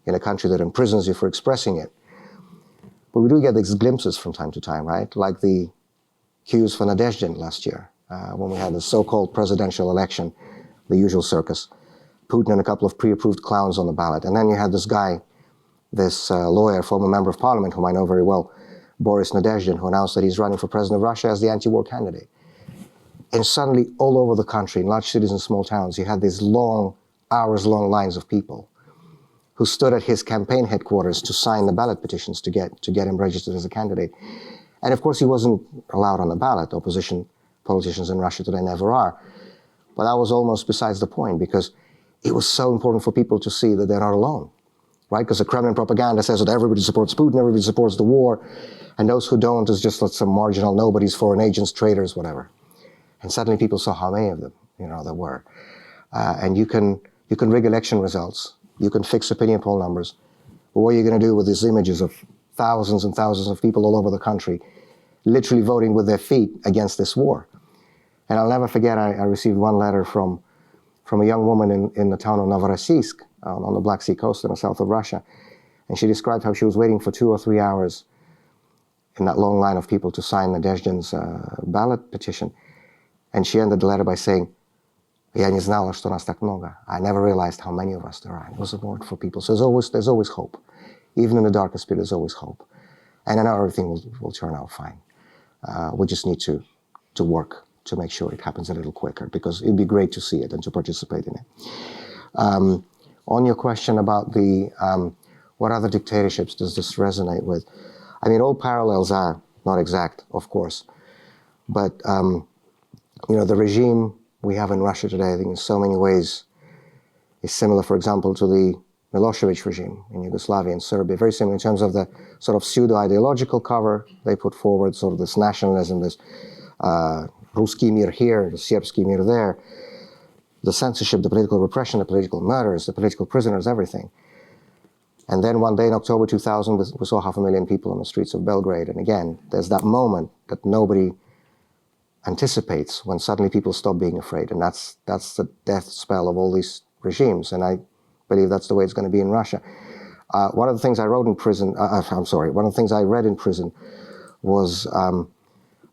in a country that imprisons you for expressing it. But we do get these glimpses from time to time, right? Like the cues for Nadezhdin last year, when we had the so-called presidential election, the usual circus, Putin and a couple of pre-approved clowns on the ballot. And then you had this guy, this lawyer, former member of parliament, whom I know very well, Boris Nemtsov, who announced that he's running for president of Russia as the anti-war candidate. And suddenly, all over the country, in large cities and small towns, you had these long, hours-long lines of people who stood at his campaign headquarters to sign the ballot petitions to get him registered as a candidate. And of course, he wasn't allowed on the ballot. Opposition politicians in Russia today never are. But that was almost besides the point, because it was so important for people to see that they're not alone, right? Because the Kremlin propaganda says that everybody supports Putin, everybody supports the war, and those who don't is just like some marginal nobodies, foreign agents, traitors, whatever. And suddenly people saw how many of them, there were. And you can rig election results. You can fix opinion poll numbers. But what are you going to do with these images of thousands and thousands of people all over the country literally voting with their feet against this war? And I'll never forget, I received one letter from a young woman in the town of Novorossiysk on the Black Sea coast in the south of Russia. And she described how she was waiting for 2 or 3 hours in that long line of people to sign Nadezhdin's ballot petition. And she ended the letter by saying, "Я не знала, что нас так много." I never realized how many of us there are. It was a word for people. So there's always hope. Even in the darkest pit, there's always hope. And I know everything will turn out fine. We just need to work to make sure it happens a little quicker, because it'd be great to see it and to participate in it. On your question about what other dictatorships does this resonate with? I mean, all parallels are not exact, of course, but the regime we have in Russia today, I think in so many ways is similar, for example, to the Milosevic regime in Yugoslavia and Serbia, very similar in terms of the sort of pseudo-ideological cover they put forward, sort of this nationalism, this Ruski mir here, the Serbski mir there, the censorship, the political repression, the political murders, the political prisoners, everything. And then one day in October 2000, we saw 500,000 people on the streets of Belgrade. And again, there's that moment that nobody anticipates when suddenly people stop being afraid. And that's the death spell of all these regimes. And I believe that's the way it's going to be in Russia. One of the things I wrote in prison, one of the things I read in prison was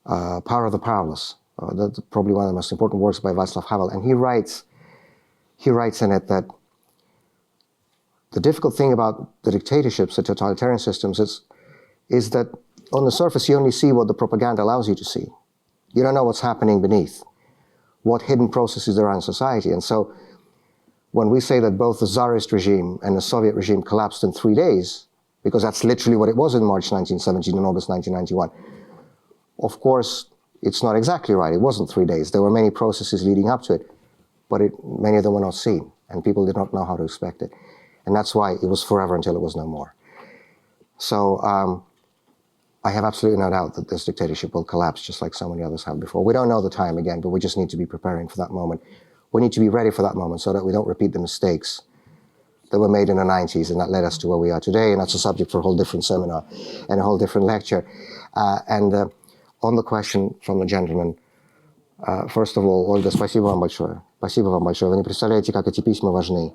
Power of the Powerless. That's probably one of the most important works by Václav Havel. And he writes in it that the difficult thing about the dictatorships, the totalitarian systems, is that on the surface you only see what the propaganda allows you to see. You don't know what's happening beneath, what hidden processes there are in society. And so when we say that both the Tsarist regime and the Soviet regime collapsed in 3 days, because that's literally what it was in March 1917 and August 1991, of course, it's not exactly right. It wasn't 3 days. There were many processes leading up to it, but many of them were not seen, and people did not know how to expect it. And that's why it was forever until it was no more. So I have absolutely no doubt that this dictatorship will collapse, just like so many others have before. We don't know the time again, but we just need to be preparing for that moment. We need to be ready for that moment so that we don't repeat the mistakes that were made in the 90s and that led us to where we are today. And that's a subject for a whole different seminar and a whole different lecture. On the question from the gentleman, first of all, Ольга, спасибо вам большое. Спасибо вам большое. Вы не представляете, как эти письма важны.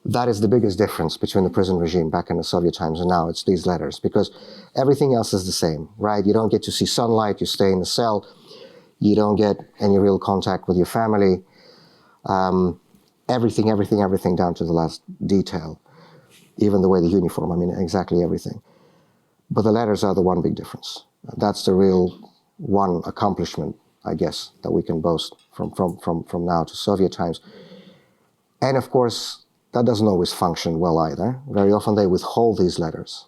That is the biggest difference between the prison regime back in the Soviet times and now. It's these letters, because everything else is the same, right? You don't get to see sunlight, you stay in the cell, you don't get any real contact with your family. everything down to the last detail, even the way the uniform, I mean, exactly everything. But the letters are the one big difference. That's the real one accomplishment, I guess, that we can boast from now to Soviet times. And of course, that doesn't always function well either. Very often they withhold these letters.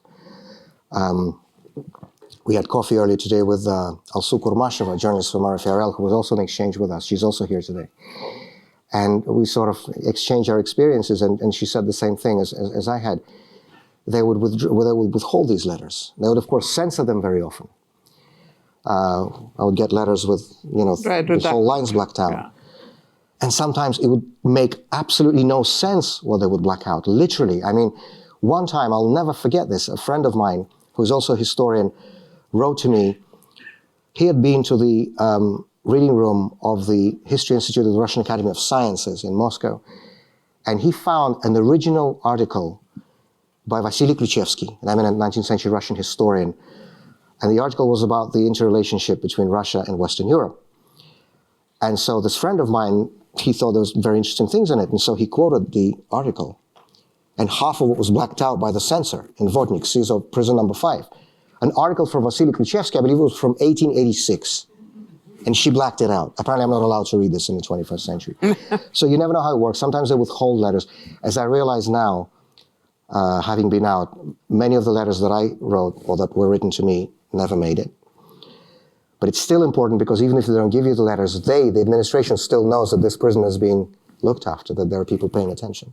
We had coffee earlier today with Alsu Kurmasheva, a journalist from RFRL, who was also in exchange with us. She's also here today. And we sort of exchanged our experiences, and she said the same thing as I had. They would withhold these letters. They would, of course, censor them very often. I would get letters with, the whole lines blacked out. Yeah. And sometimes it would make absolutely no sense what they would black out, literally. I mean, one time, I'll never forget this, a friend of mine, who's also a historian, wrote to me. He had been to the reading room of the History Institute of the Russian Academy of Sciences in Moscow, and he found an original article by Vasily Kluchevsky, an eminent 19th century Russian historian, and the article was about the interrelationship between Russia and Western Europe. And so this friend of mine, he thought there was very interesting things in it, and so he quoted the article, and half of it was blacked out by the censor in Vodnik, CISO prison number 5. An article from Vasily Kluchevsky, I believe it was from 1886, and she blacked it out. Apparently I'm not allowed to read this in the 21st century. So you never know how it works. Sometimes they withhold letters. As I realize now, having been out, many of the letters that I wrote or that were written to me never made it. But it's still important because even if they don't give you the letters, the administration still knows that this prisoner is being looked after, that there are people paying attention.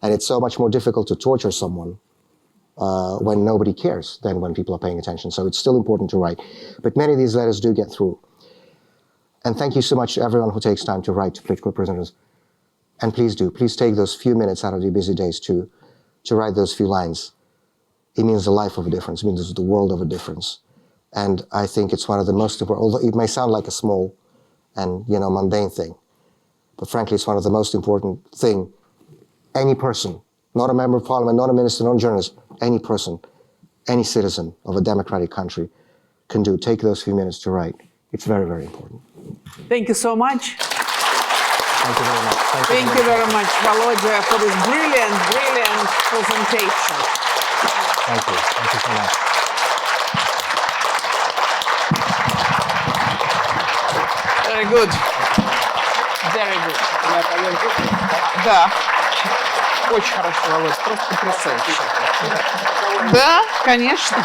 And it's so much more difficult to torture someone when nobody cares than when people are paying attention. So it's still important to write. But many of these letters do get through. And thank you so much to everyone who takes time to write to political prisoners. And please do. Please take those few minutes out of your busy days to write those few lines. It means the life of a difference. It means the world of a difference. And I think it's one of the most important, although it may sound like a small and mundane thing, but frankly, it's one of the most important thing any person, not a member of parliament, not a minister, not a journalist, any person, any citizen of a democratic country can do. Take those few minutes to write. It's very, very important. Thank you so much. Thank you very much. Thank you very much, Volodya, for this brilliant presentation. Thank you. Thank you so much. Very good. Very good. Да. Очень хорошо, Володь. Просто потрясающе. Да, конечно.